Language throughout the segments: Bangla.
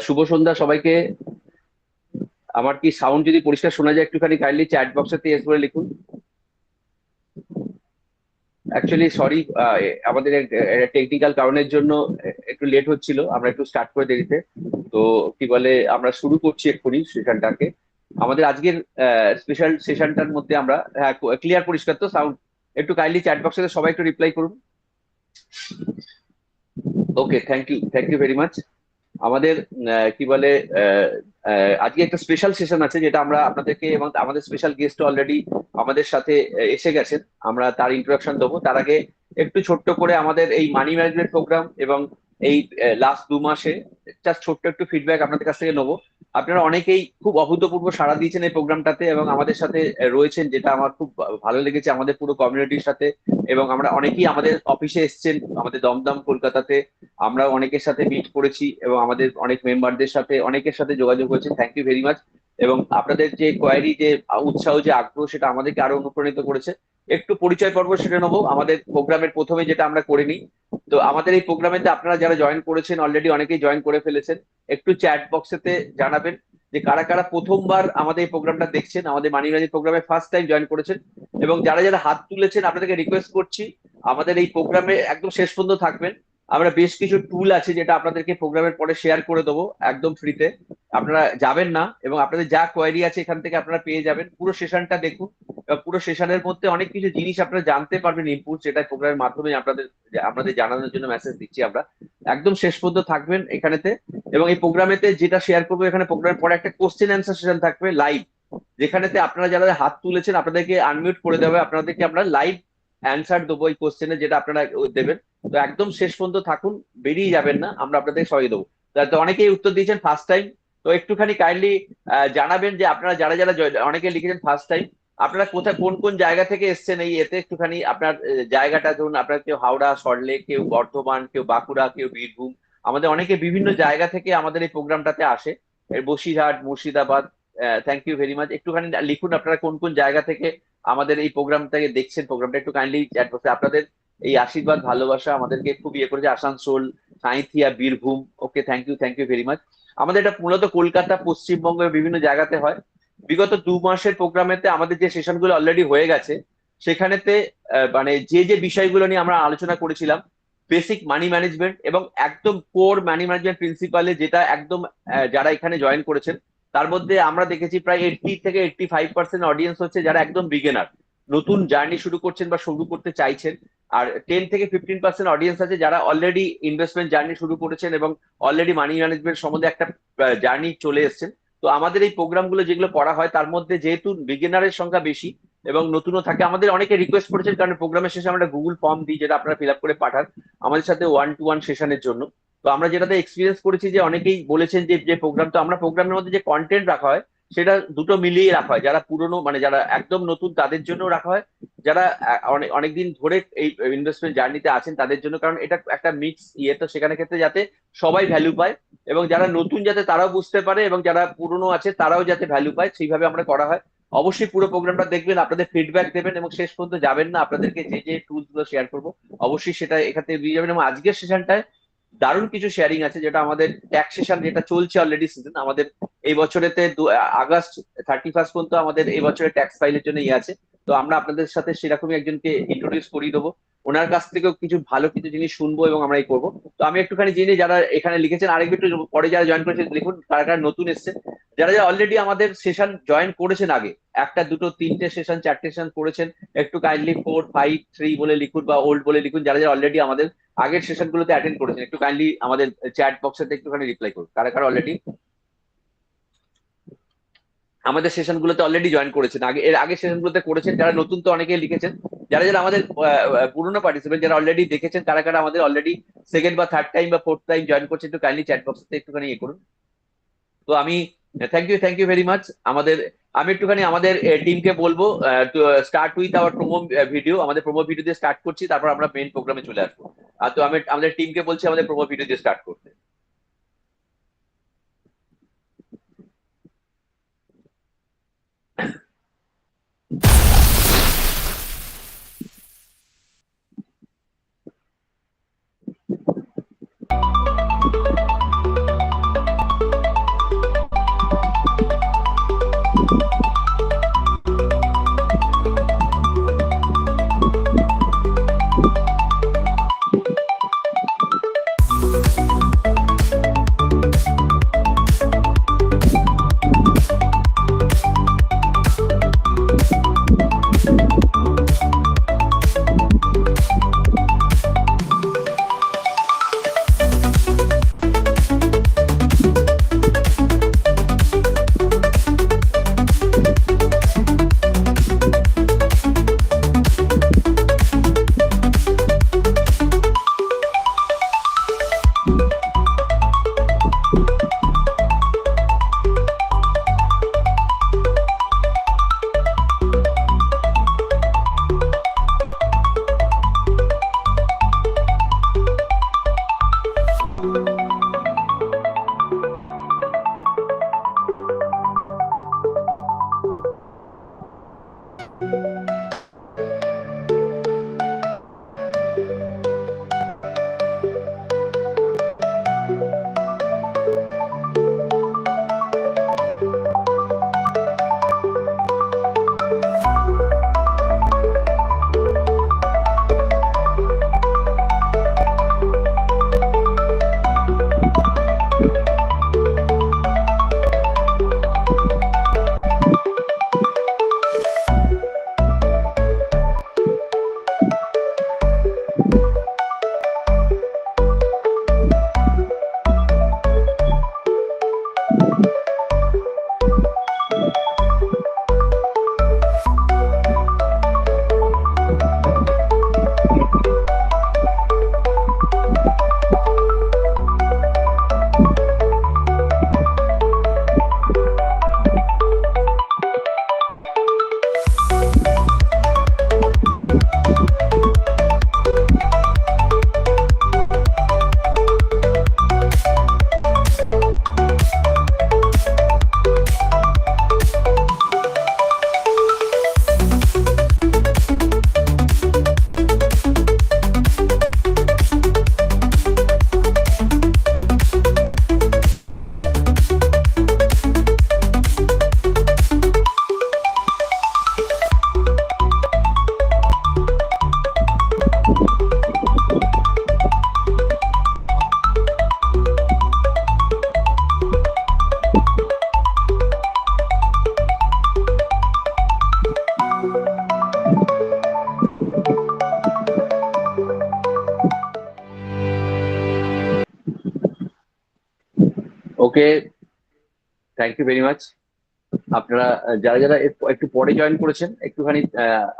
শুভ সন্ধ্যা সবাইকে। আমার কি সাউন্ড যদি পরিষ্কার শোনা যায় একটুখানি কাইন্ডলি চ্যাট বক্সেতে এস বলে লিখুন। অ্যাকচুয়ালি সরি, আমাদের টেকনিক্যাল কারণের জন্য একটু লেট হচ্ছিল, আমরা একটু স্টার্ট করে দেরিতে। তো কি বলে, আমরা শুরু করছি এক্ষুনি সেশনটাকে। আমাদের আজকের স্পেশাল সেশনটার মধ্যে আমরা, হ্যাঁ, ক্লিয়ার পরিষ্কার তো সাউন্ড? একটু কাইন্ডলি চ্যাট বক্সে সবাই একটু রিপ্লাই করুন। ওকে, থ্যাংক ইউ ভেরি মাচ। আমাদের কি বলে, আহ, আজকে একটা স্পেশাল সেশন আছে যেটা আমরা আপনাদেরকে, এবং আমাদের স্পেশাল গেস্ট অলরেডি আমাদের সাথে এসে গেছেন। আমরা তার ইন্ট্রোডাকশন দেবো, তার আগে একটু ছোট্ট করে আমাদের এই মানি ম্যানেজমেন্ট প্রোগ্রাম এবং এই লাস্ট 2 মাসে জাস্ট ছোট্ট একটু ফিডব্যাক আপনাদের কাছ থেকে নেবো। আপনারা অনেকেই খুব অভূতপূর্ব সাড়া দিয়েছেন এই প্রোগ্রামটাতে এবং আমাদের সাথে রয়েছেন, যেটা আমার খুব ভালো লেগেছে আমাদের পুরো কমিউনিটির সাথে। এবং আমরা অনেকেই আমাদের অফিসে এসেছেন, আমাদের দমদম কলকাতাতে আমরা অনেকের সাথে মিট করেছি এবং আমাদের অনেক মেম্বারদের সাথে অনেকের সাথে যোগাযোগ হয়েছে। Thank you very much. এবং আপনাদের যে কোয়ারি, যে উৎসাহ, যে আগ্রহ, সেটা আমাদেরকে আরো অনুপ্রাণিত করেছে। একটু পরিচয় পর্ব সেটা নেবো আমাদের প্রোগ্রামের প্রথমে, যেটা আমরা করে নিই। তো আমাদের এই প্রোগ্রামেতে আপনারা যারা জয়েন করেছেন, অলরেডি অনেকেই জয়েন করে ফেলেছেন। একটু চ্যাট বক্সেতে জানাবেন যে কারা কারা প্রথমবার আমাদের এই প্রোগ্রামটা দেখছেন, আমাদের মানি ম্যানেজ প্রোগ্রামে ফার্স্ট টাইম জয়েন করেছেন। এবং যারা যারা হাত তুলেছেন, আপনাদেরকে রিকোয়েস্ট করছি আমাদের এই প্রোগ্রামে একদম শেষ পর্যন্ত থাকবেন। আমরা বেশ কিছু টুল আছে যেটা আপনাদেরকে প্রোগ্রামের পরে শেয়ার করে দেবো একদম ফ্রিতে। আপনারা যাবেন না, এবং আপনাদের যা কোয়ারি আছে এখান থেকে আপনারা পেয়ে যাবেন। পুরো সেশনটা দেখুন, পুরো সেশনের মধ্যে অনেক কিছু জিনিস আপনারা জানতে পারবেন, ইনপুট, যেটা প্রোগ্রামের মাধ্যমে আপনাদের জানানোর জন্য মেসেজ দিচ্ছি আমরা। একদম শেষ পর্যন্ত থাকবেন এখানেতে। এবং এই প্রোগ্রামেতে যেটা শেয়ার করবো, এখানে প্রোগ্রামের পরে একটা কোশ্চেন অ্যান্সার সেশন থাকবে লাইভ, যেখানেতে আপনারা যারা হাত তুলেছেন আপনাদেরকে আনমিউট করে দেবে, আপনাদেরকে আমরা লাইভ অ্যান্সার দেবো এই কোশ্চেনে, যেটা আপনারা দেবেন। তো একদম শেষ পর্যন্ত থাকুন, বেরিয়ে যাবেন না, আমরা আপনাদের সরিয়ে দেবো। তো অনেকেই উত্তর দিয়েছেন ফার্স্ট টাইম। তো একটুখানি কাইন্ডলি জানাবেন যে আপনারা যারা যারা অনেকে লিখেছেন ফার্স্ট টাইম, আপনারা কোথায় কোন কোন জায়গা থেকে এসছেন এই এতে একটুখানি আপনার জায়গাটা ধরুন। আপনার কেউ হাওড়া, সল্টলেক, কেউ বর্ধমান, কেউ বাঁকুড়া, কেউ বীরভূম। আমাদের অনেকে বিভিন্ন জায়গা থেকে আমাদের এই প্রোগ্রামটাতে আসে, Basirhat, Murshidabad. Thank you very much. একটুখানি লিখুন আপনারা কোন কোন জায়গা থেকে আমাদের এই প্রোগ্রামটাকে দেখছেন। প্রোগ্রামটা একটু কাইন্ডলি চ্যাট বক্সে আপনাদের এই আশীর্বাদ, ভালোবাসা আমাদেরকে খুব ইয়ে করেছে। আসানসোল, সাঁইথিয়া, বীরভূম। ওকে, থ্যাংক ইউ ভেরি মাচ। আমাদের এটা মূলত কলকাতা, পশ্চিমবঙ্গের বিভিন্ন জায়গাতে হয়। বিগত 2 মাসের প্রোগ্রামেতে আমাদের যে সেশনগুলো অলরেডি হয়ে গেছে, সেখানেতে মানে যে যে বিষয়গুলো নিয়ে আমরা আলোচনা করেছিলাম, বেসিক মানি ম্যানেজমেন্ট এবং একদম কোর মানি ম্যানেজমেন্ট প্রিন্সিপালে, যেটা একদম যারা এখানে জয়েন করেছেন তার মধ্যে আমরা দেখেছি প্রায় 80 থেকে 85% অডিয়েন্স হচ্ছে যারা একদম বিগেনার, নতুন জার্নি শুরু করছেন বা শুরু করতে চাইছেন। আর 10 থেকে 15% অডিয়েন্স আছে যারা অলরেডি ইনভেস্টমেন্ট জার্নি শুরু করেছেন এবং অলরেডি মানি ম্যানেজমেন্ট সম্বন্ধে একটা জার্নি চলে এসেছেন। তো আমাদের এই প্রোগ্রামগুলো যেগুলো করা হয় তার মধ্যে যেহেতু বিগিনারের সংখ্যা বেশি এবং নতুনও থাকে, আমাদের অনেকে রিকোয়েস্ট করেছেন, কারণ প্রোগ্রামের শেষে আমরা গুগল ফর্ম দিই যেটা আপনারা ফিল আপ করে পাঠান আমাদের সাথে 1 to 1 সেশনের জন্য। তো আমরা যেটাতে এক্সপিরিয়েন্স করেছি যে অনেকেই বলেছেন যে যে প্রোগ্রাম, তো আমরা প্রোগ্রামের মধ্যে যে কন্টেন্ট রাখা হয় সেটা দুটো মিলিয়ে রাখা হয়। যারা পুরনো, মানে যারা একদম নতুন তাদের জন্য রাখা হয়, যারা অনেক অনেকদিন ধরে এই ইনভেস্টমেন্ট জার্নিতে আছেন তাদের জন্য, কারণ এটা একটা মিক্স ইয়ে, তো সেখানে ক্ষেত্রে যাতে সবাই ভ্যালু পায় এবং যারা নতুন যাতে তারাও বুঝতে পারে এবং যারা পুরনো আছে তারাও যাতে ভ্যালু পায়, সেইভাবে আমরা করা হয়। অবশ্যই পুরো প্রোগ্রামটা দেখবেন, আপনাদের ফিডব্যাক দেবেন এবং শেষ পর্যন্ত যাবেন না। আপনাদেরকে যে যে টুলস গুলো শেয়ার করবো অবশ্যই সেটা এখান থেকে দিয়ে যাবেন। এবং আজকের সেশনটায় দারুণ কিছু শেয়ারিং আছে, যেটা আমাদের ট্যাক্সেশন যেটা চলছে অলরেডি সিজন আমাদের এই বছরেতে আগস্ট 31 পর্যন্ত আমাদের এই বছরের ট্যাক্স ফাইলের জন্য ইয়ে আছে। তো আমরা আপনাদের সাথে সেরকমই একজনকে ইন্ট্রোডিউস করিয়ে দেবো, ওনার কাছ থেকেও কিছু ভালো কিছু জিনিস শুনবো এবং আমরা এই করবো। তো আমি একটুখানি জেনে যারা এখানে লিখেছেন আরেকটু একটু পরে যারা জয়েন করেছেন লিখুন কারা কারা নতুন এসছে। যারা যারা অলরেডি আমাদের সেশন জয়েন করেছেন আগে, একটা দুটো তিনটে সেশন চারটে সেশন করেছেন, একটু কাইন্ডলি 4 5 3 বলে লিখুন বা ওল্ড বলে লিখুন। যারা যারা অলরেডি আমাদের আগের সেশন গুলোতে অ্যাটেন্ড করেছেন একটু কাইন্ডলি আমাদের চ্যাট বক্সে একটুখানি রিপ্লাই করুন কারা কারা অলরেডি আমাদের সেশন গুলোতে অলরেডি জয়েন করেছেন, আগে এর আগের সেশন গুলোতে করেছেন। যারা নতুন তো অনেকে লিখেছেন। যারা যারা আমাদের পুরোনো পার্টিসিপেন্ট যারা অলরেডি দেখেছেন, কারা কারা আমাদের অলরেডি সেকেন্ড বা থার্ড টাইম বা ফোর্থ টাইম জয়েন করছেন, একটু কাইন্ডলি চ্যাট বক্সে একটুখানি ইয়ে করুন। তো আমি থ্যাংক ইউ ভেরি মাচ। আমাদের আমি একটুখানি আমাদের টিমকে বলবো start with our promo video. আমাদের প্রোমো ভিডিও দিয়ে স্টার্ট করছি, তারপর আমরা মেইন প্রোগ্রামে চলে আসবো। তো আমি আমাদের টিমকে বলছি আমাদের প্রোমো ভিডিও দিয়ে স্টার্ট করতে। ওকে, থ্যাংক ইউ ভেরি মাচ। আপনারা যারা যারা একটু পরে জয়েন করেছেন, একটুখানি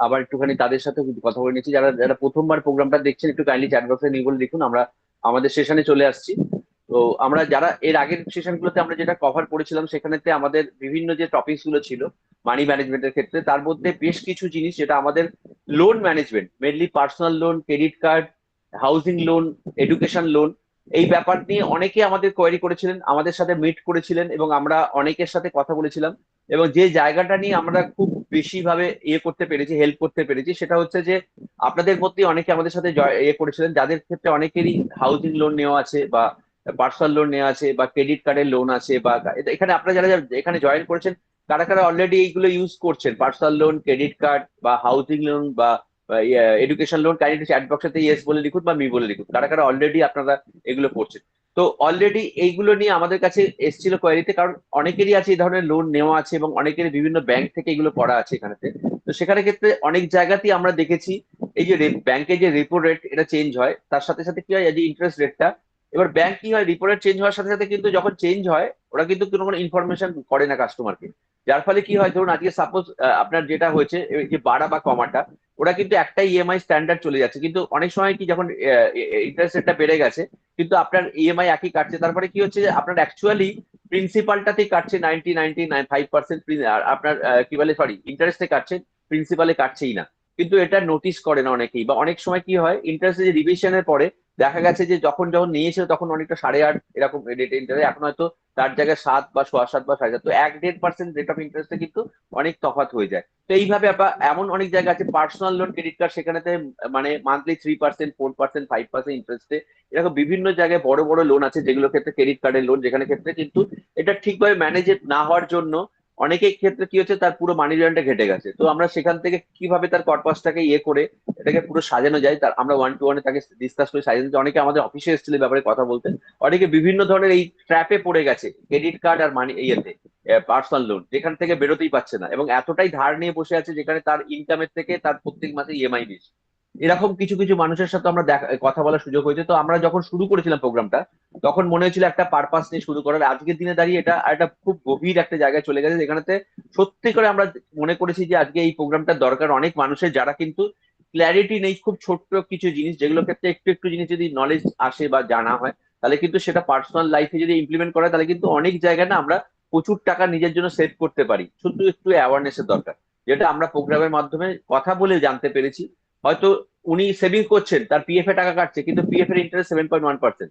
আবার একটুখানি তাদের সাথে কথা বলে নিচ্ছি। যারা যারা প্রথমবার প্রোগ্রামটা দেখছেন, একটু কাইন্ডলি চ্যাট বক্সে নিয়ে বলে লিখুন। আমরা আমাদের সেশনে চলে আসছি। তো আমরা যারা এর আগের সেশনগুলোতে আমরা যেটা কভার করেছিলাম, সেখানেতে আমাদের বিভিন্ন যে টপিকস গুলো ছিল মানি ম্যানেজমেন্টের ক্ষেত্রে, তার মধ্যে বেশ কিছু জিনিস যেটা আমাদের loan management, mainly personal loan, credit card, housing loan, education loan, এই ব্যাপার নিয়ে অনেকে আমাদের কোয়েরি করেছিলেন, আমাদের সাথে মিট করেছিলেন, এবং আমরা অনেকের সাথে কথা বলেছিলাম। এবং যে জায়গাটা নিয়ে আমরা খুব বেশি ভাবে ইয়ে করতে পেরেছি, হেল্প করতে পেরেছি, সেটা হচ্ছে যে আপনাদের মধ্যে অনেকে আমাদের সাথে ইয়ে করেছিলেন, যাদের ক্ষেত্রে অনেকেরই হাউজিং লোন নেওয়া আছে, বা পার্সোনাল লোন নেওয়া আছে, বা ক্রেডিট কার্ডের লোন আছে, বা এখানে আপনারা যারা যারা এখানে জয়েন করেছেন, কারা কারা অলরেডি এইগুলো ইউজ করছেন, পার্সোনাল লোন, ক্রেডিট কার্ড, বা হাউজিং লোন, বা এডুকেশন লোন, কাইন্ডলি চ্যাট বক্সেতে ইয়েস বলে লিখুন বা মি বলে লিখুন, কারা কারা অলরেডি আপনারা এগুলো করছেন। তো অলরেডি এইগুলো নিয়ে আমাদের কাছে এসেছিল কোয়ারিতে, কারণ অনেকেরই আছে এই ধরনের লোন নেওয়া আছে, এবং অনেকেরই বিভিন্ন ব্যাংক থেকে এগুলো করা আছে এখানেতে। তো সেখানে ক্ষেত্রে অনেক জায়গাতেই আমরা দেখেছি এই যে ব্যাংকের যে রেপো রেট এটা চেঞ্জ হয়, তার সাথে সাথে কি হয়, এই যে ইন্টারেস্ট রেটটা, এবার ব্যাংক কি হয়, রিপো রেট চেঞ্জ হওয়ার সাথে সাথে কিন্তু যখন চেঞ্জ হয়, ওরা কিন্তু কোনো ইনফরমেশন করে না কাস্টমারকে। যার ফলে কি হয়, ধরুন আজকে সাপোজ আপনার যেটা হয়েছে, এই যে বাড়া বা কমাটা, ওরা কিন্তু একটাই ইএমআই স্ট্যান্ডার্ড চলে যাচ্ছে, কিন্তু অনেক সময় কি, যখন ইন্টারেস্ট রেটটা বেড়ে গেছে, কিন্তু আপনার ইএমআই একই কাটছে, তারপরে কি হচ্ছে যে আপনার অ্যাকচুয়ালি প্রিন্সিপালটাতেই কাটছে 90-95%, আর আপনার কি বলে, সরি, ইন্টারেস্টে কাটছে, প্রিন্সিপালে কাটছেই না। কিন্তু এটা নোটিস করে না অনেকেই, বা অনেক সময় কি হয়, ইন্টারেস্ট যে রিভিশনের পরে দেখা গেছে যে যখন যখন নিয়েছিল তখন অনেকটা 8.5 এরকম রেট ইন্টারেস্ট, এখন হয়তো তার জায়গায় 7 বা 7.25 বা 7.5, তো 1-1.5% রেট অফ ইন্টারেস্টে কিন্তু অনেক তফাৎ হয়ে যায়। তো এইভাবে এমন অনেক জায়গা আছে, পার্সোনাল লোন, ক্রেডিট কার্ড, সেখানেতে মানে মান্থলি 3%, 4%, 5% ইন্টারেস্টে, এরকম বিভিন্ন জায়গায় বড় বড় লোন আছে, যেগুলো ক্ষেত্রে ক্রেডিট কার্ডের লোন, যেখানে ক্ষেত্রে কিন্তু এটা ঠিকভাবে ম্যানেজ না হওয়ার জন্য অনেকের ক্ষেত্রে কি হচ্ছে, তার পুরো মানি ব্যান্ডটা ঘেটে গেছে। তো আমরা সেখান থেকে কিভাবে তার কর্পাসটাকে ইয়ে করে এটাকে পুরো সাজানো যায়, তার আমরা ওয়ান টু ওয়ানে তাকে ডিসকাস করে সাজানো যায়। অনেকে আমাদের অফিসে এসেছিল ব্যাপারে কথা বলতে, অনেকে বিভিন্ন ধরনের এই ট্র্যাপে পড়ে গেছে, ক্রেডিট কার্ড আর মানি ইয়েতে, পার্সোনাল লোন, যেখান থেকে বেরোতেই পারছে না, এবং এতটাই ধার নিয়ে বসে আছে যেখানে তার ইনকামের থেকে তার প্রত্যেক মাসে ইএমআই বেশি। এরকম কিছু কিছু মানুষের সাথে আমরা কথা বলার সুযোগ হয়েছে। তো আমরা যখন শুরু করেছিলাম প্রোগ্রামটা, তখন মনে হয়েছিল একটা পারপাস নিয়ে শুরু করার, আজকের দিনে দাঁড়িয়ে এটা একটা খুব গভীর একটা জায়গায় চলে গেছে, যেখানেতে সত্যি করে আমরা মনে করেছি যে আজকে এই প্রোগ্রামটার দরকার অনেক মানুষের, যারা কিন্তু ক্ল্যারিটি নেই, খুব ছোট্ট কিছু জিনিস, যেগুলো ক্ষেত্রে একটু একটু জিনিস যদি নলেজ আসে বা জানা হয়, তাহলে কিন্তু সেটা পার্সোনাল লাইফে যদি ইমপ্লিমেন্ট করা হয়, তাহলে কিন্তু অনেক জায়গায় না আমরা প্রচুর টাকা নিজের জন্য সেভ করতে পারি। শুধু একটু অ্যাওয়ারনেস এর দরকার, যেটা আমরা প্রোগ্রামের মাধ্যমে কথা বলে জানতে পেরেছি। হয়তো উনি সেভিং করছেন, তার পিএফ এ টাকা কাটছে, কিন্তু পিএফ এর ইন্টারেস্ট 7.1%,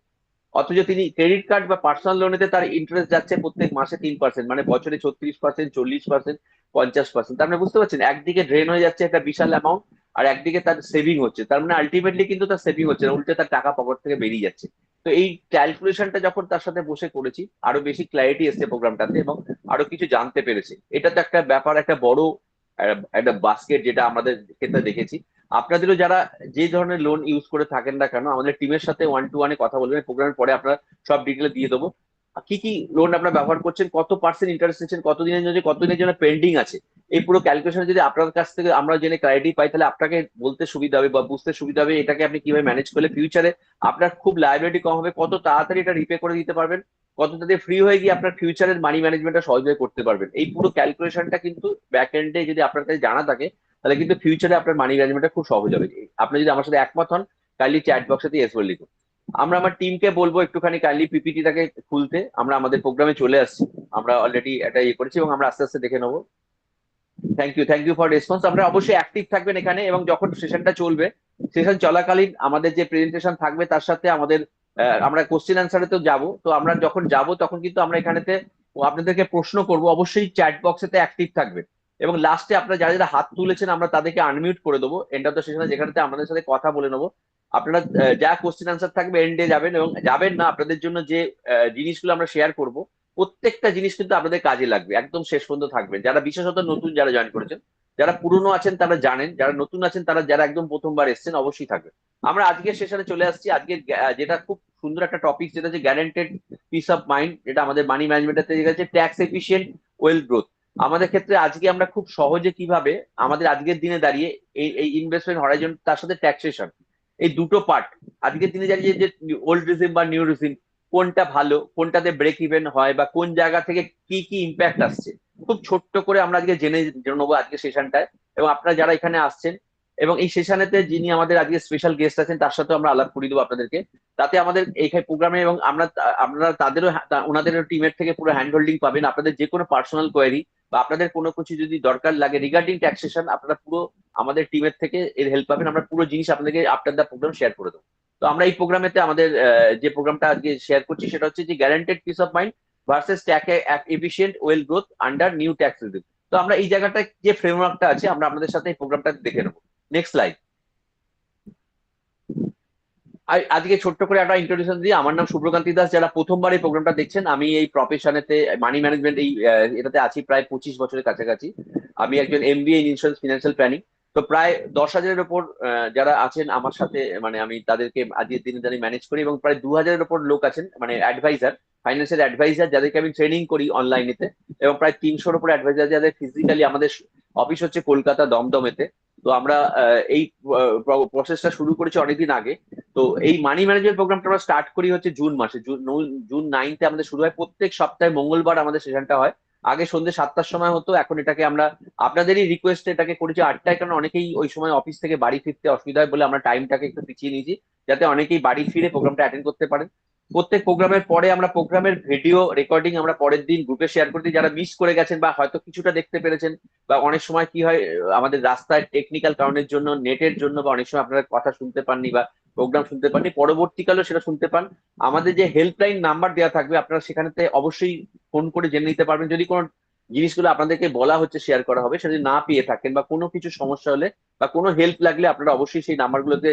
অথচ তিনি ক্রেডিট কার্ড বা পার্সোনাল লোনেতে তার ইন্টারেস্ট যাচ্ছে প্রত্যেক মাসে 3%, মানে বছরে 36%, 40%, 50%। তার মানে বুঝতে পারছেন, একদিকে ড্রেন হয়ে যাচ্ছে একটা বিশাল অ্যামাউন্ট, আর একদিকে তার সেভিং হচ্ছে, তার মানে আলটিমেটলি কিন্তু তার সেভিং হচ্ছে না, উল্টে তার টাকা পকেট থেকে বেরিয়ে যাচ্ছে। তো এই ক্যালকুলেশনটা যখন তার সাথে বসে করেছি, আরো বেশি ক্ল্যারিটি এসছে প্রোগ্রামটাতে, এবং আরো কিছু জানতে পেরেছে। এটা তো একটা ব্যাপার, একটা বড় একটা বাস্কেট, যেটা আমাদের ক্ষেত্রে দেখেছি। আপনাদেরও যারা যে ধরনের লোন ইউজ করে থাকেন না কেন, আমাদের টিমের সাথে ওয়ান টু ওয়ানে কথা বলবেন, প্রোগ্রামের পরে আপনারা সব ডিটেলে দিয়ে দেবো, কি কি লোন আপনারা ব্যবহার করছেন, কত পার্সেন্ট ইন্টারেস্ট নিচ্ছেন, কতদিনের জন্য, কতদিনের জন্য পেন্ডিং আছে। এই পুরো ক্যালকুলেশন যদি আপনার কাছ থেকে আমরা জেনে ক্লারিটি পাই, তাহলে আপনাকে বলতে সুবিধা হবে বা বুঝতে সুবিধা হবে এটাকে আপনি কিভাবে ম্যানেজ করলে ফিউচারে আপনার খুব লাইবিলিটি কম হবে, কত তাড়াতাড়ি এটা রিপে করে দিতে পারবেন, কত তাড়াতাড়ি ফ্রি হয়ে গিয়ে আপনার ফিউচারের মানি ম্যানেজমেন্টটা সহজভাবে করতে পারবেন। এই পুরো ক্যালকুলেশনটা কিন্তু ব্যাক এন্ডে যদি আপনার কাছে জানা থাকে, তাহলে কিন্তু ফিউচারে আপনার মানি ম্যানেজমেন্টটা খুব সহজ হবে। আপনি যদি আমার সাথে একমত হন, কাইন্ডলি চ্যাট বক্সে এস বলে লিখুন। আমরা আমার টিমকে বলবো একটুখানি কাইন্ডলি পিপিটিটাকে খুলতে, আমরা আমাদের প্রোগ্রামে চলে আসছি। আমরা অলরেডি এটা ইয়ে করেছি, এবং আমরা আস্তে আস্তে দেখে নেবো। Thank you for response. আমরা অবশ্যই অ্যাক্টিভ থাকবেন এখানে, এবং যখন সেশনটা চলবে, সেশন চলাকালীন আমাদের যে প্রেজেন্টেশন থাকবে তার সাথে আমাদের আমরা কোশ্চেন অ্যান্সারে তো যাবো, তো আমরা যখন যাব তখন কিন্তু আমরা এখানেতে আপনাদেরকে প্রশ্ন করব, অবশ্যই চ্যাট বক্সেতে অ্যাক্টিভ থাকবেন। এবং লাস্টে আপনারা যারা যারা হাত তুলেছেন, আমরা তাদেরকে আনমিউট করে দেবো এন্ড অফ দ্য সেশনে, যেখানেতে আমাদের সাথে কথা বলে নেবো। আপনারা যা কোশ্চেন অ্যান্সার থাকবে এন্ডে যাবেন, এবং যাবেন না, আপনাদের জন্য যে জিনিসগুলো আমরা শেয়ার করব, প্রত্যেকটা জিনিস কিন্তু আপনাদের কাজে লাগবে, একদম শেষ পর্যন্ত থাকবেন। যারা বিশেষত নতুন যারা জয়েন করেছেন, যারা পুরনো আছেন তারা জানেন, যারা নতুন আছেন তারা, যারা একদম প্রথমবার এসেছেন, অবশ্যই থাকবে। আমরা আজকের সেশনে চলে আসছি। আজকে যেটা খুব সুন্দর একটা টপিক, যেটা হচ্ছে গ্যারান্টেড পিস অফ মাইন্ড, যেটা আমাদের মানি ম্যানেজমেন্টের থেকে গেছে ট্যাক্স এফিসিয়েন্ট ওয়েলথ গ্রোথ। আমাদের ক্ষেত্রে আজকে আমরা খুব সহজে কিভাবে আমাদের আজকের দিনে দাঁড়িয়ে এই ইনভেস্টমেন্ট হরাইজন, তার সাথে ট্যাক্সেশন, এই দুটো পার্ট, আজকের দিনে দাঁড়িয়ে যে ওল্ড রিজিম বা নিউ রিজিম, কোনটা ভালো, কোনটাতে ব্রেক ইভেন হয়, বা কোন জায়গা থেকে কি কি ইম্প্যাক্ট আসছে, খুব ছোট্ট করে আমরা আজকে জেনে নেবো আজকে সেশনটায়। এবং আপনারা যারা এখানে আসছেন এবং এই সেশনেতে যিনি আমাদের আজকে স্পেশাল গেস্ট আছেন তার সাথেও আমরা আলাপ করিয়ে দেবো আপনাদেরকে, তাতে আমাদের এইখানে প্রোগ্রামে, এবং আপনারা তাদেরও ওনাদের টিমের থেকে পুরো হ্যান্ড হোল্ডিং পাবেন। আপনাদের যে কোনো পার্সোনাল কোয়ারি বা আপনাদের কোনো কিছু যদি দরকার লাগে রিগার্ডিং ট্যাক্সেশন, আপনারা পুরো আমাদের টিমের থেকে এর হেল্প পাবেন। আমরা পুরো জিনিস আপনাদেরকে আফটার দ্য প্রোগ্রাম শেয়ার করে দেবো। তো আমরা এই প্রোগ্রামেতে আমাদের যে প্রোগ্রামটা আজকে শেয়ার করছি সেটা হচ্ছে যে guaranteed piece of mind versus tax efficient well growth under new tax regime. তো আমরা এই জায়গাটা যে ফ্রেমওয়ার্কটা আছে আমরা আপনাদের সাথে এই প্রোগ্রামটা দেখে নেবো। Next slide. আজকে ছোট্ট করে একটা ইন্ট্রোডিউশন দিই। আমার নাম শুভ্রকান্তি দাস। যারা প্রথমবার এই প্রোগ্রামটা দেখছেন, আমি এই প্রফেশনেতে মানি ম্যানেজমেন্ট এই এটাতে আছি প্রায় 25 বছরের কাছাকাছি। আমি একজন MBA in insurance financial planning. তো প্রায় 10,000-এর ওপর যারা আছেন আমার সাথে, মানে আমি তাদেরকে আজকের দিনে দাঁড়িয়ে ম্যানেজ করি, এবং প্রায় 2,000-এর ওপর লোক আছেন মানে অ্যাডভাইজার, ফাইন্যান্সিয়াল অ্যাডভাইজার, যাদেরকে আমি ট্রেনিং করি অনলাইনেতে। এবং প্রায় 300-র উপর অ্যাডভাইজার যাদের ফিজিক্যালি আমাদের অফিস হচ্ছে কলকাতা দমদমেতে। তো আমরা এই প্রসেসটা শুরু করেছি অনেকদিন আগে। তো এই মানি ম্যানেজমেন্ট প্রোগ্রামটা আমরা স্টার্ট করি হচ্ছে জুন মাসে, জুন 9-তে আমাদের শুরু হয়। প্রত্যেক সপ্তাহে মঙ্গলবার আমাদের সেশনটা হয়। আগে সন্ধ্যে 7টার সময় হতো, এখন এটাকে আমরা আপনাদেরই রিকোয়েস্টে এটাকে করেছি 8টায়, কারণ অনেকেই ওই সময় অফিস থেকে বাড়ি ফিরতে অসুবিধা হয় বলে আমরা টাইমটাকে একটু পিছিয়ে নিয়েছি, যাতে অনেকেই বাড়ি ফিরে প্রোগ্রামটা অ্যাটেন্ড করতে পারেন। প্রত্যেক প্রোগ্রামের পরে আমরা প্রোগ্রামের ভিডিও রেকর্ডিং আমরা পরের দিন গ্রুপে শেয়ার করে দিই। যারা মিস করে গেছেন বা হয়তো কিছুটা দেখতে পেরেছেন, বা অনেক সময় কি হয় আমাদের রাস্তায় টেকনিক্যাল কারণের জন্য, নেটের জন্য, বা অনেক সময় আপনারা কথা শুনতে পাননি বা প্রোগ্রাম শুনতে পাননি, পরবর্তীকালেও সেটা শুনতে পান। আমাদের যে হেল্পলাইন নাম্বার দেওয়া থাকবে, আপনারা সেখানেতে অবশ্যই ফোন করে জেনে নিতে পারবেন যদি কোনো জিনিসগুলো আপনাদেরকে বলা হচ্ছে শেয়ার করা হবে সেটা যদি না পেয়ে থাকেন, বা কোনো কিছু সমস্যা হলে বা কোনো হেল্প লাগলে আপনারা অবশ্যই সেই নাম্বারগুলোতে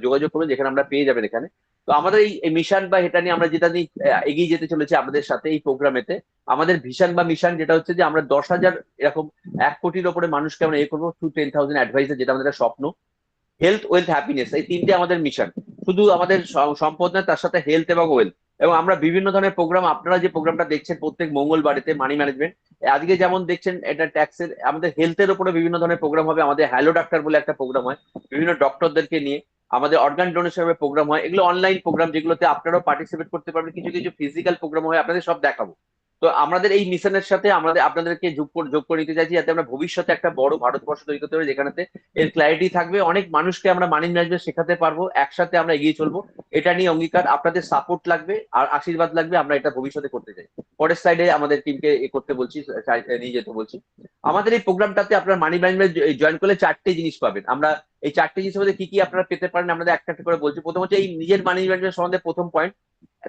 যোগাযোগ করবেন, যেখানে আমরা পেয়ে যাবেন এখানে। তো আমাদের এই মিশন বা এটা নিয়ে আমরা যেটা নিয়ে এগিয়ে যেতে চলেছি আপনাদের সাথে এই প্রোগ্রামেতে, আমাদের ভিশন বা মিশন যেটা হচ্ছে যে আমরা 10,000 এরকম 1 কোটির ওপরে মানুষকে আমরা করবো টু 10,000 অ্যাডভাইজার, যেটা আমাদের একটা স্বপ্ন। হেলথ, ওয়েলথ, হ্যাপিনেস, এই তিনটে আমাদের মিশন। শুধু আমাদের সম্পদ নয়, তার সাথে হেলথ এবং ওয়েলথ। এবং আমরা বিভিন্ন ধরনের প্রোগ্রাম, আপনারা যে প্রোগ্রামটা দেখছেন প্রত্যেক মঙ্গলবারেতে মানি ম্যানেজমেন্ট, আজকে যেমন দেখছেন এটা ট্যাক্সের, আমাদের হেলথের উপরে বিভিন্ন ধরনের প্রোগ্রাম হবে। আমাদের হ্যালো ডাক্তার বলে একটা প্রোগ্রাম হয় বিভিন্ন ডক্টরদেরকে নিয়ে। আমাদের অর্গান ডোনেশনের প্রোগ্রাম হয়, এগুলো অনলাইন প্রোগ্রাম যেগুলোতে আপনারাও পার্টিসিপেট করতে পারবেন। কিছু কিছু ফিজিক্যাল প্রোগ্রাম হয়, আপনাদের সব দেখাবো। তো আমাদের এই মিশনের সাথে আমাদের আপনাদেরকে যোগ করে নিতে চাইছি, যাতে আমরা ভবিষ্যতে একটা বড় ভারতবর্ষ তৈরি করতে পারি, যেখানে এর ক্ল্যারিটি থাকবে, অনেক মানুষকে আমরা মানি ম্যানেজমেন্ট শেখাতে পারবো, একসাথে আমরা এগিয়ে চলবো। এটা নিয়ে অঙ্গীকার, আপনাদের সাপোর্ট লাগবে আর আশীর্বাদ লাগবে, আমরা এটা ভবিষ্যতে করতে চাই। পরের সাইডে আমাদের টিমকে করতে বলছি, নিয়ে যেতে বলছি। আমাদের এই প্রোগ্রামটাতে আপনার মানি ম্যানেজমেন্ট জয়েন করলে 4টে জিনিস পাবেন। আমরা এই 4টে জিনিসের মধ্যে কি কি আপনারা পেতে পারেন আমাদের একটা একটা করে বলছি। প্রথম হচ্ছে এই নিজের মানি ম্যানেজমেন্ট সম্বন্ধে প্রথম পয়েন্ট,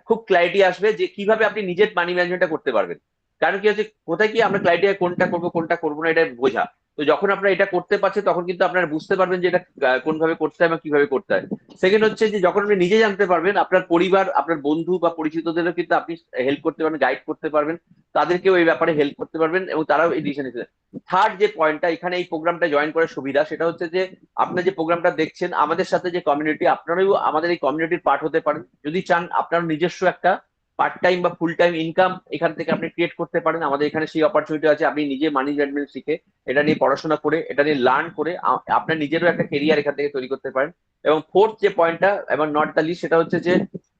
খুব ক্ল্যারিটি আসবে যে কিভাবে আপনি নিজের মানি ম্যানেজমেন্টটা করতে পারবেন। কারণ কি হচ্ছে, কোথায় কি আমরা ক্রাইটেরিয়া কোনটা করবো কোনটা করবো না এটা বোঝা। তো যখন আপনারা এটা করতে পারছেন তখন কিন্তু আপনারা বুঝতে পারবেন যে এটা কোন ভাবে করতে হয় বা কিভাবে করতে হয়। সেকেন্ড হচ্ছে যে যখন আপনি নিজে জানতে পারবেন, আপনার পরিবার, আপনার বন্ধু বা পরিচিতদেরও কিন্তু আপনি হেল্প করতে পারবেন, গাইড করতে পারবেন, তাদেরকেও এই ব্যাপারে হেল্প করতে পারবেন এবং তারাও এই ডিসিশন নিতে। থার্ড যে পয়েন্টটা এখানে এই প্রোগ্রামটা জয়েন করার সুবিধা, সেটা হচ্ছে যে আপনার যে প্রোগ্রামটা দেখছেন আমাদের সাথে যে কমিউনিটি, আপনারাও আমাদের এই কমিউনিটির পার্ট হতে পারেন। যদি চান আপনার নিজস্ব একটা পার্ট টাইম বা ফুল টাইম ইনকাম এখান থেকে আপনি ক্রিয়েট করতে পারেন, আমাদের এখানে সেই অপরচুনিটি আছে। আপনি নিজে মানি ম্যানেজমেন্ট শিখে, এটা নিয়ে পড়াশোনা করে, এটা নিয়ে লার্ন করে আপনার নিজেরও একটা কেরিয়ার এখান থেকে তৈরি করতে পারেন। এবং ফোর্থ যে পয়েন্টটা এবং নট দ্য লিস্ট, সেটা হচ্ছে যে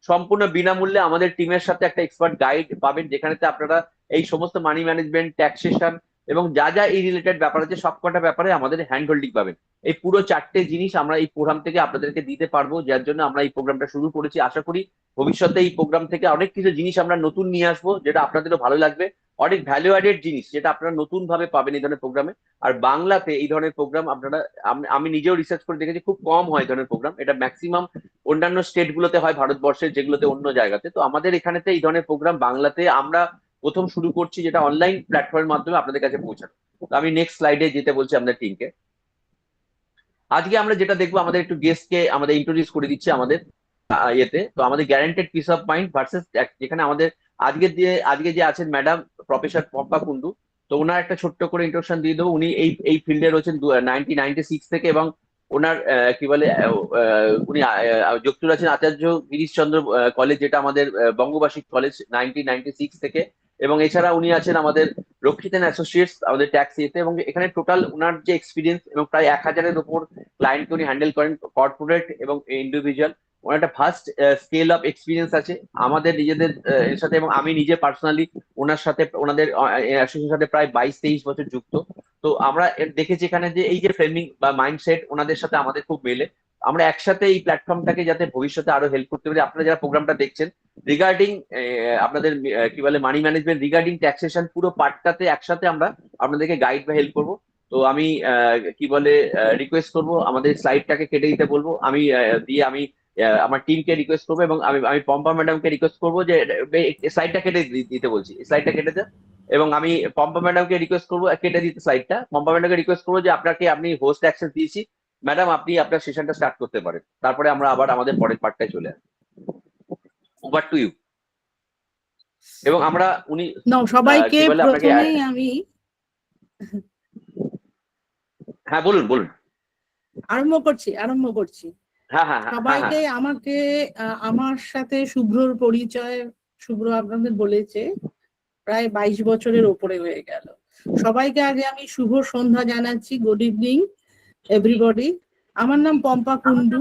সম্পূর্ণ বিনামূল্যে আমাদের টিমের সাথে একটা এক্সপার্ট গাইড পাবেন, যেখানেতে আপনারা এই সমস্ত মানি ম্যানেজমেন্ট, ট্যাক্সেশন এবং যা যা এই রিলেটেড ব্যাপার আছে সবকটা ব্যাপারে আমাদের হ্যান্ড হোল্ডিং পাবেন। এই পুরো 4টে জিনিস আমরা এই প্রোগ্রাম থেকে আপনাদেরকে দিতে পারবো, যার জন্য আমরা এই প্রোগ্রামটা শুরু করেছি। আশা করি ভবিষ্যতে এই প্রোগ্রাম থেকে অনেক কিছু জিনিস আমরা নতুন নিয়ে আসবো, যেটা আপনাদেরও ভালো লাগবে। অনেক ভ্যালু অ্যাডেড জিনিস যেটা আপনারা নতুন ভাবে পাবেন এই ধরনের প্রোগ্রামে। আর বাংলাতে এই ধরনের প্রোগ্রাম আপনারা, আমি নিজেও রিসার্চ করে দেখেছি খুব কম হয় এই ধরনের প্রোগ্রাম। এটা ম্যাক্সিমাম অন্যান্য স্টেট গুলোতে হয় ভারতবর্ষের, যেগুলোতে অন্য জায়গাতে। তো আমাদের এখানেতে এই ধরনের প্রোগ্রাম বাংলাতে আমরা প্রথম শুরু করছি, যেটা অনলাইন প্ল্যাটফর্মের মাধ্যমে আপনাদের কাছে পৌঁছানো। তো আমি নেক্সট স্লাইডে যেতে বলছি আমাদের টিমকে। আজকে আমরা যেটা দেখবো, আমাদের একটু গেস্টকে আমাদের ইন্ট্রোডিউস করে দিচ্ছি আমাদের ইয়েতে। তো আমাদের guaranteed piece of mind versus, যেখানে আমাদের আজকে যে আছেন ম্যাডাম প্রফেসর পম্পা কুন্ডু। তো ওনার একটা ছোট্ট করে ইন্ট্রোডাকশন দিয়ে দেবো। উনি এই ফিল্ডে রয়েছেন 1996 থেকে, এবং ওনার কি বলে উনি যুক্ত আছেন আচার্য গিরিশচন্দ্র কলেজ, যেটা আমাদের বঙ্গবাসী কলেজ 1996 থেকে। এবং এছাড়া উনি আছেন আমাদের রক্ষিতেন অ্যাসোসিয়েটস আমাদের ট্যাক্স ইয়েতে। এবং এখানে টোটাল উনার যে এক্সপিরিয়েন্স, এবং প্রায় 1,000-এর উপর ক্লায়েন্টকে উনি হ্যান্ডেল করেন, কর্পোরেট এবং ইন্ডিভিজুয়াল। ওনার একটা ফার্স্ট স্কেল অফ এক্সপিরিয়েন্স আছে আমাদের নিজেদের এর সাথে, এবং আমি নিজে পার্সোনালি ওনার সাথে ওনাদের অ্যাসোসিয়েশনের সাথে প্রায় 22-23 বছর যুক্ত। তো আমরা দেখেছি এখানে যে এই যে ফ্রেমিং বা মাইন্ডসেট ওনাদের সাথে আমাদের খুব মেলে। আমরা একসাথে এই প্ল্যাটফর্মটাকে যাতে ভবিষ্যতে আরো হেল্প করতে পারি, আপনারা যারা প্রোগ্রামটা দেখছেন রিগার্ডিং আপনাদের কি বলে মানি ম্যানেজমেন্ট, রিগার্ডিং ট্যাক্সেশন, পুরো পার্টটাতে একসাথে আমরা আপনাদেরকে গাইড বা হেল্প করবো। তো আমি কি বলে রিকোয়েস্ট করবো আমাদের স্লাইডটাকে কেটে দিতে বলবো, আমি দিয়ে আমি আমার টিমকে রিকোয়েস্ট করবো, এবং আমি পম্পা ম্যাডামকে রিকোয়েস্ট করবো যে স্লাইডটা কেটে দিতে বলছি, স্লাইডটা কেটে দেন। এবং আমি পম্পা ম্যাডামকে রিকোয়েস্ট করবো কেটে দিতে স্লাইডটা, পম্পা ম্যাডামকে রিকোয়েস্ট করবো যে আপনাকে আপনি হোস্ট অ্যাক্সেস দিয়েছি ম্যাডাম, আপনি আপনার সেশনটা স্টার্ট করতে পারেন, তারপরে আমরা আবার আমাদের পরের পার্টটায় চলে আসি। Over to you. এবং আমরা উনি সবাইকে কি বলে আপনাকে প্রথমেই আমি হ্যাঁ বলুন বলুন। আরম্ভ করছি। হ্যাঁ হ্যাঁ হ্যাঁ সবাইকে আমাকে আমার সাথে শুভ্রর পরিচয়, শুভ্র আপনাদের বলেছে প্রায় 22 বছরের ওপরে হয়ে গেল। সবাইকে আগে আমি শুভ সন্ধ্যা জানাচ্ছি, গুড ইভিনিং এভরিবডি। আমার নাম পম্পা কুন্ডু।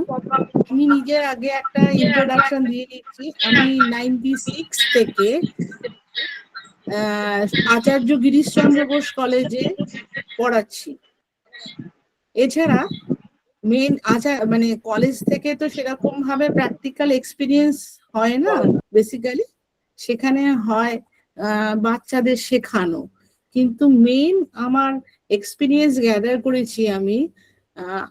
আমি নিজের আগে একটা ইন্ট্রোডাকশন দিয়ে দিচ্ছি। আমি 96 থেকে আচার্য গিরিশচন্দ্র বোস কলেজে পড়াচ্ছি। এছাড়া মেন মানে কলেজ থেকে তো সেরকম ভাবে প্র্যাকটিক্যাল এক্সপিরিয়েন্স হয় না, বেসিক্যালি সেখানে হয় বাচ্চাদের শেখানো, কিন্তু মেন আমার এক্সপিরিয়েন্স গ্যাদার করেছি আমি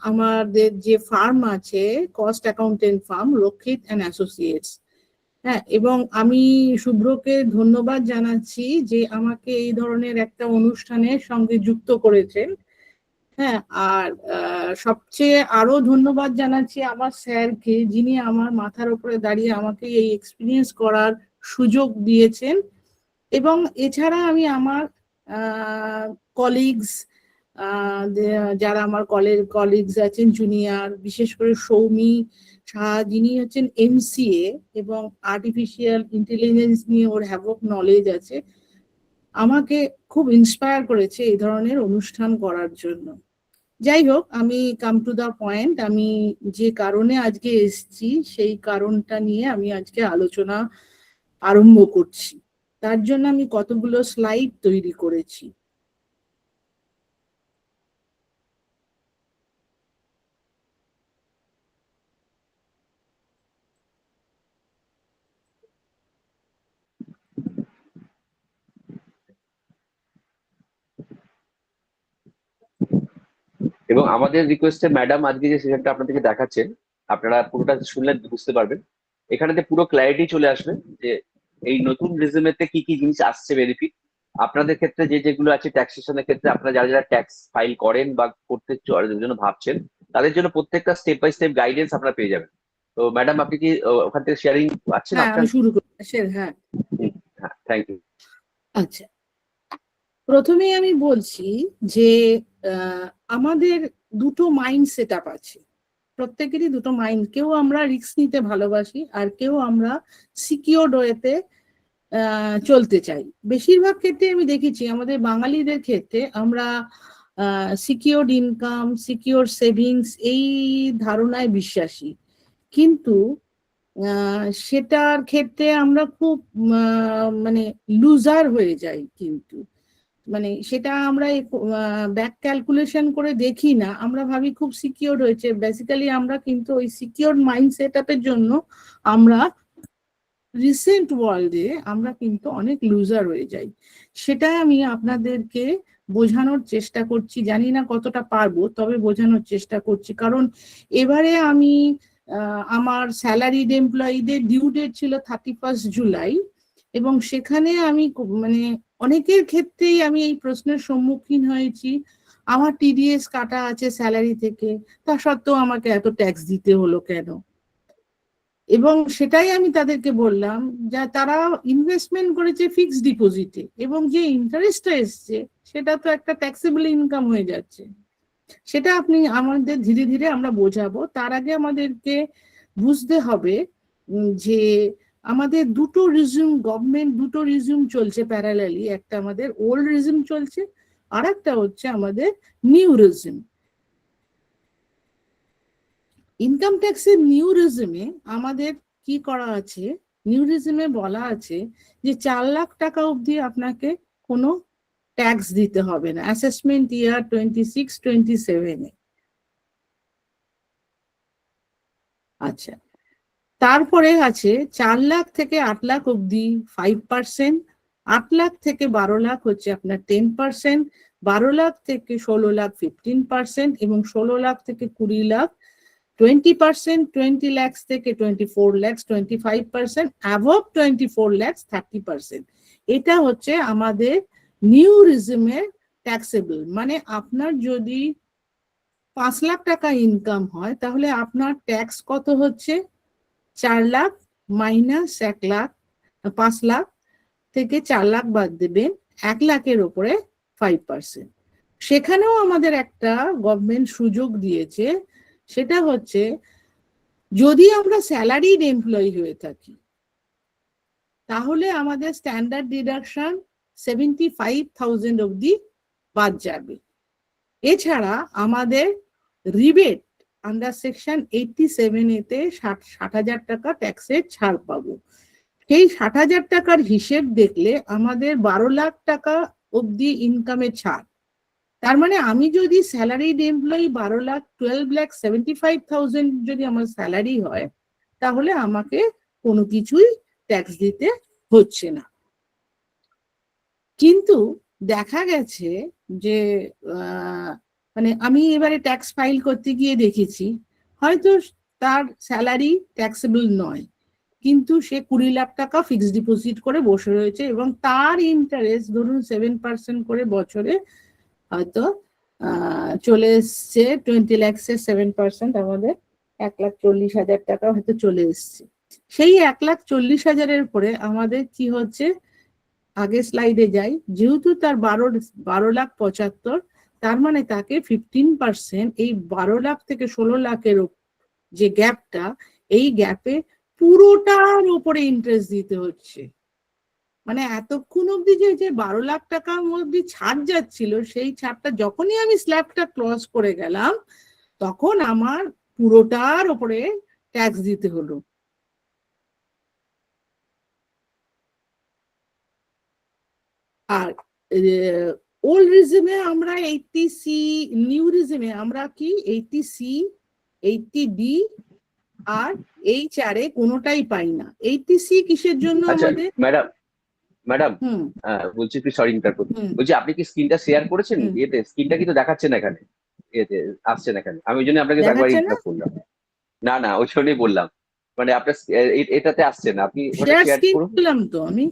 আমাদের যে ফার্ম আছে কস্ট অ্যাকাউন্টেন্ট ফার্ম রক্ষিত অ্যান্ড অ্যাসোসিয়েটস। হ্যাঁ, এবং আমি শুভ্রকে ধন্যবাদ জানাচ্ছি যে আমাকে এই ধরনের একটা অনুষ্ঠানের সঙ্গে যুক্ত করেছেন। হ্যাঁ, আর সবচেয়ে আরো ধন্যবাদ জানাচ্ছি আমার স্যারকে, যিনি আমার মাথার উপরে দাঁড়িয়ে আমাকে এই এক্সপিরিয়েন্স করার সুযোগ দিয়েছেন। এবং এছাড়া আমি আমার কলিগস, যারা আমার কলিগস আছেন জুনিয়র, বিশেষ করে সৌমি শাহ, যিনি হচ্ছেন MCA এবং আর্টিফিশিয়াল ইন্টেলিজেন্স নিয়ে ওর হ্যাভক নলেজ আছে, আমাকে খুব ইন্সপায়ার করেছে এই ধরনের অনুষ্ঠান করার জন্য। যাই হোক, আমি কাম টু দা পয়েন্ট। আমি যে কারণে আজকে এসেছি সেই কারণটা নিয়ে আমি আজকে আলোচনা আরম্ভ করছি। তার জন্য আমি কতগুলো স্লাইড তৈরি করেছি। এবং আমাদের রিকোয়েস্টে ম্যাডাম আজকে যে সেশনটা আপনাদেরকে দেখাচ্ছেন, আপনারা পুরোটা শুনলে বুঝতে পারবেন, এখানেতে পুরো ক্ল্যারিটি চলে আসবে যে এই নতুন রেজিউমেতে কি কি জিনিস আসছে বেনিফিট আপনাদের ক্ষেত্রে, যেগুলো আছে ট্যাক্সেশনের ক্ষেত্রে, আপনারা যারা যারা ট্যাক্স ফাইল করেন বা করতে জন্য ভাবছেন, তাদের জন্য প্রত্যেকটা স্টেপ বাই স্টেপ গাইডেন্স আপনারা পেয়ে যাবেন। তো ম্যাডাম আপনি কি ওখান থেকে শেয়ারিং পাচ্ছেন? হ্যাঁ, আমি শুরু করছি। হ্যাঁ, থ্যাংক ইউ। আচ্ছা, প্রথমেই আমি বলছি যে আমাদের দুটো মাইন্ড সেট আপ আছে, প্রত্যেকেরই দুটো মাইন্ড। কেউ আমরা রিস্ক নিতে ভালোবাসি, আর কেউ আমরা সিকিউরড ওয়েতে চলতে চাই। বেশিরভাগ ক্ষেত্রে আমি দেখেছি আমাদের বাঙালিদের ক্ষেত্রে আমরা সিকিউরড ইনকাম, সিকিউর সেভিংস এই ধারণায় বিশ্বাসী, কিন্তু সেটার ক্ষেত্রে আমরা খুব মানে লুজার হয়ে যাই। কিন্তু মানে সেটা আমরা ব্যাক ক্যালকুলেশন করে দেখি না, আমরা ভাবি খুব সিকিউর হয়েছে, বেসিক্যালি আমরা কিন্তু ওই সিকিউর মাইন্ড সেট আপের জন্য আমরা রিসেন্ট ওয়ার্ল্ডে আমরা কিন্তু অনেক লুজার হয়ে যাই। সেটা আমি আপনাদেরকে বোঝানোর চেষ্টা করছি, জানি না কতটা পারবো, তবে বোঝানোর চেষ্টা করছি। কারণ এবারে আমি আমার স্যালারিড এমপ্লয়ীদের ডিউ ডেট ছিল 31 জুলাই, এবং সেখানে আমি মানে অনেকের ক্ষেত্রেই আমি এই প্রশ্নের সম্মুখীন হয়েছি, আমার TDS কাটা আছে স্যালারি থেকে, তা সত্ত্বেও আমাকে এত ট্যাক্স দিতে হলো কেন? এবং সেটাই আমি তাদেরকে বললাম, যা তারা ইনভেস্টমেন্ট করেছে ফিক্সড ডিপোজিটে, এবং যে ইন্টারেস্টটা এসছে সেটা তো একটা ট্যাক্সেবল ইনকাম হয়ে যাচ্ছে। সেটা আপনি আমাদের ধীরে ধীরে আমরা বোঝাবো। তার আগে আমাদেরকে বুঝতে হবে যে আমাদের দুটো রিজিউম, গভর্নমেন্ট দুটো রিজিউম চলছে প্যারালালি। একটা আমাদের ওল্ড রিজিউম চলছে, আর একটা হচ্ছে আমাদের নিউ রিজিউম। ইনকাম ট্যাক্সের নিউ রেজিমে আমাদের কি করা আছে, নিউ রেজিমে বলা আছে যে 4 লাখ টাকা অবধি আপনাকে কোনো ট্যাক্স দিতে হবে না অ্যাসেসমেন্ট ইয়ার 26-27-এ। আচ্ছা, তারপরে আছে 4 লাখ থেকে 8 লাখ অবধি 5%, 8 লাখ থেকে 12 লাখ হচ্ছে আপনার 10%, 12 লাখ থেকে 16 লাখ 15% এবং 16 লাখ থেকে 20 লাখ 20%, 20 lakhs থেকে 24 lakhs 25%, above 24 lakhs 30%। এটা হচ্ছে আমাদের নিউ রিজিমের ট্যাক্সেবল। মানে আপনার যদি 5 লাখ টাকা ইনকাম হয় তাহলে আপনার ট্যাক্স কত হচ্ছে, 4 লাখ মাইনাস 1 লাখ, 5 লাখ থেকে 4 লাখ বাদ দেবেন, 1 লাখের উপরে 5%। সেখানেও আমাদের একটা গভর্নমেন্ট সুযোগ দিয়েছে, সেটা হচ্ছে যদি আমরা স্যালারিড এমপ্লয়ি হয়ে থাকি তাহলে আমাদের স্ট্যান্ডার্ড ডিডাকশন 75,000 অবধি বাদ যাবে। এছাড়া আমাদের রিবেট আন্ডার সেকশন 87 এতে 60,000 টাকা ট্যাক্সের ছাড় পাবো। সেই 60,000 টাকার হিসেব দেখলে আমাদের 12 লাখ টাকা অবধি ইনকামের ছাড়। তার মানে আমি যদি স্যালারিড এমপ্লয়ি 12,75,000 যদি আমার স্যালারি হয় তাহলে আমাকে কোনো কিছুই ট্যাক্স দিতে হচ্ছে না। কিন্তু দেখা গেছে যে মানে আমি এবারে ট্যাক্স ফাইল করতে গিয়ে দেখেছি হয়তো তার স্যালারি ট্যাক্সেবল নয়, কিন্তু সে 20 লাখ টাকা ফিক্সড ডিপোজিট করে বসে রয়েছে এবং তার ইন্টারেস্ট ধরুন 7% করে বছরে হয়তো চলে এসছে 20 lakhs-এর 7%, আমাদের 1,40,000 টাকা হয়তো চলে এসছে। সেই 1,40,000-এর পরে আমাদের কি হচ্ছে, আগে স্লাইডে যাই, যেহেতু তার 12,75,000, তার মানে তাকে 15% এই 12 লাখ থেকে 16 লাখের যে গ্যাপটা, এই গ্যাপে পুরোটার উপরে ইন্টারেস্ট দিতে হচ্ছে। মানে এতক্ষণ অব্দি যে 12 লাখ টাকার মধ্যে ছাড় যাচ্ছিল, সেই ছাড়টা যখনই আমি স্ল্যাবটা ক্রস করে গেলাম তখন আমার পুরোটার উপরে ট্যাক্স দিতে হলো। আর ওল্ড রিজিমে আমরা 80C, নিউ রিজিমে আমরা কি 80C, 80D আর HR এ কোনোটাই পাই না। 80C কিসের জন্য আমাদের? ম্যাডাম বলছি, একটু সরি ইন্টারপ্ট বলছি, আপনি কি স্ক্রিনটা শেয়ার করেছেন? এতে স্ক্রিনটা কিন্তু দেখাচ্ছে না এখানে, এতে আসছে না এখানে। আমি ওই জন্য আপনাকে একবার ইন্টারপ্ট করলাম। না ওই জন্যই বললাম, মানে আপনার এটাতে আসছে না, আপনি ওটা শেয়ার করুন। করলাম তো আমি,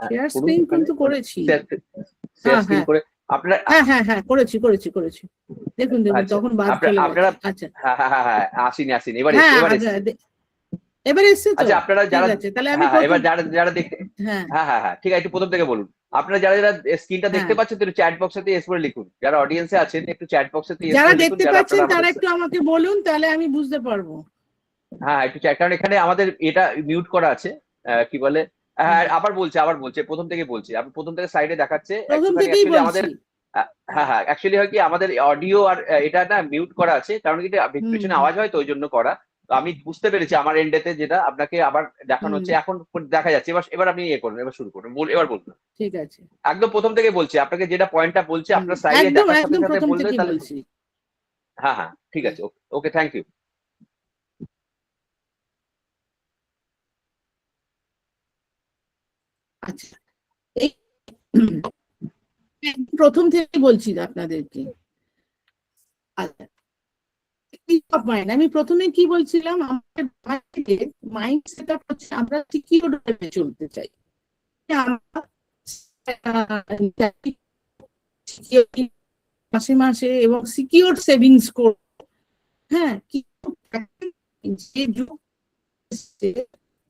শেয়ার স্ক্রিন কিন্তু করেছি। শেয়ার স্ক্রিন করে আপনারা, হ্যাঁ করেছি। দেখুন তখন বাদ চলে গেছে। আচ্ছা হ্যাঁ আসেনি, এবার এসেছে তো। আচ্ছা, আপনারা যারা, তাহলে আমি এবার যারা দেখতে, হ্যাঁ ঠিক আছে, একটু প্রথম থেকে বলুন। আপনারা যারা স্ক্রিনটা দেখতে পাচ্ছেন একটু চ্যাট বক্সে এস করে লিখুন। যারা অডিয়েন্সে আছেন একটু চ্যাট বক্সে এস করে লিখুন। যারা দেখতে পাচ্ছেন তারা একটু আমাকে বলুন, তাহলে আমি বুঝতে পারবো। হ্যাঁ একটু চ্যাট, কারণ এখানে আমাদের এটা মিউট করা আছে, কি বলে, হ্যাঁ আবার বলছে প্রথম থেকে বলছি, আমি প্রথম থেকে সাইডে দেখাচ্ছে আমাদের। হ্যাঁ অ্যাকচুয়ালি হয় কি, আমাদের অডিও আর এটা না মিউট করা আছে, কারণ কি পিছনে আওয়াজ হয় তো ওই জন্য করা। তো আমি বুঝতে পেরেছি আমার এন্ডেতে, যেটা আপনাকে আবার দেখানো হচ্ছে, এখন দেখা যাচ্ছে। এবার আপনি করুন, এবার শুরু করুন, এবার বলুন। ঠিক আছে, একদম প্রথম থেকে বলছি আপনাকে, যেটা পয়েন্টটা বলছি আপনার সাইডে দেখার সাথে সাথে বললে তাহলে। হ্যাঁ ঠিক আছে, ওকে থ্যাংক ইউ। আচ্ছা, প্রথম থেকে বলছি আপনাদেরকে। আচ্ছা, আমি প্রথমে কি বলছিলাম, আমাদের মাইন্ড সেটআপ হচ্ছে আমরা সিকিউর ভাবে চলতে চাই। মাসে মাসে এবং সিকিউর সেভিংস করব। হ্যাঁ, কিন্তু যে যুগ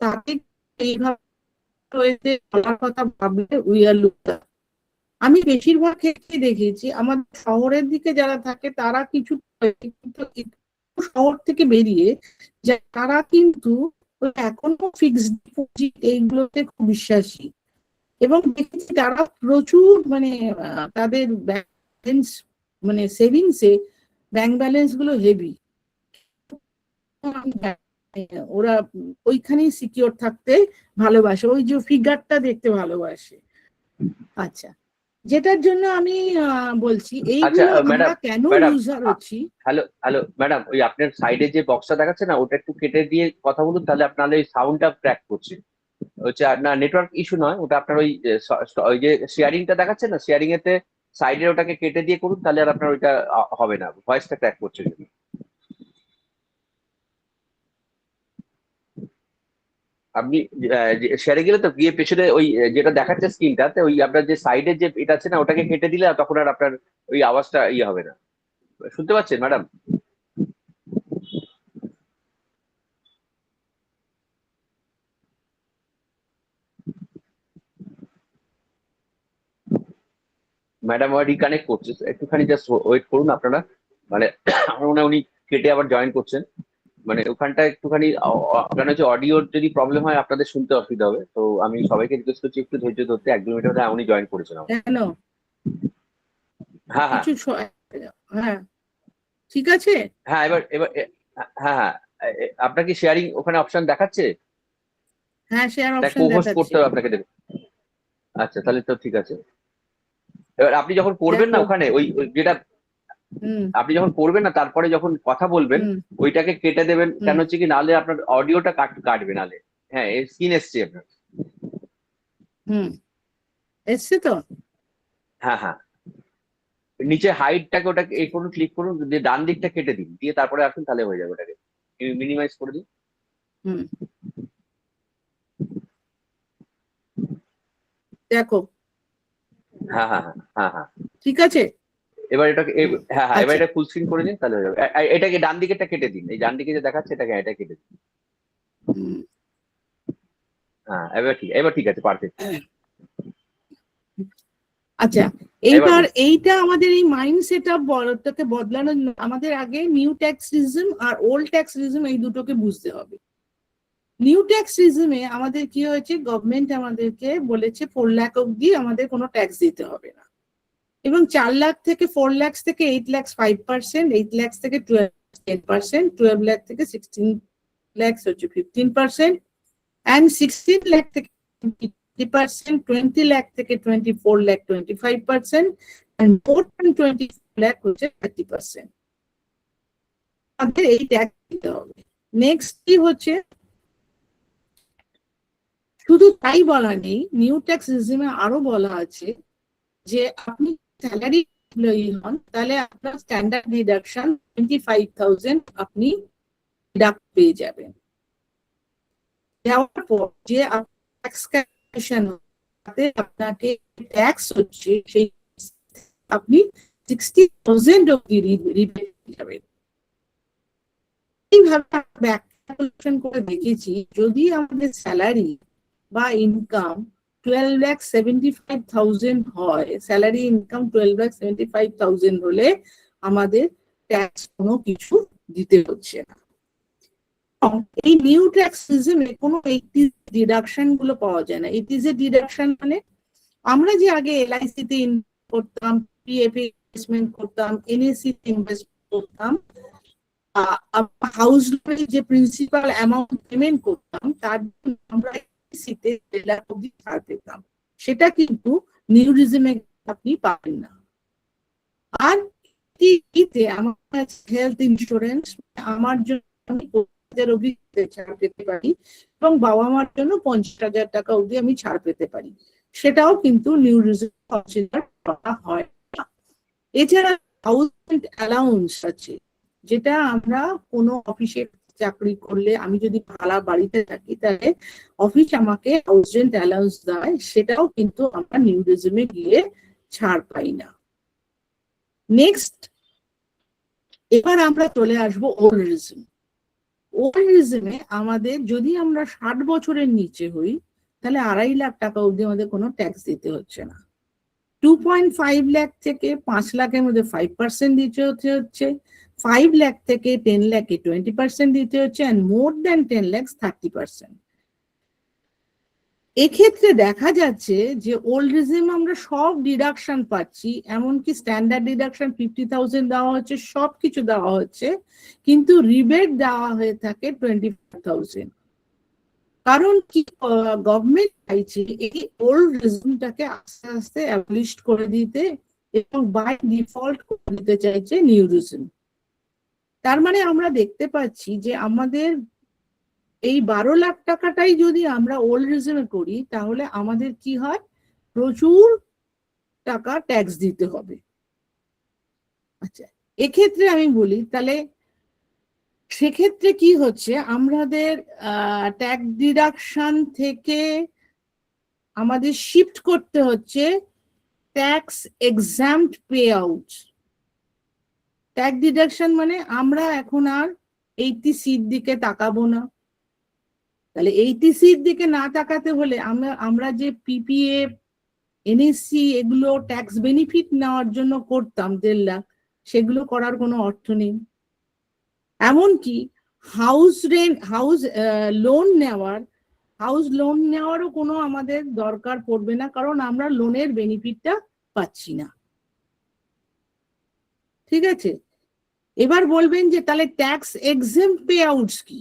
তাকে এইভাবে বলার কথা ভাবলে উই আর লুজার। আমি বেশিরভাগ ক্ষেত্রে দেখেছি আমাদের শহরের দিকে যারা থাকে তারা কিছু শহর থেকে বেরিয়ে তারা কিন্তু এখনো ফিক্সড ডিপোজিট এইগুলোতে খুব বিশ্বাসী, এবং দেখেছি তারা প্রচুর মানে তাদের ব্যালেন্স মানে সেভিংসে ব্যাংক ব্যালেন্স গুলো হেভি। ওরা ওইখানেই সিকিউর থাকতে ভালোবাসে, ওই যে ফিগারটা দেখতে ভালোবাসে। আচ্ছা, যেটার জন্য আমি বলছি আচ্ছা এইগুলো ম্যাডাম, আমরা কেন ম্যাডাম লুজার হচ্ছি। হ্যালো হ্যালো ম্যাডাম, ওই আপনার সাইডে যে বক্সটা দেখাচ্ছে না, ওটা একটু কেটে দিয়ে কথা বলুন, তাহলে আপনার ওই সাউন্ডটা ক্র্যাক করছে। হচ্ছে না, নেটওয়ার্ক ইস্যু নয়, ওটা আপনার ওই ওই যে শেয়ারিংটা দেখাচ্ছে না, শেয়ারিং এতে সাইডে ওটাকে কেটে দিয়ে করুন, তাহলে আর আপনার ওইটা হবে না, ভয়েসটা ক্র্যাক করছে যদি। আপনি শেয়ারে গেলে তো গিয়ে পেছনে ওই যেটা দেখাচ্ছে স্ক্রিনটাতে, ওই আপনার যে সাইডে যে এটা আছে না, ওটাকে কেটে দিলে তখন আর আপনার ওই আওয়াজটা ইয়ে হবে না। শুনতে পাচ্ছেন ম্যাডাম? ম্যাডাম ওরা রিকানেক্ট করছে, একটুখানি জাস্ট ওয়েট করুন আপনারা। মানে আমার মনে হয় উনি কেটে আবার জয়েন করছেন। মানে ওখানটা একটুখানি কারণ হচ্ছে অডিওর যদি প্রবলেম হয় আপনাদের শুনতে অসুবিধা হবে, তো আমি সবাইকে রিকোয়েস্ট করছি একটু ধৈর্য ধরতে। 1-2 মিনিটের মধ্যে উনি জয়েন করেছেন আমার। কেন হ্যাঁ হ্যাঁ কিছু হ্যাঁ ঠিক আছে। হ্যাঁ, এবার এবার হ্যাঁ হ্যাঁ, আপনার কি শেয়ারিং ওখানে অপশন দেখাচ্ছে? হ্যাঁ, শেয়ার না অপশন কো হোস্ট দেখাচ্ছে। করতে হবে আপনাকে দেবে? আচ্ছা, তাহলে তো ঠিক আছে। এবার আপনি যখন করবেন না দেখো। ওখানে ওই ওই যেটা হুম আপনি যখন করবেন না, তারপরে যখন কথা বলবেন হুম ওইটাকে কেটে দেবেন। হুম কেন হচ্ছে কি, নাহলে আপনার অডিওটা কাটবে নাহলে। হ্যাঁ, স্ক্রিন এসছে আপনার। হুম এসছে তো। হ্যাঁ হ্যাঁ, নিচে হাইটটাকে ওটাকে এই করুন, ক্লিক করুন, দিয়ে ডান দিকটা কেটে দিন, দিয়ে তারপরে আসুন, তাহলে হয়ে যাবে। ওটাকে মিনিমাইজ করে দিন। হুম দেখো। হ্যাঁ হ্যাঁ হ্যাঁ হ্যাঁ হ্যাঁ, ঠিক আছে। এবার এটাকে হ্যাঁ হ্যাঁ, এবার আচ্ছা। এটা ফুল স্ক্রিন করে দিন, তাহলে হয়ে যাবে। এটাকে ডান দিকেরটা কেটে দিন, এই ডান দিকে যে দেখাচ্ছে এটাকে, এটা কেটে দিন। হুম, হ্যাঁ, এবার ঠিক আছে, পারফেক্ট। আচ্ছা, এবার এইবার বলুন। এইটা আমাদের এই মাইন্ড সেট আপ বলটাকে বদলানোর জন্য আমাদের আগে নিউ ট্যাক্স রিজম আর ওল্ড ট্যাক্স রিজম এই দুটোকে বুঝতে হবে। নিউ ট্যাক্স রিজমে আমাদের কি হয়েছে, গভর্নমেন্ট আমাদেরকে বলেছে 4 লাখ অব্দি আমাদের কোনো ট্যাক্স দিতে হবে না, এবং 4 লাখ থেকে 4 লাখ থেকে 8 লাখ 5%, 8 লাখ থেকে 12 10%, 12 লাখ থেকে 16 লাখ হচ্ছে 15%, and 16 lakh থেকে 20%, 20 lakh থেকে 24 lakh 25%, and more than 20 lakh হচ্ছে 30%। আমাদের এই ট্যাক্স দিতে হবে। নেক্সট কি হচ্ছে, শুধু তাই বলা নেই, নিউ ট্যাক্স রিজিমে আরো বলা আছে যে আপনি স্যালারি এমপ্লয়ি হন, তাহলে আপনার স্ট্যান্ডার্ড ডিডাকশন 25,000 আপনি ডিডাক্ট পেয়ে যাবেন। দেওয়ার পর যে ট্যাক্স ক্যালকুলেশন আপনাকে ট্যাক্স হচ্ছে সেই আপনি 60,000 অব্দি রিবেট যাবেন। এইভাবে ব্যাক ক্যালকুলেশন করে দেখেছি, যদি আমাদের স্যালারি বা ইনকাম 12,75,000 হয়, স্যালারি ইনকাম 12,75,000 হলে আমাদের ট্যাক্স কোনো কিছু দিতে হচ্ছে না। এই নিউ ট্যাক্স সিস্টেমে কোনো 80 ডিডাকশন গুলো পাওয়া যায় না। 80 এর ডিডাকশন মানে আমরা যে আগে এলআইসি তে ইনভেস্ট করতাম, পিএফ ইনভেস্টমেন্ট করতাম, এনএসসি তে ইনভেস্ট করতাম, হাউস লোনের যে প্রিন্সিপাল অ্যামাউন্ট পেমেন্ট করতাম, তার জন্য আমরা এলআইসি তে 1.5 লাখ অব্দি ছাড় পেতাম। সেটা কিন্তু নিউ রিজিমে আপনি পাবেন না। আর তে আমার হেলথ ইন্স্যুরেন্স, আমার জন্য 50,000 অব্দি ছাড় পেতে পারি, এবং বাবা মার জন্য 50,000 টাকা অব্দি আমি ছাড় পেতে পারি। সেটাও কিন্তু নিউ রিজিম কনসিডার করা হয় না। এছাড়া হাউস অ্যালাউন্স আছে, যেটা আমরা কোনো অফিসে চাকরি করলে, আমি যদি ভাড়া বাড়িতে থাকি তাহলে অফিস আমাকে হাউস রেন্ট অ্যালাউন্স দেয়, সেটাও কিন্তু আমরা নিউ রিজিমে গিয়ে ছাড় পাই না। নেক্সট, এবার আমরা চলে আসবো ওল্ড রিজিম। ওল্ড রিজিমে আমাদের যদি আমরা 60 বছরের নিচে হই, তাহলে 2.5 লাখ টাকা অব্দি আমাদের কোনো ট্যাক্স দিতে হচ্ছে না। 2.5 লাখ থেকে 5 লাখের মধ্যে 5% দিতে হচ্ছে, 5 লাখ থেকে 10 লাখে 20% দিতে হচ্ছে, and more than 10 lakhs 30%। এক্ষেত্রে দেখা যাচ্ছে যে ওল্ড রেজিম আমরা সব ডিডাকশন পাচ্ছি, এমনকি স্ট্যান্ডার্ড ডিডাকশন 50,000 দেওয়া হচ্ছে, সবকিছু দেওয়া হচ্ছে, কিন্তু রিবেট দেওয়া হয়ে থাকে 25,000। কারণ কি, গভর্নমেন্ট চাইছে এই ওল্ড রেজিমটাকে আস্তে আস্তে অ্যাবলিশ করে দিতে এবং বাই ডিফল্ট করে দিতে চাইছে নিউ রেজিম। তার মানে আমরা দেখতে পাচ্ছি যে আমাদের এই 12 লাখ টাকাটাই যদি আমরা ওল্ড রেজিমে করি তাহলে আমাদের কি হয়, প্রচুর টাকা ট্যাক্স দিতে হবে। আচ্ছা, এক্ষেত্রে আমি বলি তাহলে সেক্ষেত্রে কি হচ্ছে, আমাদের ট্যাক্স ডিডাকশন থেকে আমাদের শিফট করতে হচ্ছে tax exempt pay out. Tax deduction মানে আমরা এখন আর 80Cর দিকে তাকাবো না। তাহলে 80Cর দিকে না তাকাতে হলে আমরা যে পিপিএফ, এনএসসি এগুলো ট্যাক্স বেনিফিট নেওয়ার জন্য করতাম 1.5 লাখ, সেগুলো করার কোনো অর্থ নেই। এমনকি হাউস লোন নেওয়ারও কোনো আমাদের দরকার পড়বে না, কারণ আমরা লোনের বেনিফিটটা পাচ্ছি না। ঠিক আছে, এবার বলবেন যে তাহলে ট্যাক্স এক্সেম্পট পে আউটস কি?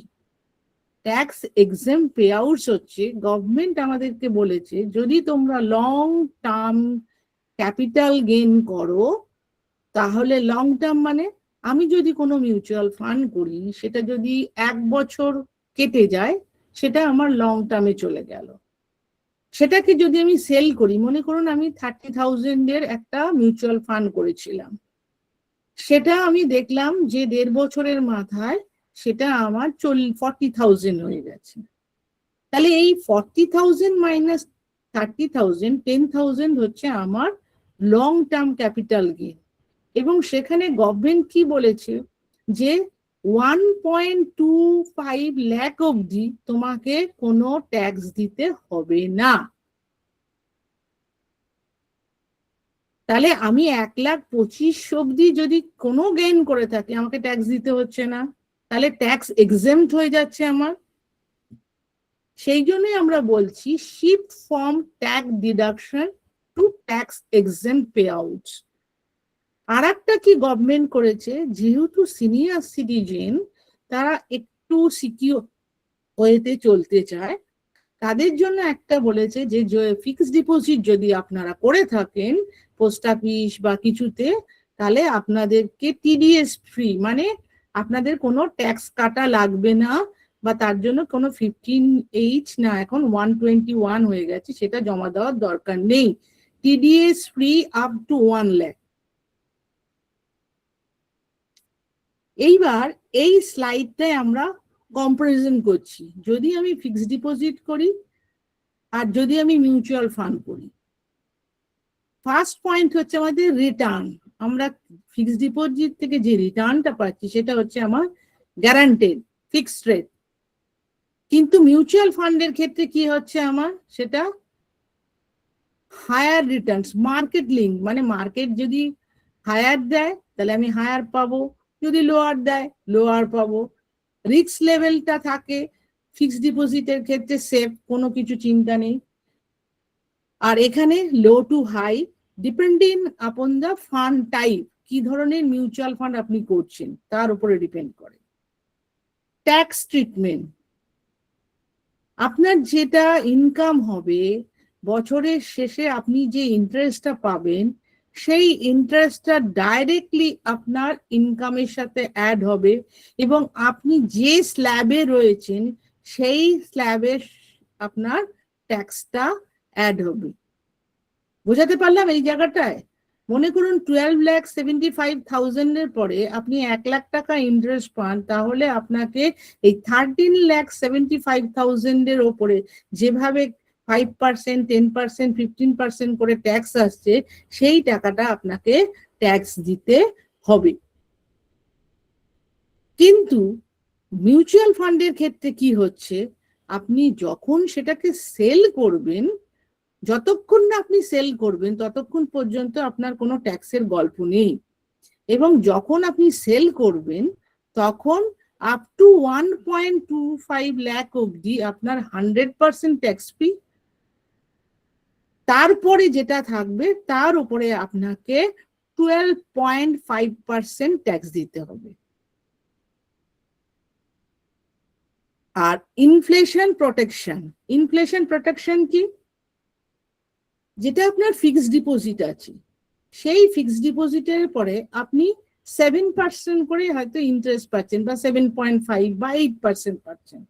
ট্যাক্স এক্সেম্পট পে আউটস হচ্ছে, গভর্নমেন্ট আমাদেরকে বলেছে যদি তোমরা লং টার্ম ক্যাপিটাল গেইন করো, তাহলে লং টার্ম মানে আমি যদি কোনো মিউচুয়াল ফান্ড করি, সেটা যদি 1 বছর কেটে যায়, সেটা আমার লং টার্মে চলে গেল। সেটাকে যদি আমি সেল করি, মনে করুন আমি 30,000 এর একটা মিউচুয়াল ফান্ড করেছিলাম, সেটা আমি দেখলাম যে 1.5 বছরের মাথায় সেটা আমার 40,000 হয়ে গেছে। তাহলে এই 40,000 মাইনাস 30,000, 10,000 হচ্ছে আমার লং টার্ম ক্যাপিটাল গেইন। এবং সেখানে গভর্নমেন্ট কি বলেছে যে 1.25 লাখ অবধি তোমাকে কোনো ট্যাক্স দিতে হবে না। তাহলে আমি 1,25,000 অবধি যদি কোনো গেইন করে থাকি, আমাকে ট্যাক্স দিতে হচ্ছে না, তাহলে ট্যাক্স এক্সেম্পট হয়ে যাচ্ছে আমার। সেই জন্যই আমরা বলছি shift from tax deduction to tax exempt pay out. আর একটা কি গভর্নমেন্ট করেছে, যেহেতু সিনিয়র সিটিজেন তারা একটু সিকিউর ওয়েতে চলতে চায়, তাদের জন্য একটা বলেছে যে ফিক্সড ডিপোজিট যদি আপনারা করে থাকেন পোস্ট অফিস বা কিছুতে, তাহলে আপনাদেরকে টিডিএস ফ্রি, মানে আপনাদের কোনো ট্যাক্স কাটা লাগবে না, বা তার জন্য কোনো 15H না, এখন 121 হয়ে গেছে, সেটা জমা দেওয়ার দরকার নেই। TDS free up to 1 lakh. এইবার এই স্লাইডটায় আমরা কম্পারিজন করছি, যদি আমি ফিক্সড ডিপোজিট করি আর যদি আমি মিউচুয়াল ফান্ড করি। ফার্স্ট পয়েন্ট হচ্ছে আমাদের রিটার্ন। আমরা ফিক্সড ডিপোজিট থেকে যে রিটার্নটা পাচ্ছি সেটা হচ্ছে আমার গ্যারান্টেড ফিক্সড রেট, কিন্তু মিউচুয়াল ফান্ডের ক্ষেত্রে কি হচ্ছে আমার, সেটা হায়ার রিটার্নস, মার্কেট লিঙ্ক, মানে মার্কেট যদি হায়ার দেয় তাহলে আমি হায়ার পাবো, যদি লোয়ার দেয় লোয়ার পাবো। রিস্ক লেভেলটা থাকে ফিক্সড ডিপোজিটের ক্ষেত্রে সেফ, কোনো কিছু চিন্তা নেই। আর এখানে low to high depending upon the fund type, কি ধরনের মিউচুয়াল ফান্ড আপনি করছেন তার উপরে ডিপেন্ড করে। ট্যাক্স ট্রিটমেন্ট, আপনার যেটা ইনকাম হবে বছরের শেষে আপনি যে ইন্টারেস্টটা পাবেন, সেই ইন্টারেস্টটা ডাইরেক্টলি আপনার ইনকামের সাথে অ্যাড হবে, এবং আপনি যে স্ল্যাবে রয়েছেন সেই স্ল্যাবে আপনার ট্যাক্সটা অ্যাড হবে। বোঝাতে পারলাম এই জায়গাটায়? মনে করুন 12,75,000 এর পরে আপনি 1 লাখ টাকা ইন্টারেস্ট পান, তাহলে আপনাকে এই 13,75,000 এর ওপরে যেভাবে 5%, 10%, 15% করে ট্যাক্স আসছে, সেই টাকাটা আপনাকে ট্যাক্স দিতে হবে। কিন্তু মিউচুয়াল ফান্ডের ক্ষেত্রে কি হচ্ছে, আপনি যখন সেটাকে সেল করবেন, যতক্ষণ না আপনি সেল করবেন ততক্ষণ পর্যন্ত আপনার কোনো ট্যাক্সের গল্প নেই, এবং যখন আপনি সেল করবেন তখন আপ টু 1.25 লাখ অবধি আপনার 100% ট্যাক্স ফ্রি, তারপরে যেটা থাকবে তার উপরে আপনাকে 12.5% ট্যাক্স দিতে হবে। আর ইনফ্লেশন প্রোটেকশন কি? যেটা আপনার ফিক্সড ডিপোজিট আছে, সেই ফিক্সড ডিপোজিটের পরে আপনি 7% করে হয়তো ইন্টারেস্ট পাচ্ছেন, বা 7.5 বা 8% পাচ্ছেন।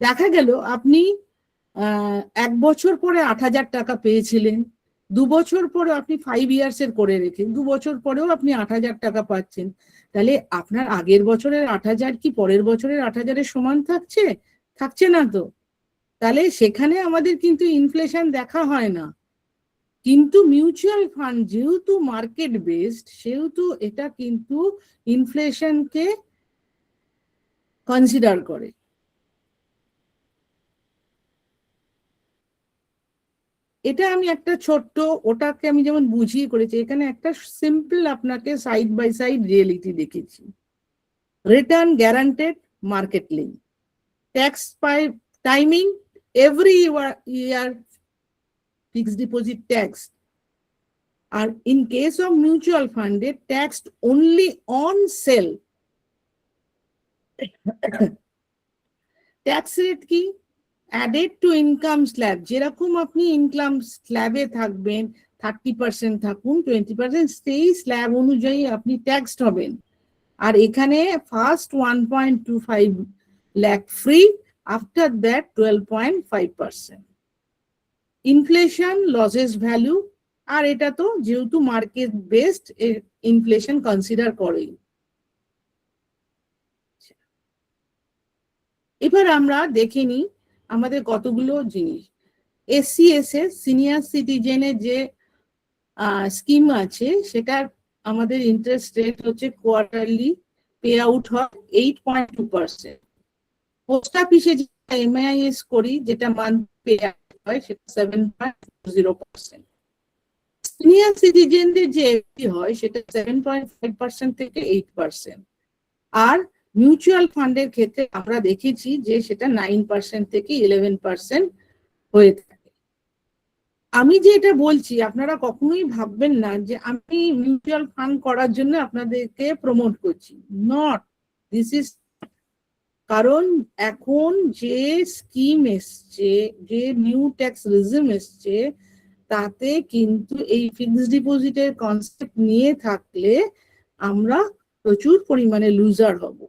দেখা গেল আপনি 1 বছর পরে 8,000 টাকা পেয়েছিলেন, 2 বছর পরে আপনি 5 ইয়ার্স এর করে রেখে 2 বছর পরেও আপনি 8,000 টাকা পাচ্ছেন। তাহলে আপনার আগের বছরের 8,000 কি পরের বছরের 8,000-এর সমান থাকছে না তো। তাহলে সেখানে আমাদের কিন্তু ইনফ্লেশন দেখা হয় না। কিন্তু মিউচুয়াল ফান্ড যেহেতু মার্কেট বেসড, সেহেতু এটা কিন্তু ইনফ্লেশনকে কনসিডার করে। এটা আমি একটা ছোট্ট, ওটাকে আমি যেমন বুঝিয়ে করেছি, এখানে একটা সিম্পল আপনাকে সাইড বাই সাইড রিয়েলিটি দেখেছি। Return guaranteed, market link, tax by timing, every year fixed deposit tax. আর ইন কেস অফ মিউচুয়াল ফান্ডে taxed only on sale. Tax rate কি? Added to income slab. যেরকম আপনি ইনকাম স্ল্যাবে থাকবেন, 30% থাকুন, 20%, সেই স্ল্যাব অনুযায়ী আপনি ট্যাক্সড হবেন। আর এখানে first 1.25 lakh free, after that 12.5%। Inflation loses value, আর এটা তো যেহেতু মার্কেট বেসড, ইনফ্লেশন কনসিডার করে। এবার আমরা দেখে নিই আমাদের কতগুলো জিনিস। SCSS সিনিয়র সিটিজেনের যে স্কিম আছে, সেটার আমাদের ইন্টারেস্ট রেট হচ্ছে কোয়ার্টারলি পে আউট হয় 8.2%। পোস্ট অফিসে যেটা MIS করি, যেটা মান্থ পে আউট হয়, সেটা 7.0%। সিনিয়র সিটিজেনদের যে FD হয়, সেটা 7.5% থেকে 8%। আর মিউচুয়াল ফান্ডের ক্ষেত্রে আমরা দেখেছি যে সেটা 9% থেকে 11% হয়ে থাকে। আমি যে এটা বলছি, আপনারা কখনোই ভাববেন না যে আমি মিউচুয়াল ফান্ড করার জন্য আপনাদেরকে প্রমোট করছি। নট, দিস ইজ, কারণ এখন যে স্কিম এসছে, যে নিউ ট্যাক্স রিজিম এসছে, তাতে কিন্তু এই ফিক্সড ডিপোজিটের কনসেপ্ট নিয়ে থাকলে আমরা প্রচুর পরিমাণে লুজার হব।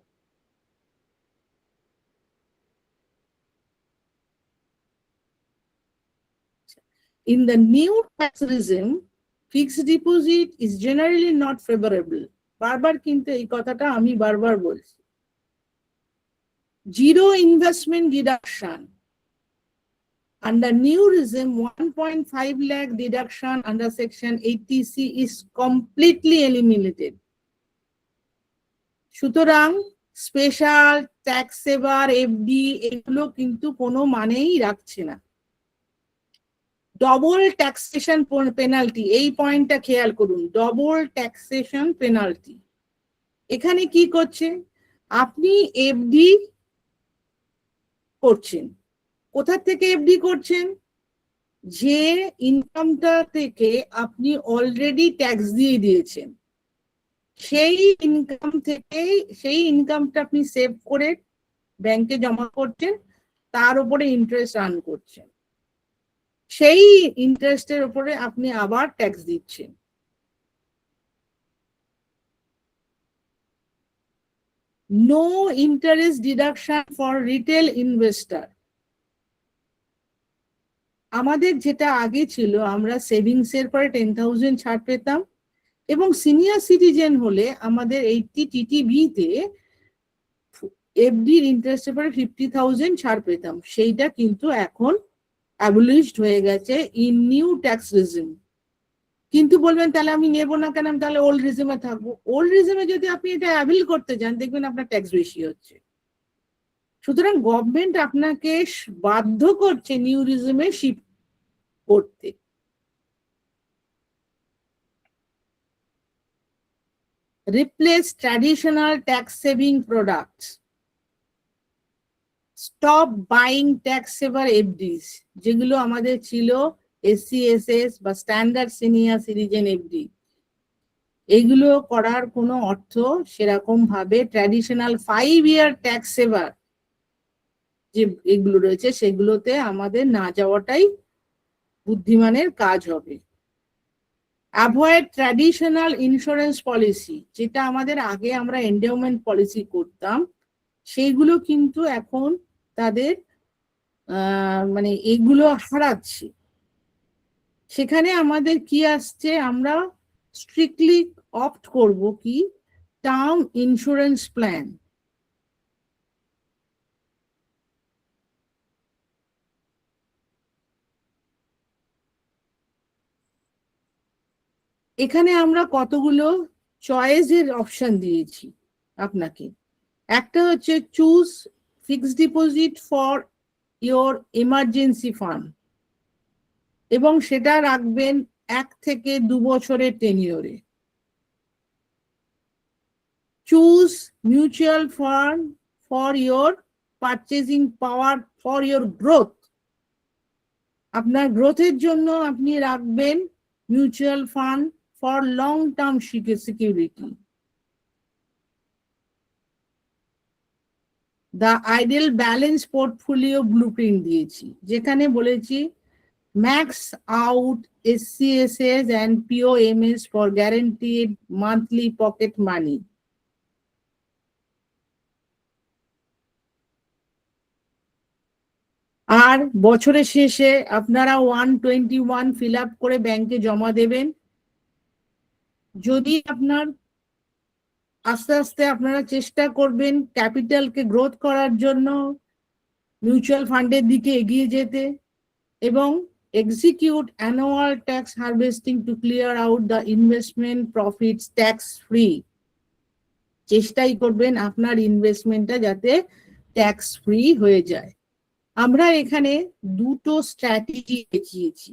In the new tax regime, fixed deposit is generally not favorable. বারবার কিন্তু এই কথাটা আমি বারবার বলছি। Zero investment deduction. Under new regime, 1.5 lakh deduction under section 80C is completely eliminated. সুতরাং স্পেশাল ট্যাক্স সেভার, FD, এগুলো কিন্তু কোনো মানেই রাখছে না। ডবল ট্যাক্সেশন পেনাল্টি, এই পয়েন্টটা খেয়াল করুন, ডবল ট্যাক্সেশন পেনাল্টি। এখানে কি করছে? আপনি FD করছেন, কোথা থেকে FD করছেন? যে ইনকামটা থেকে আপনি অলরেডি ট্যাক্স দিয়ে দিয়েছেন, সেই ইনকাম থেকে, সেই ইনকামটা আপনি সেভ করে ব্যাংকে জমা করছেন, তার উপরে ইন্টারেস্ট আর্ন করছেন, সেই ইন্টারেস্টের উপরে আপনি আবার ট্যাক্স দিচ্ছেন। No interest deduction for retail investor. আমাদের যেটা আগে ছিল, আমরা সেভিংস এর পরে 10,000 ছাড় পেতাম, এবং সিনিয়র সিটিজেন হলে আমাদের 80 TTB তে FD ইন্টারেস্টের পরে 50,000 ছাড় পেতাম। সেইটা কিন্তু এখন অ্যাবলিশড হয়ে গেছে ইন নিউ ট্যাক্স রিজিম। কিন্তু বলবেন তাহলে আমি নেব না কেন, আমি তাহলে ওল্ড রিজিমে থাকবো। ওল্ড রিজিমে যদি আপনি এটা অ্যাভিল করতে যান, দেখবেন আপনার ট্যাক্স বেশি হচ্ছে। সুতরাং গভর্নমেন্ট আপনাকে বাধ্য করছে নিউ রিজিমে শিফট করতে। Replace traditional tax saving products. Stop buying tax saver FDs, যেগুলো আমাদের ছিল SCSS বা স্ট্যান্ডার্ড সিনিয়র সিটিজেন এফডি, এগুলো করার কোনো অর্থ সেরকম ভাবে ট্র্যাডিশনাল 5 ইয়ার ট্যাক্স সেভার যে এগুলো রয়েছে সেগুলোতে আমাদের না যাওয়াটাই বুদ্ধিমানের কাজ হবে। অ্যাভয়েড ট্র্যাডিশনাল ইন্স্যুরেন্স পলিসি, যেটা আমাদের আগে আমরা এন্ডাওমেন্ট পলিসি করতাম, সেইগুলো কিন্তু এখন তাদের মানে এগুলো হারাচ্ছে। সেখানে আমাদের কি আসছে, আমরা স্ট্রিক্টলি অপ্ট করব কি টার্ম ইন্স্যুরেন্স প্ল্যান। এখানে আমরা কতগুলো চয়েসের অপশন দিয়েছি আপনাকে। একটা হচ্ছে choose fixed deposit for your emergency fund, এবং সেটা রাখবেন 1 থেকে 2 বছরের টেনিওরে। Choose mutual fund for your purchasing power for your growth, আপনার গ্রোথের জন্য আপনি রাখবেন mutual fund for long term security. The ideal balance portfolio blueprint দিয়েছি, যেখানে বলেছি max out SCSS and POMS for guaranteed monthly pocket money. আর বছরের শেষে আপনারা 121 ফিল আপ করে ব্যাংকে জমা দেবেন। যদি আপনার আস্তে আস্তে আপনারা চেষ্টা করবেন ক্যাপিটালকে গ্রোথ করার জন্য মিউচুয়াল ফান্ডের দিকে এগিয়ে যেতে, এবং execute annual tax harvesting to clear out the investment profits tax free. চেষ্টাই করবেন আপনার ইনভেস্টমেন্টটা যাতে ট্যাক্স ফ্রি হয়ে যায়। আমরা এখানে দুটো স্ট্র্যাটেজি দেখিয়েছি।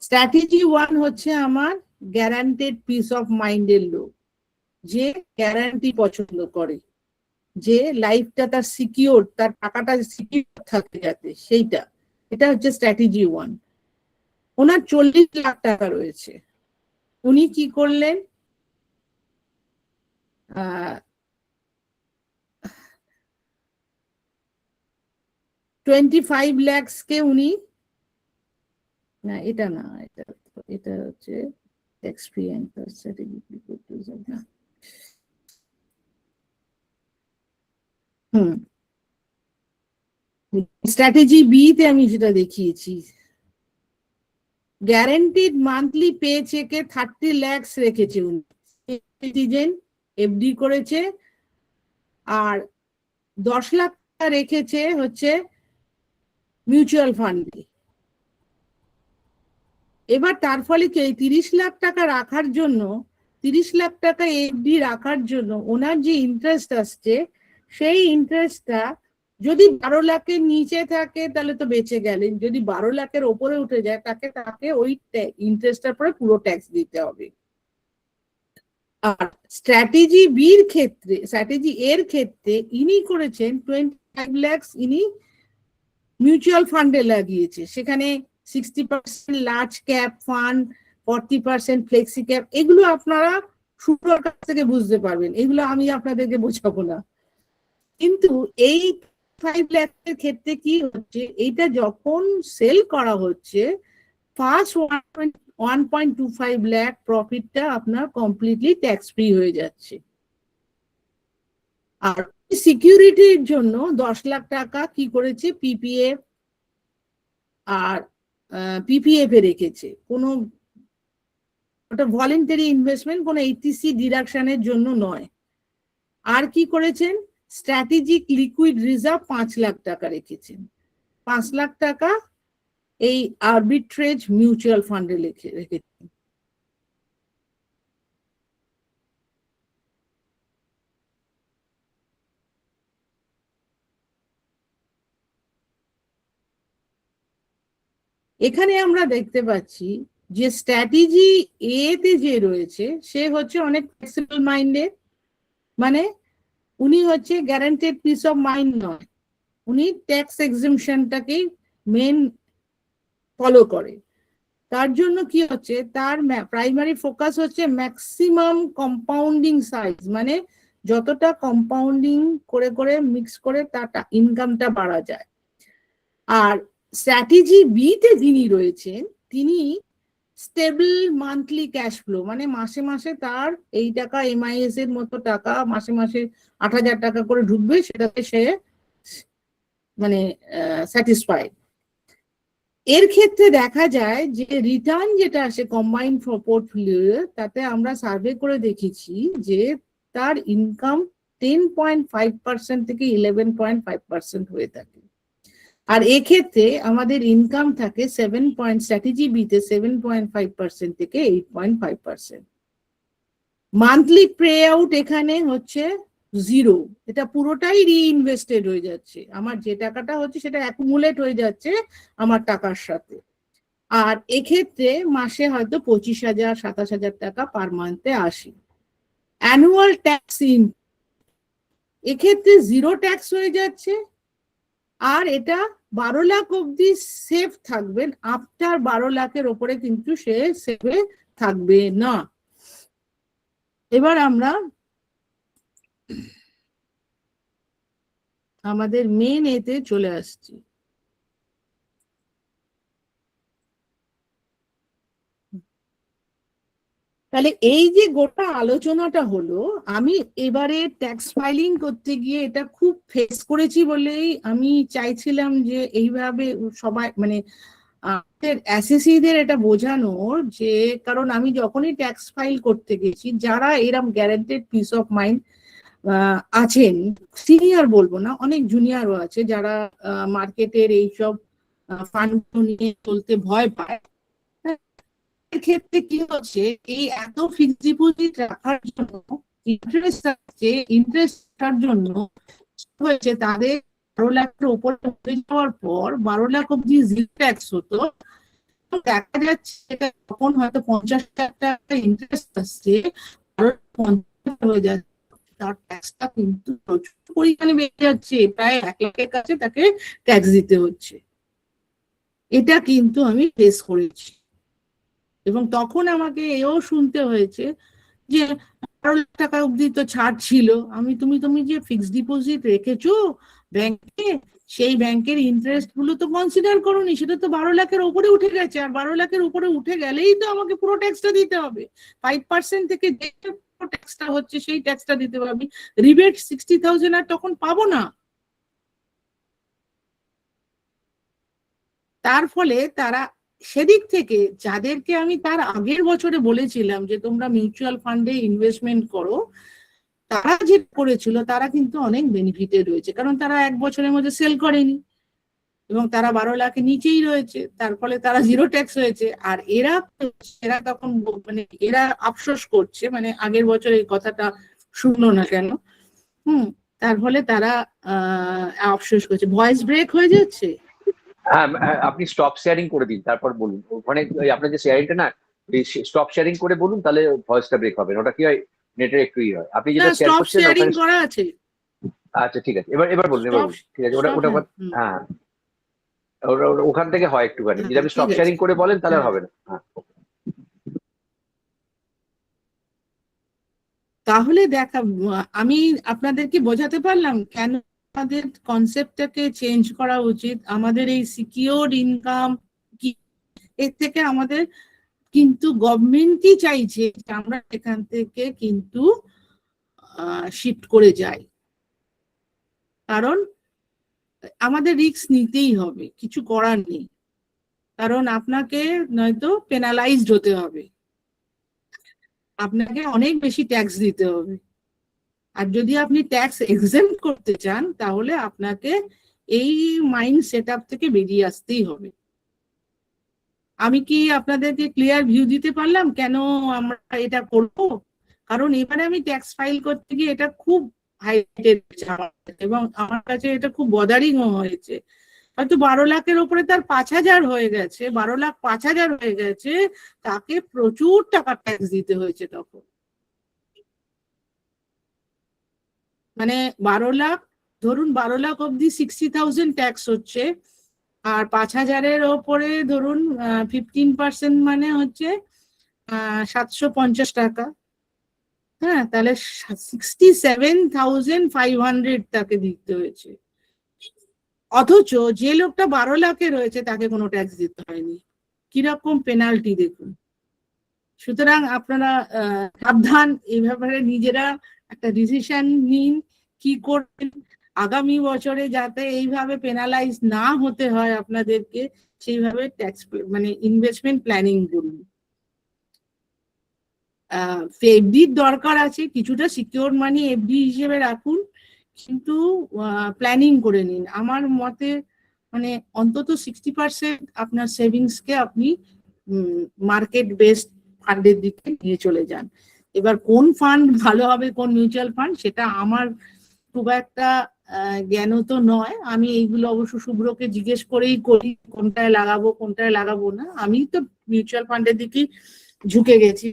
স্ট্র্যাটেজি 1 হচ্ছে আমার গ্যারান্টেড পিস অফ মাইন্ডের লোক, যে গ্যারান্টি পছন্দ করে, যে লাইফটা তার সিকিউর, তার টাকাটা সিকিউর থাকে যাতে, সেইটা, এটা হচ্ছে স্ট্র্যাটেজি 1। ওনার 40 লাখ টাকা রয়েছে, উনি কি করলেন, 25 lakhs কে উনি, না এটা না, এটা হচ্ছে tax free enter strategy. Strategy B তে আমি সেটা দেখিয়েছি। গ্যারান্টিড মান্থলি পে চেকে 30 lakhs রেখেছে উনি, সিটিজেন এফডি করেছে, আর 10 লাখ টাকা রেখেছে হচ্ছে মিউচুয়াল ফান্ডে। এবার তার ফলে কি 30 লাখ টাকা রাখার জন্য, 30 লাখ টাকা এফডি রাখার জন্য ওনার যে ইন্টারেস্ট আসছে, সেই ইন্টারেস্টটা যদি 12 লাখের নিচে থাকে তাহলে তো বেঁচে গেলেন, যদি 12 লাখের ওপরে উঠে যায় তাকে ওই ইন্টারেস্টের পরে পুরো ট্যাক্স দিতে হবে। আর স্ট্র্যাটেজি বির ক্ষেত্রে, স্ট্র্যাটেজি এর ক্ষেত্রে ইনি করেছেন 25 lakhs ইনি মিউচুয়াল ফান্ডে লাগিয়েছে, সেখানে 60% large cap fund, 40% flexi cap. এগুলো আপনারা শুরুর কাছ থেকে বুঝতে পারবেন, এগুলো আমি আপনাদেরকে বোঝাবো না। কিন্তু এই 5 lakhs এর ক্ষেত্রে কি হচ্ছে, এইটা যখন সেল করা হচ্ছে, ফার্স্ট 1.25 lakh প্রফিটটা আপনার কমপ্লিটলি ট্যাক্স ফ্রি হয়ে যাচ্ছে। আর সিকিউরিটির জন্য 10 লাখ টাকা কি করেছে, পিপিএফ আর পিপিএফ এ রেখেছে, কোনো ওটা ভলেন্টারি ইনভেস্টমেন্ট, কোনো এইটিসি ডিডাকশনের জন্য নয়। আর কি করেছেন, স্ট্র্যাটেজিক লিকুইড রিজার্ভ 5 লাখ টাকা রেখেছেন, 5 লাখ টাকা এই আরবিট্রেজ মিউচুয়াল ফান্ডে রেখেছেন। এখানে আমরা দেখতে পাচ্ছি যে স্ট্র্যাটেজি এ তে যে রয়েছে সে হচ্ছে অনেক ফ্লেক্সিবল মাইন্ডেড, মানে উনি হচ্ছে গ্যারান্টেড পিস অফ মাইন্ড নয়, উনি ট্যাক্স এক্সাম্পশনটাকেই মেন ফলো করে। তার জন্য কি হচ্ছে, তার প্রাইমারি ফোকাস হচ্ছে ম্যাক্সিমাম কম্পাউন্ডিং সাইজ, মানে যতটা কম্পাউন্ডিং করে করে মিক্স করে তার ইনকামটা বাড়া যায়। আর স্ট্র্যাটেজি বি তে যিনি রয়েছেন তিনি স্টেবল মান্থলি ক্যাশ ফ্লো, মানে মাসে মাসে তার এই টাকা এমআইএস এর মতো টাকা মাসে মাসে 8,000 টাকা করে ঢুকবে, সেটাতে সে মানে স্যাটিসফাইড। এর ক্ষেত্রে দেখা যায় যে রিটার্ন যেটা আসে কম্বাইন্ড পোর্টফোলিও, তাতে আমরা সার্ভে করে দেখেছি যে তার ইনকাম 10.5% থেকে 11.5% হয়ে থাকে। আর এক্ষেত্রে আমাদের ইনকাম থাকে স্ট্র্যাটেজি বিতে 7.5% থেকে 8.5%। মান্থলি পে আউট এখানে হচ্ছে 0, এটা পুরোটাই রিইনভেস্টেড হয়ে যাচ্ছে, আমার যে টাকাটা হচ্ছে সেটা অ্যাকুমুলেট হয়ে যাচ্ছে আমার টাকার সাথে। আর এক্ষেত্রে মাসে হয়তো 25,000 27,000 টাকা পার মান্থে আসে। অ্যানুয়াল ট্যাক্স এক্ষেত্রে 0 ট্যাক্স হয়ে যাচ্ছে, আর এটা 12 লাখ অব্দি সেফ থাকবেন, আফটার 12 লাখের ওপরে কিন্তু সে সেফে থাকবে না। এবার আমরা আমাদের মেন এতে চলে আসছি। তাহলে এই যে গোটা আলোচনাটা হলো, আমি এবারে ট্যাক্স ফাইলিং করতে গিয়ে এটা খুব ফেস করেছি বলেই আমি চাইছিলাম যে এইভাবে সবাই মানে অ্যাসেসিদের এটা বোঝানোর, যে কারণ আমি যখনই ট্যাক্স ফাইল করতে গেছি, যারা এরম গ্যারান্টেড পিস অফ মাইন্ড আছেন, সিনিয়র বলবো না, অনেক জুনিয়রও আছে যারা মার্কেটের এইসব ফান্ড নিয়ে চলতে ভয় পায়, ক্ষেত্রে কি হচ্ছে, এই এত ফিক্সড ডিপোজিট রাখার জন্য ইন্টারেস্ট আসছে, ইন্টারেস্টটার জন্য হয়েছে তাদের 12 লাখের উপরে হয়ে যাওয়ার পর 12 লাখ অব্দি 0 ট্যাক্স হতো, দেখা যাচ্ছে তখন হয়তো 50,000 টাকা ইন্টারেস্ট আসছে, 50 হয়ে যাচ্ছে, তার ট্যাক্সটা কিন্তু প্রচুর পরিমাণে বেড়ে যাচ্ছে, প্রায় 1 লাখের কাছে তাকে ট্যাক্স দিতে হচ্ছে। এটা কিন্তু আমি ফেস করেছি, এবং তখন আমাকে এও শুনতে হয়েছে যে 12 লাখ টাকা অব্দি তো ছাড় ছিল, তুমি যে ফিক্সড ডিপোজিট রেখেছো ব্যাংকে, সেই ব্যাংকের ইন্টারেস্ট গুলো তো কনসিডার করোনি, সেটা তো 12 লাখের উপরে উঠে গেছে, আর 12 লাখের উপরে উঠে গেলেই তো আমাকে পুরো ট্যাক্সটা দিতে হবে, 5% থেকে যে ট্যাক্সটা হচ্ছে সেই ট্যাক্সটা দিতে হবে, আমি রিবেট 60,000 আর তখন পাবো না। তার ফলে তারা সেদিক থেকে, যাদেরকে আমি তার আগের বছরে বলেছিলাম যে তোমরা মিউচুয়াল ফান্ডে ইনভেস্টমেন্ট করো, তারা যে করেছিল তারা কিন্তু অনেক বেনিফিটে রয়েছে, কারণ তারা 1 বছরের মধ্যে সেল করেনি এবং তারা 12 লাখের নিচেই রয়েছে, তার ফলে তারা 0 ট্যাক্স হয়েছে। আর এরা এরা তখন মানে এরা আফসোস করছে, মানে আগের বছর এই কথাটা শুনলো না কেন। তার ফলে তারা আফসোস করছে। ভয়েস ব্রেক হয়ে যাচ্ছে। হ্যাঁ, আপনি স্টপ শেয়ারিং করে দিন, তারপর বলুন। ওখানে আপনার যে শেয়ারিংটা না, স্টপ শেয়ারিং করে বলুন, তাহলে ভয়েসটা ব্রেক হবে না। ওটা কি হয়, নেটের একটু হয়। আপনি না, যেটা শেয়ার স্টপ করছেন শেয়ারিং ওখানে। করা আছে। আচ্ছা ঠিক আছে, এবার বলুন, স্টপ ঠিক আছে, ওটা স্টপ ওটা হ্যাঁ হ্যাঁ, ওখান থেকে হয় একটুখানি। যদি হ্যাঁ আপনি ঠিক স্টপ আছে। শেয়ারিং করে বলেন তাহলে আর হ্যাঁ, হবে না। হ্যাঁ, তাহলে আমি আপনাদেরকে বোঝাতে পারলাম কেন আমাদের কনসেপ্টটাকে চেঞ্জ করা উচিত। আমাদের এই সিকিউরড ইনকাম কি, এর থেকে আমাদের কিন্তু গভর্নমেন্টই চাইছে যে আমরা এখান থেকে কিন্তু শিফট করে যাই, কারণ আমাদের রিস্ক নিতেই হবে, কিছু করার নেই, কারণ আপনাকে নয়তো পেনালাইজড হতে হবে, আপনাকে অনেক বেশি ট্যাক্স দিতে হবে। আর যদি আপনি ট্যাক্স এক্সেম্পট করতে চান তাহলে আপনাকে এই মাইন্ড সেট আপ থেকে বেরিয়ে আসতেই হবে। আমি কি আপনাদেরকে ক্লিয়ার ভিউ দিতে পারলাম কেন আমরা এটা করব? কারণ এবারে আমি ট্যাক্স ফাইল করতে গিয়ে এটা খুব হাইলাইটেড এবং আমার কাছে এটা খুব বদারিংও হয়েছে। হয়তো 12 লাখের উপরে তার 5,000 হয়ে গেছে, 12 লাখ 5,000 হয়ে গেছে, তাকে প্রচুর টাকা ট্যাক্স দিতে হয়েছে তখন। মানে 12 লাখ, ধরুন 12 লাখ অব্দি 60,000 ট্যাক্স হচ্ছে, আর 5,000-এর ওপরে ধরুন 15% মানে হচ্ছে 750 টাকা। হ্যাঁ, তাহলে 67,500 তাকে দিতে হয়েছে। অথচ যে লোকটা 12 লাখে রয়েছে তাকে কোনো ট্যাক্স দিতে হয়নি। কিরকম পেনাল্টি দেখুন। সুতরাং আপনারা সাবধান, এই ব্যাপারে নিজেরা একটা ডিসিশন নিন কি করবেন আগামী বছরে, যাতে এইভাবে পেনালাইজ না হতে হয় আপনাদেরকে, সেইভাবে ট্যাক্স মানে ইনভেস্টমেন্ট প্ল্যানিং করুন। এফডির দরকার আছে, কিছুটা সিকিউর মানি এফডি হিসেবে রাখুন, কিন্তু প্ল্যানিং করে নিন। আমার মতে মানে অন্তত 60% আপনার সেভিংসকে আপনি মার্কেট বেসড ফান্ডের দিকে নিয়ে চলে যান। এবার কোন ফান্ড ভালো হবে, কোন মিউচুয়াল ফান্ড, সেটা আমার খুব একটা জ্ঞান তো নয়। আমি এইগুলো অবশ্য শুভ্রকে জিজ্ঞেস করেই করি, কোনটায় লাগাবো কোনটায় লাগাবো না। আমি তো মিউচুয়াল ফান্ডের দিকেই ঝুঁকে গেছি।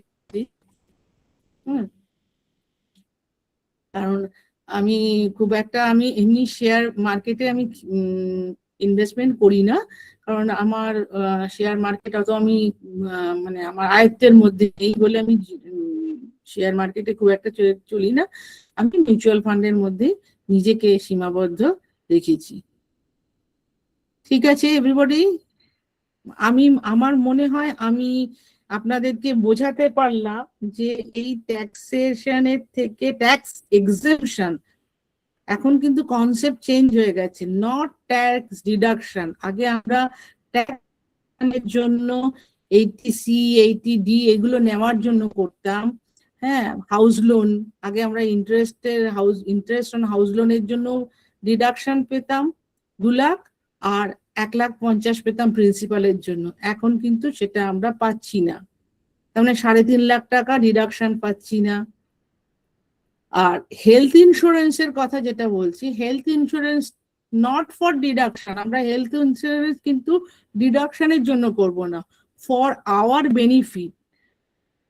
কারণ আমি খুব একটা, আমি এমনি শেয়ার মার্কেটে আমি ইনভেস্টমেন্ট করি না, কারণ আমার শেয়ার মার্কেট অত আমি মানে আমার আয়ত্তের মধ্যে নেই বলে আমি শেয়ার মার্কেটে খুব একটা চলি না। আমি মিউচুয়াল ফান্ডের মধ্যে নিজেকে সীমাবদ্ধ রেখেছি। ঠিক আছে এভরিবডি, আমার মনে হয় আমি আপনাদেরকে বোঝাতে পারলাম যে এই ট্যাক্সেশনের থেকে ট্যাক্স এক্সেমশন এখন কিন্তু কনসেপ্ট চেঞ্জ হয়ে গেছে, নট ট্যাক্স ডিডাকশন। আগে আমরা ট্যাক্সের জন্য 80C 80D এগুলো নেওয়ার জন্য করতাম। হ্যাঁ, হাউস লোন, আগে আমরা ইন্টারেস্ট অন হাউস লোনের জন্য ডিডাকশন পেতাম 2 লাখ, আর 1,50,000 পেতাম প্রিন্সিপালের জন্য। এখন কিন্তু সেটা আমরা পাচ্ছি না, তার মানে 3.5 লাখ টাকা ডিডাকশন পাচ্ছি না। আর হেলথ ইন্স্যুরেন্সের কথা যেটা বলছি, health insurance not for deduction. আমরা হেলথ ইন্স্যুরেন্স কিন্তু ডিডাকশনের জন্য করব না, ফর আওয়ার বেনিফিট,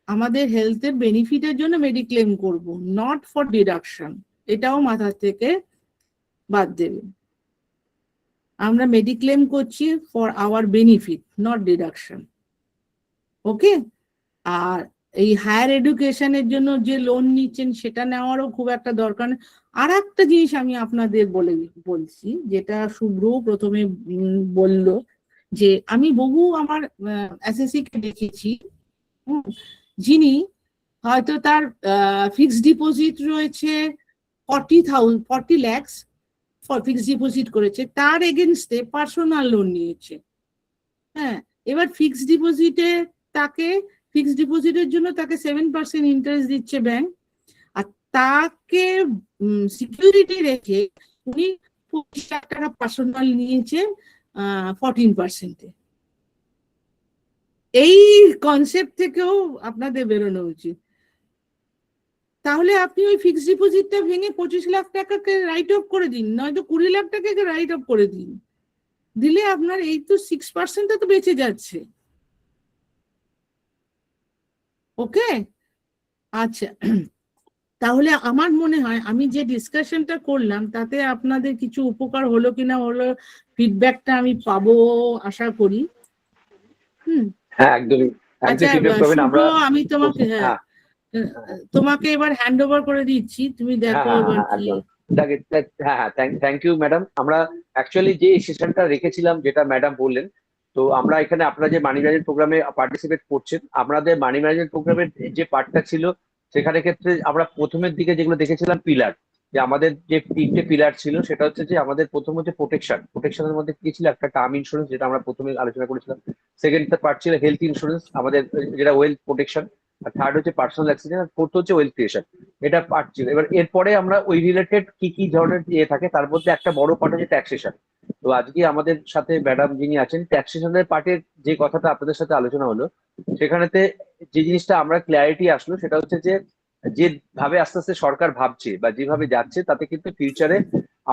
আমাদের হেলথের বেনিফিটের জন্য মেডিক্লেম করব, নট ফর ডিডাকশন। এটাও মাথা থেকে বাদ দেবে। আমরা মেডিক্লেম করছি for our benefit, not deduction. Okay. আর এই হায়ার এডুকেশনের জন্য যে লোন নিচ্ছেন সেটা নেওয়ারও খুব একটা দরকার নেই। আর একটা জিনিস আমি আপনাদের বলছি, যেটা শুভ্র প্রথমে বলল, যে আমি বহু আমার এসএসসি কে দেখেছি যিনি হয়তো তার ফিক্সড ডিপোজিট রয়েছে 40 lakhs ফিক্সড ডিপোজিট করেছে, তার এগেনস্টে পার্সোনাল লোন নিয়েছে। হ্যাঁ, এবার ফিক্সড ডিপোজিটের জন্য তাকে 7% ইন্টারেস্ট দিচ্ছে ব্যাংক, আর তাকে সিকিউরিটি রেখে উনি 25 লাখ টাকা পার্সোনাল নিয়েছেন 14%-এ। এই কনসেপ্ট থেকেও আপনাদের বেরোনো উচিত। তাহলে আপনি ওই ফিক্সড ডিপোজিটটা ভেঙে 25 লাখ টাকাকে রাইট অফ করে দিন, নয়তো 20 লাখ টাকাকে রাইট অফ করে দিন, দিলে আপনার এই তো 6% তো বেঁচে যাচ্ছে। ওকে, আচ্ছা। তাহলে আমার মনে হয় আমি যে ডিসকাশনটা করলাম তাতে আপনাদের কিছু উপকার হলো কিনা, হলো ফিডব্যাকটা আমি পাবো আশা করি। হ্যাঁ, একদমই আচ্ছা ফিডব্যাক পাবেন। শুভ্র, আমরা আমি তোমাকে তোমাকে এবার হ্যান্ড ওভার করে দিচ্ছি, তুমি হ্যাঁ দেখো হ্যাঁ এবার হ্যাঁ কি। হ্যাঁ হ্যাঁ, থ্যাংক ইউ ম্যাডাম। আমরা অ্যাকচুয়ালি যে সেশনটা রেখেছিলাম, যেটা ম্যাডাম বললেন, তো আমরা এখানে আপনারা যে মানি ম্যানেজমেন্ট প্রোগ্রামে পার্টিসিপেট করছেন, আমাদের মানি ম্যানেজমেন্ট প্রোগ্রামের যে পার্টটা ছিল সেখানে ক্ষেত্রে আমরা প্রথমের দিকে যেগুলো দেখেছিলাম পিলার, যে আমাদের যে 3টে পিলার ছিল, সেটা হচ্ছে যে আমাদের প্রথম হচ্ছে প্রোটেকশনের মধ্যে কি ছিল, একটা টার্ম ইন্স্যুরেন্স যেটা আমরা প্রথমে আলোচনা করেছিলাম, সেকেন্ড পার্ট ছিল হেলথ ইন্স্যুরেন্স আমাদের, যেটা ওয়েলথ প্রোটেকশন, আর থার্ড হচ্ছে পার্সোনাল অ্যাক্সিডেন্ট, আর ফোর্থ হচ্ছে ওয়েলথ ক্রিয়েশন। এটা পার্ট ছিল। এবার এরপরে আমরা ওই রিলেটেড কি কি ধরনের ইয়ে থাকে তার মধ্যে একটা বড় পার্ট হচ্ছে ট্যাক্সেশন। তো আজকে আমাদের সাথে ম্যাডাম যিনি আছেন, ট্যাক্সেশনের পার্টের যে কথাটা আপনাদের সাথে আলোচনা হলো, সেখানেতে যে জিনিসটা আমরা ক্ল্যারিটি আসলো সেটা হচ্ছে যে যেভাবে আস্তে আস্তে সরকার ভাবছে বা যেভাবে যাচ্ছে, তাতে কিন্তু ফিউচারে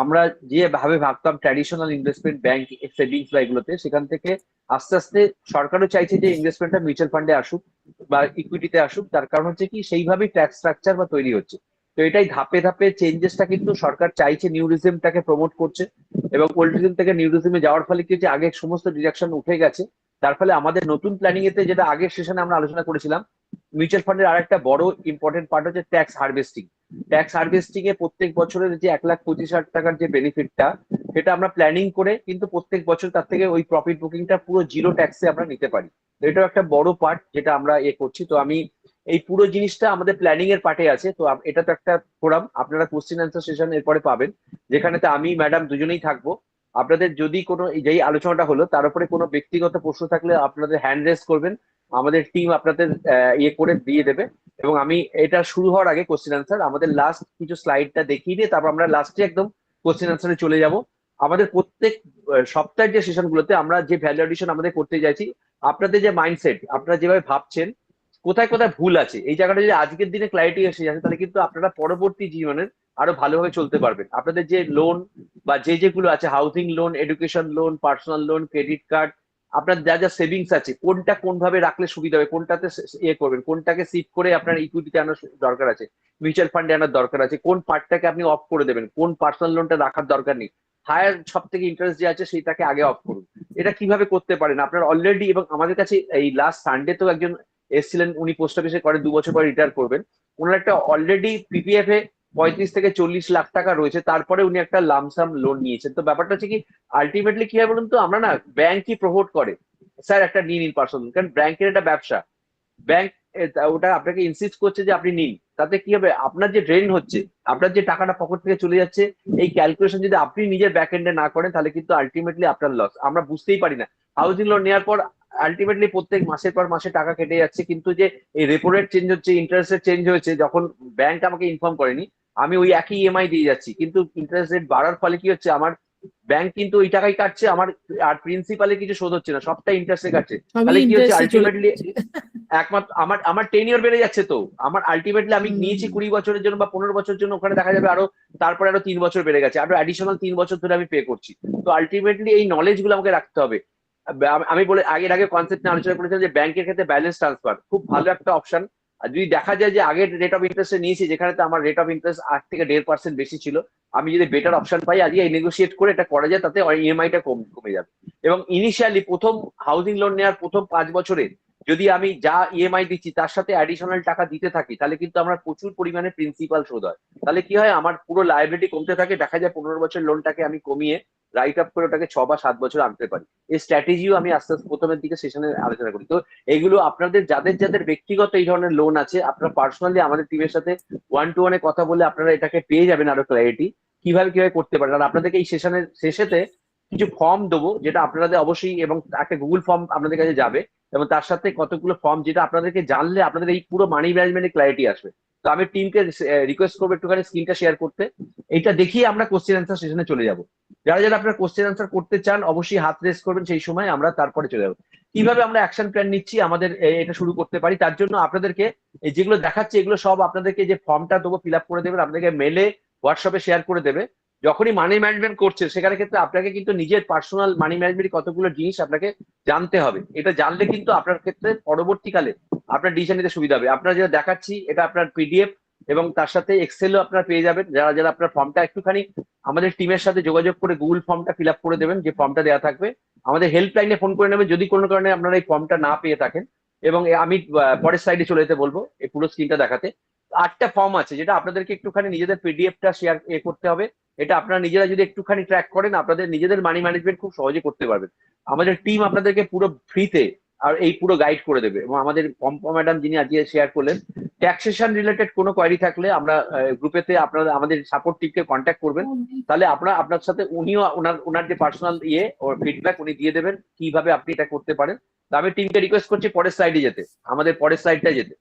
আমরা যেভাবে ভাবতাম ট্র্যাডিশনাল ইনভেস্টমেন্ট ব্যাংক সেভিংস বা এগুলোতে, সেখান থেকে আস্তে আস্তে সরকারও চাইছে যে ইনভেস্টমেন্টটা মিউচুয়াল ফান্ডে আসুক বা ইকুইটিতে আসুক। তার কারণ হচ্ছে কি, সেইভাবেই ট্যাক্স স্ট্রাকচার বা তৈরি হচ্ছে। তো এটাই ধাপে ধাপে চেঞ্জেসটা কিন্তু সরকার চাইছে, নিউরিজমটাকে প্রমোট করছে, এবং পোল্ট্রিজম থেকে নিউরিজমে যাওয়ার ফলে কি হচ্ছে, আগে সমস্ত ডিডাকশন উঠে গেছে। তার ফলে আমাদের নতুন প্ল্যানিং এতে, যেটা আগের সেশনে আমরা আলোচনা করেছিলাম, মিউচুয়াল ফান্ডের আরেকটা বড় ইম্পর্টেন্ট পার্ট হচ্ছে ট্যাক্স হারভেস্টিং। ট্যাক্স হারভেস্টিং এ প্রত্যেক বছরের যে 1,25,000 টাকার যে বেনিফিটটা, সেটা আমরা প্ল্যানিং করে কিন্তু প্রত্যেক বছর তার থেকে ওই প্রফিট বুকিংটা পুরো জিরো ট্যাক্সে আমরা নিতে পারি। তো এটাও একটা বড় পার্ট যেটা আমরা করছি। তো আমি এই পুরো জিনিসটা আমাদের প্ল্যানিং এর পার্টে আছে। তো এটা তো একটা ফোরাম, আপনারা কোশ্চেন অ্যান্সার সেশন এরপরে পাবেন, যেখানেতে আমি ম্যাডাম দুজনেই থাকবো। আপনাদের যদি কোনো যেই আলোচনাটা হলো তার উপরে কোনো ব্যক্তিগত প্রশ্ন থাকলে আপনাদের হ্যান্ড রেজ করবেন, আমাদের টিম আপনাদের করে দিয়ে দেবে। এবং আমি এটা শুরু হওয়ার আগে কোশ্চেন অ্যান্সার আমাদের লাস্ট কিছু স্লাইডটা দেখিয়ে দিয়ে তারপর আমরা লাস্টে একদম কোশ্চেন অ্যান্সারে চলে যাব। আমাদের প্রত্যেক সপ্তাহের যে সেশনগুলোতে আমরা যে ভ্যালু এডিশন আমাদের করতে যাচ্ছি, আপনাদের যে মাইন্ডসেট, আপনারা যেভাবে ভাবছেন, কোথায় কোথায় ভুল আছে, এই জায়গাটা যদি আজকের দিনে ক্ল্যারিটি এসে যাচ্ছে, তাহলে কিন্তু আপনারা পরবর্তী জীবনের আরো ভালোভাবে চলতে পারবেন। আপনাদের যে লোন বা যেগুলো আছে, housing loan, education loan, personal loan, credit card, আপনার যা যা সেভিংস আছে, কোনটা কোন ভাবে রাখলে সুবিধা হবে, কোনটাতে করবেন, কোনটাকে শিফট করে আপনার ইকুইটিতে আনার দরকার আছে, মিউচুয়াল ফান্ডে আনার দরকার আছে, কোন পার্টটাকে আপনি অফ করে দেবেন, কোন পার্সোনাল লোনটা রাখার দরকার নেই, হায়ার সব থেকে ইন্টারেস্ট যে আছে সেইটাকে আগে অফ করুন। এটা কিভাবে করতে পারেন আপনার অলরেডি। এবং আমাদের কাছে এই লাস্ট সানডে তো একজন এসেছিলেন, উনি পোস্ট অফিসে করে 2 বছর পরে রিটায়ার করবেন। ওনার একটা অলরেডি পিপিএফ এ 35 থেকে 40 লাখ টাকা রয়েছে, তারপরে উনি একটা লামসাম লোন নিয়েছেন। তো ব্যাপারটা হচ্ছে কি, আলটিমেটলি কি হয় বলুন তো, আমরা না, ব্যাংক কি প্রমোট করে স্যার একটা নিন ইন পার্সন, কারণ ব্যাংকের একটা ব্যবসা, ব্যাংক ওটা আপনাকে ইনসিস্ট করছে যে আপনি নিন। তাতে কি হবে, আপনার যে ড্রেন হচ্ছে, আপনার যে টাকাটা পকেট থেকে চলে যাচ্ছে, এই ক্যালকুলেশন যদি আপনি নিজের ব্যাক এন্ডে না করেন, তাহলে কিন্তু আলটিমেটলি আপনার লস। আমরা বুঝতেই পারি না, হাউজিং লোন নেওয়ার পর আলটিমেটলি প্রত্যেক মাসের পর মাসে টাকা কেটে যাচ্ছে, কিন্তু যে এই রেপো রেট চেঞ্জ হচ্ছে, ইন্টারেস্ট রেট চেঞ্জ হয়েছে, যখন ব্যাংক আমাকে ইনফর্ম করেনি, আমি ওই একই ইএমআই দিয়ে যাচ্ছি, কিন্তু ইন্টারেস্ট রেট বাড়ার ফলে কি হচ্ছে, আমার ব্যাংক কিন্তু ওই টাকাই কাটছে আমার, আর প্রিন্সিপালে কিছু শোধ হচ্ছে না, সবটা ইন্টারেস্টে কাটছে। সবই তাহলে কি হচ্ছে ইন্টারেস্টে চলে আলটিমেটলি, যাচ্ছে। একমাত্র আমার আমার টেনিওর বেড়ে যাচ্ছে। তো আমার আলটিমেটলি আমি নিয়েছি হুম। 20 বছরের জন্য বা 15 বছরের জন্য, ওখানে দেখা যাবে আরো তারপরে আরো 3 বছর বেড়ে গেছে, আরো অ্যাডিশনাল 3 বছর ধরে আমি পে করছি। তো আলটিমেটলি এই নলেজ গুলো আমাকে রাখতে হবে। আমি বলে আগে কনসেপ্ট নিয়ে আলোচনা করেছিলাম যে ব্যাংকের ক্ষেত্রে ব্যালেন্স ট্রান্সফার খুব ভালো একটা অপশন। আর যদি দেখা যায় যে আগের রেট অফ ইন্টারেস্ট নিয়েছি, যেখানে তো আমার রেট অফ ইন্টারেস্ট 8 থেকে 1.5% বেশি ছিল, আমি যদি বেটার অপশন পাই আজকে এই নেগোসিয়েট করে এটা করা যায়, তাতে ইএমআইটা কমে যাবে। এবং ইনিশিয়ালি প্রথম হাউজিং লোন নেওয়ার প্রথম 5 বছরে যদি আমি যা ইএমআই দিচ্ছি তার সাথে অ্যাডিশনাল টাকা দিতে থাকি, তাহলে কিন্তু আমার প্রচুর পরিমাণে প্রিন্সিপাল শোধ হয়। তাহলে কি হয়, আমার পুরো লাইবিলিটি কমতে থাকে, দেখা যায় 15 বছর লোনটাকে আমি কমিয়ে রাইট আপ করে ওটাকে 6 বা 7 বছর আনতে পারি। এই স্ট্র্যাটেজিও আমি আস্তে আস্তে প্রথমের দিকে সেশনে আলোচনা করি। তো এইগুলো আপনাদের যাদের যাদের ব্যক্তিগত এই ধরনের লোন আছে, আপনারা পার্সোনালি আমাদের টিমের সাথে 1-to-1 কথা বলে আপনারা এটাকে পেয়ে যাবেন আরো ক্ল্যারিটি, কিভাবে কিভাবে করতে পারেন। আর আপনাদেরকে এই সেশনের শেষেতে কিছু ফর্ম দেবো, যেটা আপনাদের অবশ্যই, এবং একটা গুগল ফর্ম আপনাদের কাছে যাবে, এবং তার সাথে কতগুলো ফর্ম, যেটা আপনাদেরকে জানলে আপনাদের এই পুরো মানি ম্যানেজমেন্টের ক্ল্যারিটি আসবে। তো আমি টিমকে রিকোয়েস্ট করবো একটুখানি স্ক্রিনটা শেয়ার করতে। এইটা দেখিয়ে আমরা কোশ্চেন অ্যান্সার সেশনে চলে যাব। যারা যারা আপনারা কোশ্চেন অ্যান্সার করতে চান অবশ্যই হাত রেস করবেন, সেই সময় আমরা তারপরে চলে যাবো। কিভাবে আমরা অ্যাকশন প্ল্যান নিচ্ছি আমাদের এটা শুরু করতে পারি, তার জন্য আপনাদেরকে এই যেগুলো দেখাচ্ছে, এগুলো সব আপনাদেরকে যে ফর্মটা দেবো ফিল আপ করে দেবেন, আপনাদেরকে মেলে হোয়াটসঅ্যাপে শেয়ার করে দেবে। যখনই মানি ম্যানেজমেন্ট করছে, সেখানে ক্ষেত্রে আপনাকে কিন্তু নিজের পার্সোনাল মানি ম্যানেজমেন্ট কতগুলো জিনিস আপনাকে জানতে হবে। এটা জানলে কিন্তু আপনার ক্ষেত্রে পরবর্তীকালে আপনার ডিসিশন নিতে সুবিধা হবে। আপনারা যেটা দেখাচ্ছি, এটা আপনার পিডিএফ, এবং তার সাথে এক্সেলও আপনারা পেয়ে যাবেন। যারা যারা আপনার ফর্মটা একটুখানি আমাদের টিমের সাথে যোগাযোগ করে গুগল ফর্মটা ফিল আপ করে দেবেন, যে ফর্মটা দেওয়া থাকবে, আমাদের হেল্পলাইনে ফোন করে নেবেন যদি কোনো কারণে আপনারা এই ফর্মটা না পেয়ে থাকেন। এবং আমি পরের স্লাইডে চলে যেতে বলবো, এই পুরো স্ক্রিনটা দেখাতে। 8টা ফর্ম আছে, যেটা আপনাদেরকে একটুখানি নিজেদের পিডিএফটা শেয়ার করতে হবে। এটা আপনারা নিজেরা যদি একটুখানি ট্র্যাক করেন, আপনাদের নিজেদের মানি ম্যানেজমেন্ট খুব সহজে করতে পারবেন। আমাদের টিম আপনাদেরকে পুরো ফ্রিতে আর এই পুরো গাইড করে দেবে। এবং আমাদের পম্পা ম্যাডাম, যিনি আজকে শেয়ার করলেন, ট্যাক্সেশন রিলেটেড কোনো কোয়ারি থাকলে আমরা গ্রুপেতে আপনারা আমাদের সাপোর্ট টিমকে কন্ট্যাক্ট করবেন, তাহলে আপনার সাথে উনিও ওনার যে পার্সোনাল ফিডব্যাক উনি দিয়ে দেবেন কিভাবে আপনি এটা করতে পারেন। তো আমি টিমকে রিকোয়েস্ট করছি পরের স্লাইডে যেতে, আমাদের পরের স্লাইডটা যেতে।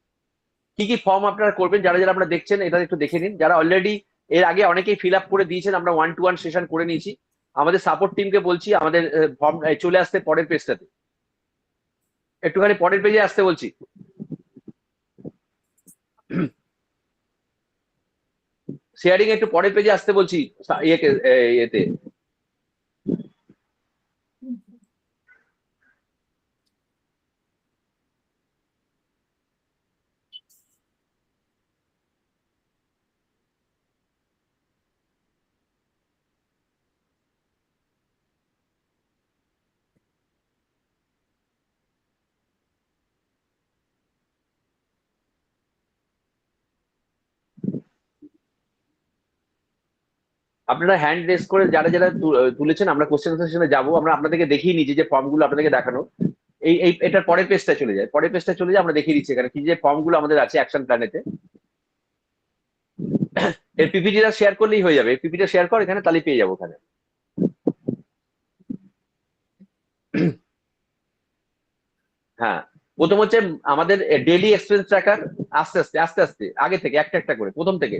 কি কি ফর্ম আপনারা করবেন, যারা যারা আপনারা দেখছেন এটা একটু দেখে নিন। যারা অলরেডি এর আগে অনেকেই ফিল আপ করে দিয়েছেন, আমরা 1-to-1 সেশন করে নিয়েছি। আমাদের সাপোর্ট টিমকে বলছি আমাদের ফর্ম চলে আসতে পরের পেজটাতে, একটুখানি পরের পেজে আসতে বলছি। শেয়ারিং একটু পরের পেজে আসতে বলছি, ইয়েতে। আপনারা হ্যান্ড রেস করে যারা যারা তুলেছেন, আমরা কোশ্চেন সেশনে যাবো, আমরা আপনাদেরকে দেখিয়ে নিচ্ছি যে ফর্ম গুলো আপনাদেরকে দেখানো। এই এটার পরের পেজটা চলে যায়, পরের পেজটা চলে যায়, আমরা দেখিয়ে দিচ্ছি এখানে কি যে ফর্ম গুলো আমাদের আছে অ্যাকশন প্ল্যানেতে। এর পিপিটিটা শেয়ার করলেই হয়ে যাবে, পিপিটা শেয়ার কর এখানে, তাহলে পেয়ে যাবো ওখানে। হ্যাঁ, প্রথম হচ্ছে আমাদের ডেইলি এক্সপেন্স ট্র্যাকার। আস্তে আস্তে আস্তে আস্তে আগে থেকে একটা একটা করে, প্রথম থেকে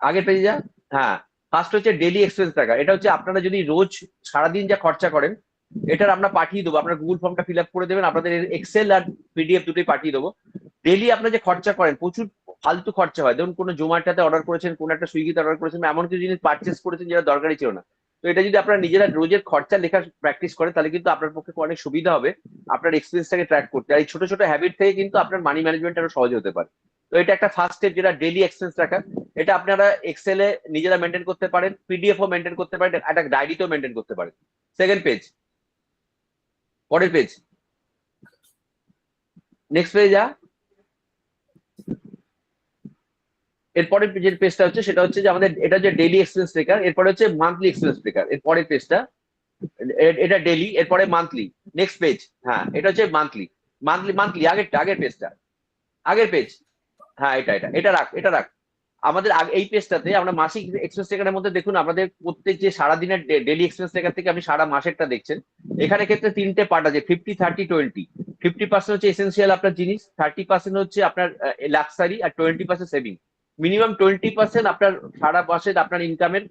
আগের পেজে যা। হ্যাঁ, ফার্স্ট হচ্ছে ডেইলি এক্সপেন্স ট্র্যাকার। এটা হচ্ছে আপনারা যদি রোজ সারাদিন যা খরচা করেন, এটার আমরা পাঠিয়ে দেবো, আপনার গুগল ফর্মটা ফিল আপ করে দেবেন, আপনাদের এক্সেল আর পিডিএফ দুটোই পাঠিয়ে দেবো। ডেইলি আপনার যে খরচা করেন, প্রচুর ফালতু খরচা হয়, ধরুন কোনো জোম্যাটোতে অর্ডার করেছেন, কোনো একটা সুইগিতে অর্ডার করেছেন, এমন কিছু জিনিস পারচেস করেছেন যেটা দরকারই ছিল না। তো এটা যদি আপনারা নিজেরা রোজের খরচা লেখা প্র্যাকটিস করেন, তাহলে কিন্তু আপনার পক্ষে অনেক সুবিধা হবে আপনার এক্সপেন্সটাকে ট্র্যাক করতে। আর এই ছোট ছোট হ্যাবিট থেকে কিন্তু আপনার মানি ম্যানেজমেন্ট আরো সহজ হতে পারে। তো এটা একটা ফার্স্ট স্টেপ, যেটা ডেইলি এক্সপেন্স রাখা। এটা আপনারা এক্সেলে নিজেরা মেনটেন করতে পারেন, পিডিএফ ও মেনটেন করতে পারেন, একটা ডায়েরিতেও মেনটেন করতে পারেন। সেকেন্ড পেজ, পরের পেজ, নেক্সট পেজ যা। এরপরে যে পেজটা হচ্ছে সেটা হচ্ছে যে আমাদের এটা হচ্ছে ডেইলি এক্সপেন্স ট্রেকার, এরপরে হচ্ছে মান্থলি এক্সপেন্স ট্রেকার, এর পরের পেজটা। এটা ডেইলি, এরপরে মান্থলি। Next page. হ্যাঁ, এটা হচ্ছে মান্থলি। মান্থলি মান্থলি আগেরটা, আগের পেজটা, আগের পেজ। হ্যাঁ, এটা এটা এটা রাখ, এটা রাখ। আমাদের এই পেজটাতে আমরা মাসিক এক্সপেন্স ট্রেকারের মধ্যে দেখুন, আমাদের প্রত্যেক যে সারাদিনের ডেইলি এক্সপেন্স ট্রেকার থেকে আপনি সারা মাসেরটা দেখছেন। এখানে ক্ষেত্রে তিনটে পার্ট আছে, 50, 30, 20। 50% হচ্ছে এসেন্সিয়াল আপনার জিনিস, 30% হচ্ছে আপনার লাক্সারি, আর 20% সেভিং। মিনিমাম 20% আপনার সারা মাসের আপনার ইনকামের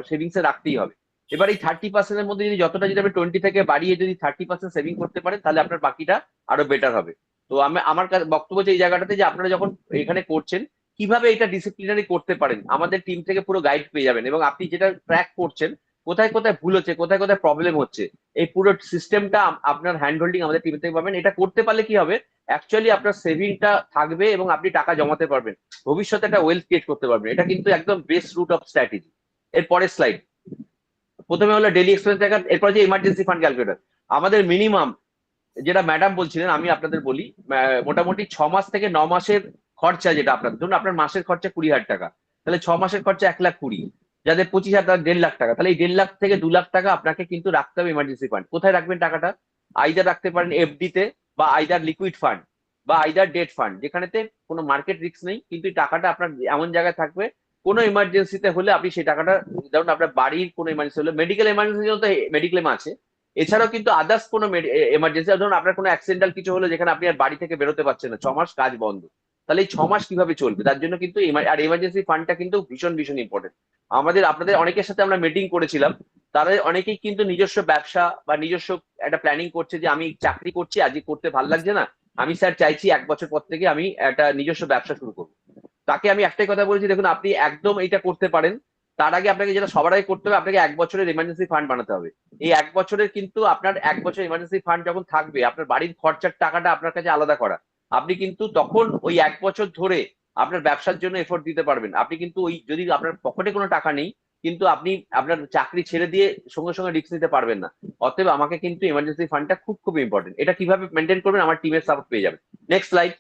সেভিংস এ রাখতেই হবে। এবার এই 30%-এর মধ্যে যদি যতটা যদি আপনি 20 থেকে বাড়িয়ে যদি 30% সেভিং করতে পারেন, তাহলে আপনার বাকিটা আরো বেটার হবে। তো আমি আমার বক্তব্য হচ্ছে এই জায়গাটাতে যে আপনারা যখন এখানে করছেন, কিভাবে এটা ডিসিপ্লিনারি করতে পারেন, আমাদের টিম থেকে পুরো গাইড পেয়ে যাবেন। এবং আপনি যেটা ট্র্যাক করছেন, কোথায় কোথায় ভুল হচ্ছে, কোথায় কোথায় প্রবলেম হচ্ছে, এই পুরো সিস্টেমটা আপনার হ্যান্ড হোল্ডিং আমাদের টিম থেকে পাবেন। এটা করতে পারলে কি হবে, অ্যাকচুয়ালি আপনার সেভিংটা থাকবে এবং আপনি টাকা জমাতে পারবেন, ভবিষ্যতে একটা ওয়েলথ ক্রিয়েট করতে পারবেন। এটা কিন্তু একদম বেস্ট রুট অফ স্ট্র্যাটেজি। এর পরের স্লাইড। প্রথমে হলো ডেইলি এক্সপেন্স ট্র্যাকার, এরপর যে ইমার্জেন্সি ফান্ড ক্যালকুলেটর। আমাদের মিনিমাম, যেটা ম্যাডাম বলছিলেন, আমি আপনাদের বলি, মোটামুটি 6 মাস থেকে 9 মাসের খরচা, যেটা আপনার ধরুন আপনার মাসের খরচা 20,000 টাকা, তাহলে 6 মাসের খরচা 1,20,000। যাদের 25,000, তাদের 1.5 লাখ টাকা, তাহলে এই 1.5 লাখ থেকে 2 লাখ টাকা আপনাকে কিন্তু রাখতে হবে ইমার্জেন্সি ফান্ড। কোথায় রাখবেন টাকাটা? আইদার রাখতে পারেন এফডি তে, বা আইদার লিকুইড ফান্ড, বা আইদার ডেট ফান্ড, যেখানেতে কোনো মার্কেট রিস্ক নেই, কিন্তু টাকাটা আপনার এমন জায়গায় থাকবে, কোনো ইমার্জেন্সিতে হলে আপনি সেই টাকাটা, ধরুন আপনার বাড়ির কোনো ইমার্জেন্সি হলে, মেডিকেল ইমার্জেন্সি তো মেডিক্লেম আছে, এছাড়াও কিন্তু আদার্স কোনো এমার্জেন্সি, ধরুন আপনার কোনো অ্যাক্সিডেন্টাল কিছু হলো যেখানে আপনি আর বাড়ি থেকে বেরোতে পারছেন না, 6 মাস কাজ বন্ধ, তাহলে এই 6 মাস কিভাবে চলবে, তার জন্য কিন্তু আর এমার্জেন্সি ফান্ডটা কিন্তু ভীষণ ভীষণ ইম্পর্টেন্ট। আমাদের আপনাদের অনেকের সাথে আমরা মিটিং করেছিলাম, তারা অনেকেই কিন্তু নিজস্ব ব্যবসা বা নিজস্ব একটা প্ল্যানিং করছে, যে আমি চাকরি করছি, আজকে করতে ভালো লাগছে না, আমি স্যার চাইছি 1 বছর পর থেকে আমি একটা নিজস্ব ব্যবসা শুরু করবো। তাকে আমি একটাই কথা বলেছি, দেখুন আপনি একদম এটা করতে পারেন, তার আগে আপনাকে যেটা সবার আগে করতে হবে, আপনাকে 1 বছরের ইমার্জেন্সি ফান্ড বানাতে হবে। এই 1 বছরের কিন্তু আপনার 1 বছর ইমার্জেন্সি ফান্ড যখন থাকবে, আপনার বাড়ির খরচার টাকাটা আপনার কাছে আলাদা করা, আপনি কিন্তু তখন ওই 1 বছর ধরে আপনার ব্যবসার জন্য এফোর্ট দিতে পারবেন। আপনি কিন্তু ওই, যদি আপনার পকেটে কোনো টাকা নেই, কিন্তু আপনি আপনার চাকরি ছেড়ে দিয়ে সঙ্গে সঙ্গে রিস্ক নিতে পারবেন না। অতএব আমাকে কিন্তু ইমার্জেন্সি ফান্ডটা খুব খুব ইম্পর্টেন্ট। এটা কিভাবে মেনটেন করবেন, আমার টিমের সাপোর্ট পেয়ে যাবেন। Next slide.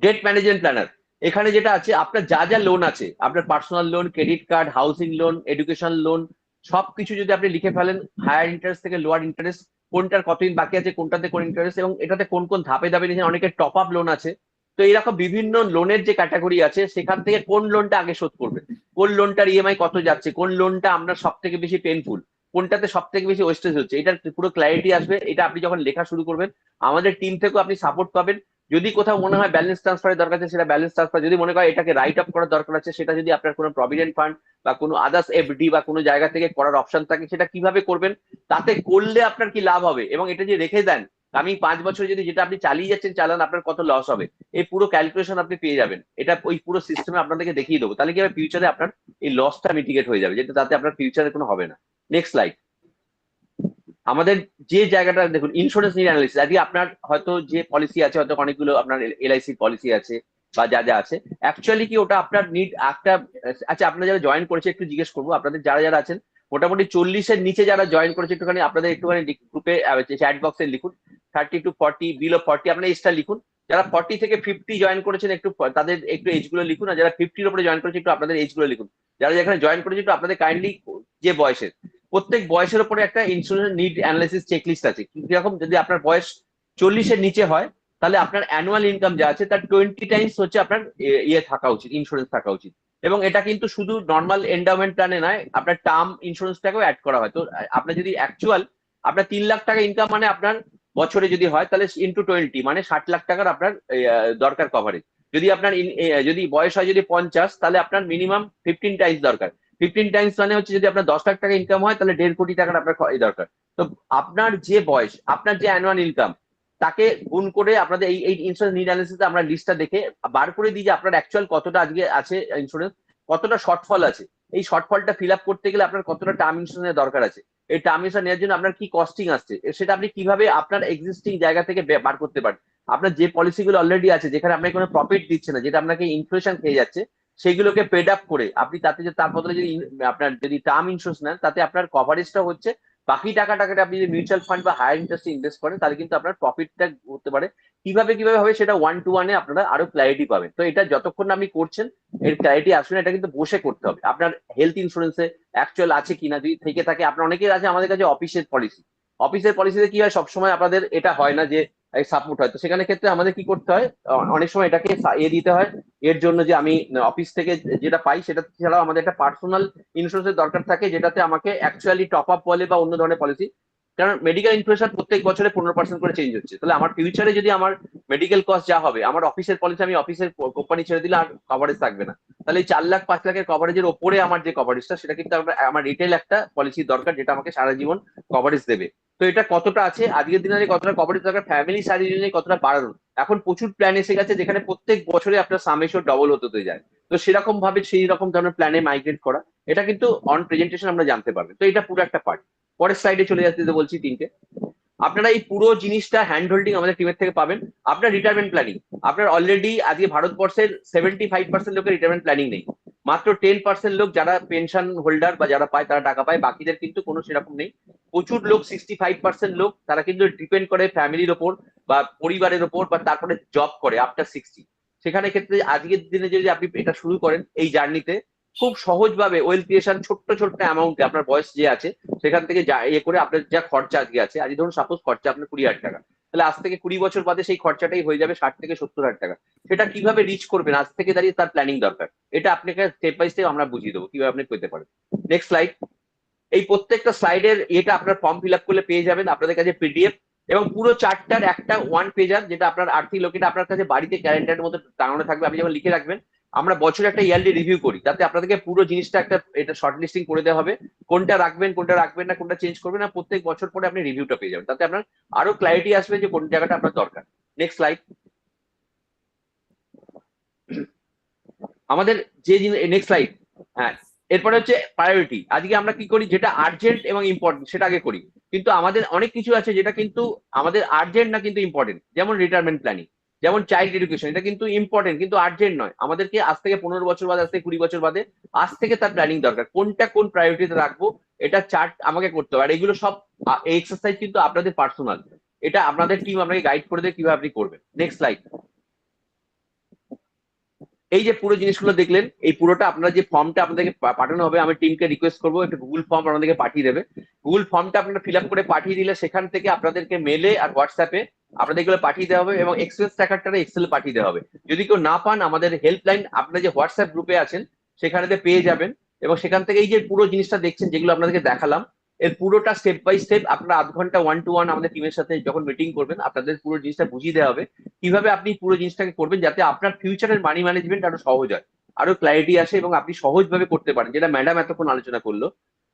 Debt management planner. এখানে যেটা আছে, আপনার যা যা লোন আছে, আপনার personal loan, credit card, housing loan, education loan, সবকিছু যদি আপনি লিখে ফেলেন, হায়ার ইন্টারেস্ট থেকে লোয়ার ইন্টারেস্ট, কোনটার কতদিন বাকি আছে, কোনটাতে কোন ইন্টারেস্ট, এবং এটাতে কোন কোন ধাপে ধাপে নিয়েছেন, অনেকের টপ আপ লোন আছে। তো এরকম বিভিন্ন লোনের যে ক্যাটাগরি আছে, সেখান থেকে কোন লোনটা আগে শোধ করবেন, কোন লোনটার ইএমআই কত যাচ্ছে, কোন লোনটা আপনার সব থেকে বেশি পেনফুল, কোনটাতে সব থেকে বেশি ওয়েস্টেজ হচ্ছে, এটার পুরো ক্ল্যারিটি আসবে। এটা আপনি যখন লেখা শুরু করবেন, আমাদের টিম থেকেও আপনি সাপোর্ট পাবেন। যদি কোথাও মনে হয় ব্যালেন্স ট্রান্সফারের দরকার আছে, সেটা ব্যালেন্স ট্রান্সফার, যদি মনে করেন এটাকে রাইট আপ করার দরকার আছে, সেটা যদি আপনার কোনো প্রভিডেন্ট ফান্ড বা কোনো আদার্স এফডি বা কোনো জায়গা থেকে করার অপশন থাকে, সেটা কিভাবে করবেন, তাতে করলে আপনার কি লাভ হবে, এবং এটা যে রেখে দেন আমি 5 বছর যদি যেটা আপনি চালিয়ে যাচ্ছেন চালান, আপনার কত লস হবে, এই পুরো ক্যালকুলেশন আপনি পেয়ে যাবেন। এটা ওই পুরো সিস্টেমে আপনাদেরকে দেখিয়ে দেবো, তাহলে কি হবে, ফিউচারে আপনার এই লসটা মিটিগেট হয়ে যাবে, যেটা তাতে আপনার ফিউচারে কোনো হবে না। Next slide. আমাদের যে জায়গাটা দেখুন, ইন্স্যুরেন্স নিড অ্যানালিসিস। আজকে আপনার হয়তো যে পলিসি আছে, হয়তো অনেকগুলো আপনার এলআইসি পলিসি আছে বা যা যা আছে, অ্যাকচুয়ালি কি ওটা আপনার নিড একটা। আচ্ছা, আপনারা যারা জয়েন করেছে একটু জিজ্ঞেস করবো, আপনাদের যারা যারা আছেন মোটামুটি 40-এর নিচে যারা জয়েন করেছে, একটুখানি আপনাদের একটুখানি গ্রুপে চ্যাট বক্সে লিখুন 30 to 40, বিলো 40 আপনার এজটা লিখুন। যারা 40 থেকে 50 জয়েন করেছেন একটু তাদের একটু এজ গুলো লিখুন, আর যারা 50-র উপরে জয়েন করেছে একটু আপনাদের এজ গুলো লিখুন। যারা যেখানে জয়েন করেছে একটু আপনাদের কাইন্ডলি যে বয়সের, প্রত্যেক বয়সের উপরে একটা ইন্স্যুরেন্স নিড অ্যানালাইসিস চেকলিস্ট আছে। যেরকম যদি আপনার বয়স 40-এর নিচে হয়, তাহলে আপনার অ্যানুয়াল ইনকাম যা আছে তার 20 টাইমস হচ্ছে আপনার ইয়ে থাকা উচিত, ইন্স্যুরেন্স থাকা উচিত। এবং এটা কিন্তু শুধু নর্মাল এন্ডাওমেন্ট প্ল্যানে নয়, আপনার টার্ম ইন্স্যুরেন্সটাকেও অ্যাড করা হয়। তো আপনার যদি অ্যাকচুয়াল আপনার 3 লাখ টাকা ইনকাম মানে আপনার বছরে যদি হয় তাহলে ইন্টু 20 মানে 60 লাখ টাকার আপনার দরকার কভারেজ। যদি আপনার যদি বয়স হয় যদি 50, তাহলে আপনার মিনিমাম 15 টাইমস দরকার। 15 টাইমস মানে হচ্ছে যদি আপনার 10 লাখ টাকা ইনকাম হয় তাহলে 1.5 কোটি টাকার আপনার দরকার। তো আপনার যে বয়স, আপনার যে অ্যানুয়াল ইনকাম, তাকে গুণ করে আপনাদের এই ইন্স্যুরেন্স নিড অ্যানালিসিস আমরা লিস্টটা দেখে বার করে দিই যে আপনার অ্যাকচুয়াল কতটা আজকে আছে ইন্স্যুরেন্স, কতটা শর্টফল আছে। এই শর্টফলটা ফিল আপ করতে গেলে আপনার কতটা টার্ম ইন্স্যুরেন্সের দরকার আছে, এই টার্ম ইন্স্যুরেন্স নেওয়ার জন্য আপনার কি কস্টিং আসছে, সেটা আপনি কিভাবে আপনার এক্সিস্টিং জায়গা থেকে বার করতে পারেন। আপনার যে পলিসিগুলো অলরেডি আছে যেখানে আপনাকে কোনো প্রফিট দিচ্ছে না, যেটা আপনাকে ইনফ্লেশন খেয়ে যাচ্ছে, সেগুলোকে পেড আপ করে আপনি তাতে যে তার বদলে যদি আপনার যদি টার্ম ইন্স্যুরেন্স নেন, তাতে আপনার কভারেজটা হচ্ছে, বাকি টাকাটাকে আপনি যদি মিউচুয়াল ফান্ড বা হায়ার ইন্টারেস্টে ইনভেস্ট করেন তাহলে কিন্তু আপনার প্রফিটটা হতে পারে। কিভাবে কিভাবে হবে সেটা 1-to-1-এ আপনারা আরো ক্ল্যারিটি পাবেন। তো এটা যতক্ষণ না আপনি করছেন এর ক্ল্যারিটি আসবে না, এটা কিন্তু বসে করতে হবে। আপনার হেলথ ইন্স্যুরেন্সে অ্যাকচুয়াল আছে কিনা, যদি থেকে থাকে, আপনার অনেকের আছে আমাদের কাছে অফিসের পলিসি, অফিসের পলিসিতে কি হয় সবসময় আপনাদের এটা হয় না যে সাপোর্ট হয়। তো সেখানে ক্ষেত্রে আমাদের কি করতে হয়, অনেক সময় এটাকে দিতে হয় এর জন্য যে আমি অফিস থেকে যেটা পাই সেটা ছাড়াও আমাদের একটা পার্সোনাল ইন্স্যুরেন্সের দরকার থাকে, যেটাতে আমাকে অ্যাকচুয়ালি টপ আপ বলে বা অন্য ধরনের পলিসি। কারণ মেডিকেল ইনফ্লেশন প্রত্যেক বছরে 15% করে চেঞ্জ হচ্ছে, তাহলে আমার ফিউচারে যদি আমার মেডিকেল কস্ট যা হবে, আমার অফিসের পলিসি আমি অফিসের কোম্পানি ছেড়ে দিলে আর কভারেজ থাকবে না, তাহলে এই 4 লাখ 5 লাখের কভারেজের ওপরে আমার যে কভারেজটা সেটা কিন্তু আমার রিটেল একটা পলিসি দরকার, যেটা আমাকে সারা জীবন কভারেজ দেবে। তো এটা কতটা আছে আজকের দিনে, কতটা কভারেজ দরকার, ফ্যামিলি সার্ভিস কতটা বাড়ানো। এখন প্রচুর প্ল্যান এসে গেছে যেখানে প্রত্যেক বছরে আপনার সামেশন ডবল হতে যায়। তো সেরকম ভাবে সেই রকম ধরনের প্ল্যানে মাইগ্রেট করা, এটা কিন্তু অন প্রেজেন্টেশন আমরা জানতে পারবেন। তো এটা পুরো একটা পার্ট। পরের স্লাইডে চলে যাচ্ছে বলছি 3টে। আপনারা এই পুরো জিনিসটা হ্যান্ড হোল্ডিং আমাদের টিমের থেকে পাবেন। আপনার রিটায়ারমেন্ট প্ল্যানিং, আপনার অলরেডি আজকে ভারতবর্ষের 75% লোকের রিটায়ারমেন্ট প্ল্যানিং নেই। মাত্র 10% লোক যারা পেনশন হোল্ডার বা যারা পায় তারা টাকা পায়, বাকিদের কিন্তু কোনো সেরকম নেই। প্রচুর লোক 65% লোক তারা কিন্তু ডিপেন্ড করে ফ্যামিলির ওপর বা পরিবারের ওপর, বা তারপরে জব করে আফটার 60। সেখানে ক্ষেত্রে আজকের দিনে যদি আপনি এটা শুরু করেন এই জার্নিতে, খুব সহজভাবে ওয়েলথ ক্রিয়েশন ছোট্ট ছোট্ট অ্যামাউন্টে আপনার বয়স যে আছে সেখান থেকে যা করে আপনার যা খরচা আজকে আছে, আজ ধরুন সাপোজ খরচা আপনার 20,000 টাকা, তাহলে আজ থেকে 20 বছর বাদে সেই খরচাটাই হয়ে যাবে 60 থেকে 70,000 টাকা। সেটা কিভাবে রিচ করবেন আজ থেকে দাঁড়িয়ে তার প্ল্যানিং দরকার। এটা আপনাকে স্টেপ বাই স্টেপ আমরা বুঝিয়ে দেবো কিভাবে আপনি পেতে পারেন। Next slide. এই প্রত্যেকটা স্লাইডের এটা আপনার ফর্ম ফিল আপ করলে পেয়ে যাবেন আপনাদের কাছে পিডিএফ, এবং পুরো চার্টটার একটা 1 পেজার, যেটা আপনার আর্থিক লোক, এটা আপনার কাছে বাড়িতে ক্যালেন্ডারের মধ্যে টাঙানো থাকবে। আপনি যখন লিখে রাখবেন, আমরা বছরে একটা ইয়ারলি রিভিউ করি, তাতে আপনাদেরকে পুরো জিনিসটা একটা এটা শর্ট লিস্টিং করে দেওয়া হবে, কোনটা রাখবেন কোনটা রাখবেন না, কোনটা চেঞ্জ করবেন না, প্রত্যেক বছর পরে আপনি রিভিউটা পেয়ে যাবেন। তাতে আপনার আরো ক্ল্যারিটি আসবে যে কোন জায়গাটা আপনার দরকার। Next slide. আমাদের যে নেক্সট স্লাইড। হ্যাঁ, এরপরে হচ্ছে প্রায়োরিটি। আজকে আমরা কি করি, যেটা আর্জেন্ট এবং ইম্পর্টেন্ট সেটা আগে করি, কিন্তু আমাদের অনেক কিছু আছে যেটা কিন্তু আমাদের আর্জেন্ট না কিন্তু ইম্পর্টেন্ট, যেমন রিটায়ারমেন্ট প্ল্যানিং, যেমন চাইল্ড এডুকেশন, এটা কিন্তু ইম্পর্টেন্ট কিন্তু আর্জেন্ট নয়। আমাদেরকে আজ থেকে 15 বছর বাদে, আজ থেকে 20 বছর বাদে আজ থেকে তার প্ল্যানিং দরকার, কোনটা কোন প্রায়োরিটিতে রাখবো এটা চার্ট আমাকে করতে হবে। আর এগুলো সব এক্সারসাইজ কিন্তু আপনাদের পার্সোনাল, এটা আপনাদের টিম আপনাকে গাইড করে দেবে কিভাবে আপনি করবেন। Next slide. এই যে পুরো জিনিসগুলো দেখলেন, এই পুরোটা আপনারা যে ফর্মটা আপনাদেরকে পাঠানো হবে, আমি টিমকে রিকোয়েস্ট করবো একটা গুগল ফর্ম আপনাদেরকে পাঠিয়ে দেবে। গুগল ফর্মটা আপনারা ফিল আপ করে পাঠিয়ে দিলে সেখান থেকে আপনাদেরকে মেলে আর হোয়াটসঅ্যাপে আপনাদের এগুলো পাঠিয়ে দেওয়া হবে, এবং এক্সপেন্স ট্র্যাকারটা এক্সেলে পাঠিয়ে দেওয়া হবে। যদি কেউ না পান, আমাদের হেল্পলাইন আপনারা যে হোয়াটসঅ্যাপ গ্রুপে আছেন সেখানে পেয়ে যাবেন, এবং সেখান থেকে এই যে পুরো জিনিসটা দেখছেন যেগুলো আপনাদেরকে দেখালাম, এর পুরোটা স্টেপ বাই স্টেপ আপনারা আধ ঘন্টা 1-to-1 আমাদের টিমের সাথে যখন মিটিং করবেন, আপনাদের পুরো জিনিসটা বুঝিয়ে দেওয়া হবে কিভাবে আপনি পুরো জিনিসটাকে করবেন, যাতে আপনার ফিউচারের মানি ম্যানেজমেন্ট আরো সহজ হয়, আরো ক্ল্যারিটি আসে, এবং আপনি সহজভাবে করতে পারেন। যেটা ম্যাডাম এতক্ষণ আলোচনা করলো,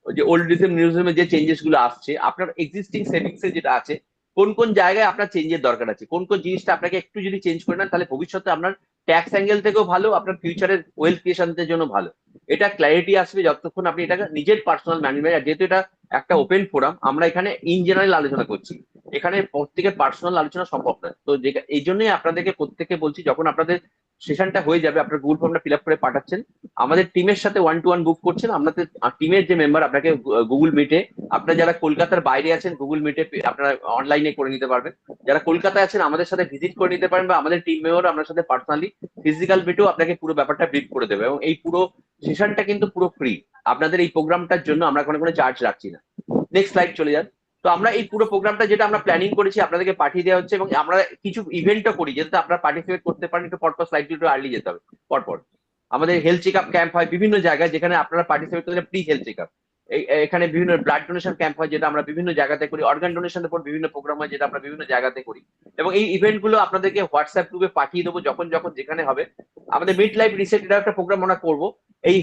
ওই যে ওল্ডিজম নিউজমে যে চেঞ্জেস গুলো আসছে, আপনার এক্সিস্টিং সেভিংস এ যেটা আছে, কোন কোন জায়গায় আপনার চেঞ্জের দরকার আছে, কোন কোন জিনিসটা আপনাকে একটু যদি চেঞ্জ করে নেন, তাহলে ভবিষ্যতে আপনার ট্যাক্স অ্যাঙ্গেল থেকেও ভালো, আপনার ফিউচারের ওয়েলথ ক্রিয়েশনের জন্য ভালো। এটা ক্ল্যারিটি আসবে যতক্ষণ আপনি এটা নিজের পার্সোনাল ম্যানেজমেন্ট, যেহেতু এটা একটা ওপেন ফোরাম, আমরা এখানে ইন জেনারেল আলোচনা করছি, এখানে প্রত্যেকের পার্সোনাল আলোচনা সম্ভব নয়। তো এই জন্যই আপনাদেরকে প্রত্যেককে বলছি, যখন আপনাদের সেশনটা হয়ে যাবে, আপনার গুগল ফর্মটা ফিল আপ করে পাঠাচ্ছেন, আমাদের টিমের সাথে 1-to-1 বুক করছেন, আপনাদের টিমের যে মেম্বার আপনাকে গুগল মিটে, আপনারা যারা কলকাতার বাইরে আছেন গুগল মিটে আপনারা অনলাইনে করে নিতে পারবেন, যারা কলকাতায় আছেন আমাদের সাথে ভিজিট করে নিতে পারেন, বা আমাদের টিম মেম্বার আপনার সাথে পার্সোনালি ফিজিক্যাল মিটেও আপনাকে পুরো ব্যাপারটা ব্রিফ করে দেবে। এবং এই পুরো সেশনটা কিন্তু পুরো ফ্রি, আপনাদের এই প্রোগ্রামটার জন্য আমরা কোনো চার্জ রাখছি না। নেক্সট স্লাইড চলে যান। তো আমরা এই পুরো প্রোগ্রামটা যেটা আমরা প্ল্যানিং করেছি আপনাদেরকে পাঠিয়ে দেওয়া হচ্ছে, এবং আমরা কিছু ইভেন্টও করি যাতে আপনারা পার্টিসিপেট করতে পারেন। একটু পরপর স্লাইড একটু আর্লি যেতে হবে। পরপর আমাদের হেলথ চেক আপ ক্যাম্প হয় বিভিন্ন জায়গায়, যেখানে আপনারা পার্টিসিপেট করলে প্রি হেলথ চেক আপ। এখানে বিভিন্ন ব্লাড ডোনেশন ক্যাম্প হয় যেটা আমরা বিভিন্ন জায়গাতে করি, অর্গান ডোনেশনের উপর বিভিন্ন প্রোগ্রাম হয় যেটা আমরা বিভিন্ন জায়গাতে করি। এবং এই ইভেন্ট গুলো আপনাদেরকে হোয়াটসঅ্যাপ গ্রুপে পাঠিয়ে দেবো যখন যখন যেখানে হবে। আমাদের মিড লাইফ রিসেট এটা একটা প্রোগ্রাম আমরা করবো, এই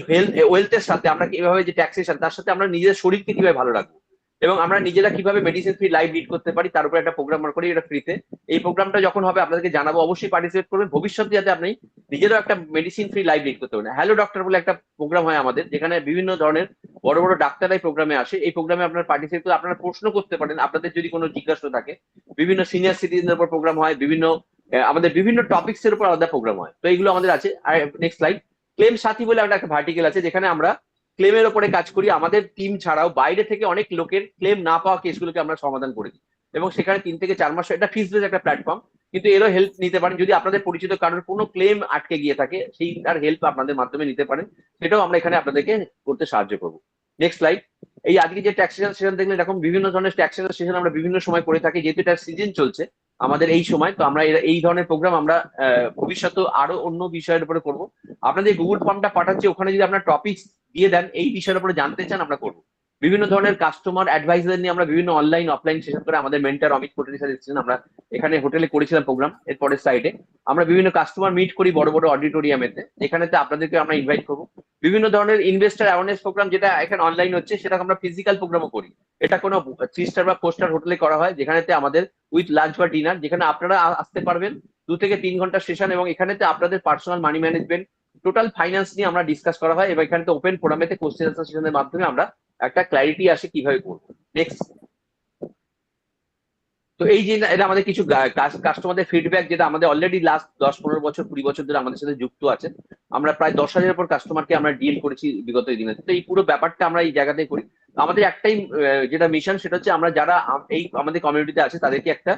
ওয়েলথের সাথে আমরা কিভাবে যে ট্যাক্সেশন তার সাথে আমরা নিজের শরীরকে কিভাবে ভালো রাখবো, এবং আমরা নিজেরা কিভাবে মেডিসিন ফ্রি লাইফ লিড করতে পারি তার উপর একটা প্রোগ্রাম আমরা করি, এটা ফ্রিতে। এই প্রোগ্রামটা যখন হবে আপনাদেরকে জানাবো, অবশ্যই পার্টিসিপেট করবেন ভবিষ্যতে যাতে আপনি নিজেরও একটা মেডিসিন ফ্রি লাইফ লিড করতে পারেন। হ্যালো ডক্টর বলে একটা প্রোগ্রাম হয় আমাদের, যেখানে বিভিন্ন ধরনের বড় বড় ডাক্তাররাই প্রোগ্রামে আসে। এই প্রোগ্রামে আপনারা পার্টিসিপেট করে আপনারা প্রশ্ন করতে পারেন, আপনাদের যদি কোনো জিজ্ঞাসা থাকে। বিভিন্ন সিনিয়র সিটিজেনের উপর প্রোগ্রাম হয়, বিভিন্ন আমাদের বিভিন্ন টপিকস এর উপর আলাদা প্রোগ্রাম হয়। তো এইগুলো আমাদের আছে। আর নেক্সট স্লাইড, ক্লেম সাথী বলে একটা ভার্টিকেল আছে যেখানে আমরা ক্লেমের ওপরে কাজ করি। আমাদের টিম ছাড়াও বাইরে থেকে অনেক লোকের ক্লেম না পাওয়া কেসগুলোকে আমরা সমাধান করেছি, এবং সেখানে 3 থেকে 4 মাস এটা ফিস বেস একটা প্ল্যাটফর্ম, কিন্তু এরও হেল্প নিতে পারেন। যদি আপনাদের পরিচিত কারোর কোনো ক্লেম আটকে গিয়ে থাকে সেই তার হেল্প আপনাদের মাধ্যমে নিতে পারেন, সেটাও আমরা এখানে আপনাদেরকে করতে সাহায্য করবো। নেক্সট স্লাইড, এই আজকে যে ট্যাক্সেশন সেশন দেখলেন, এরকম বিভিন্ন ধরনের ট্যাক্সেশন সেশন আমরা বিভিন্ন সময় করে থাকি, যেহেতু এটা সিজন চলছে আমাদের এই সময়। তো আমরা এই ধরনের প্রোগ্রাম আমরা ভবিষ্যতে আরো অন্য বিষয়ের উপরে করবো। আপনাদের গুগল ফর্মটা পাঠাচ্ছি, ওখানে যদি আপনার টপিক দিয়ে দেন এই বিষয়ের উপরে জানতে চান আমরা করবো। বিভিন্ন ধরনের কাস্টমার অ্যাডভাইজার নিয়ে আমরা বিভিন্ন অনলাইন অফলাইন সেশন করে, আমাদের মেন্টর অমিত পটেল স্যার এসেছিলেন, আমরা এখানে হোটেলে করেছিলাম প্রোগ্রাম। এরপরের সাইডে আমরা বিভিন্ন কাস্টমার মিট করি বড় বড় অডিটোরিয়ামেতে, যেখানেতে আপনাদেরকে আমরা ইনভাইট করবো। বিভিন্ন ধরনের ইনভেস্টার অ্যাওয়ারনেস প্রোগ্রাম যেটা এখানে অনলাইন হচ্ছে, সেটা আমরা ফিজিক্যাল প্রোগ্রামও করি। এটা কোনো 3 স্টার বা 4 স্টার হোটেলে করা হয়, যেখানেতে আমাদের উইথ লাঞ্চ বা ডিনার, যেখানে আপনারা আসতে পারবেন 2 থেকে 3 ঘন্টা সেশন, এবং এখানেতে আপনাদের personal money management total finance নিয়ে আমরা ডিসকাস করা হয়, এবং এখানে ওপেন ফোরামেতে কোশ্চেন আনসার সেশনের মাধ্যমে আমরা একটা ক্ল্যারিটি আসে কিভাবে করবো। নেক্সট, তো এই যে এটা আমাদের কিছু কাস্টমারদের ফিডব্যাক, যেটা আমাদের অলরেডি লাস্ট 10-15 বছর 20 বছর ধরে আমাদের সাথে যুক্ত আছে। আমরা প্রায় 10,000-এর উপর কাস্টমারকে আমরা ডিল করেছি বিগত দিনে। তো এই পুরো ব্যাপারটা আমরা এই জায়গাতেই করি। আমাদের একটাই যেটা মিশন, সেটা হচ্ছে আমরা যারা এই আমাদের কমিউনিটিতে আছে তাদেরকে একটা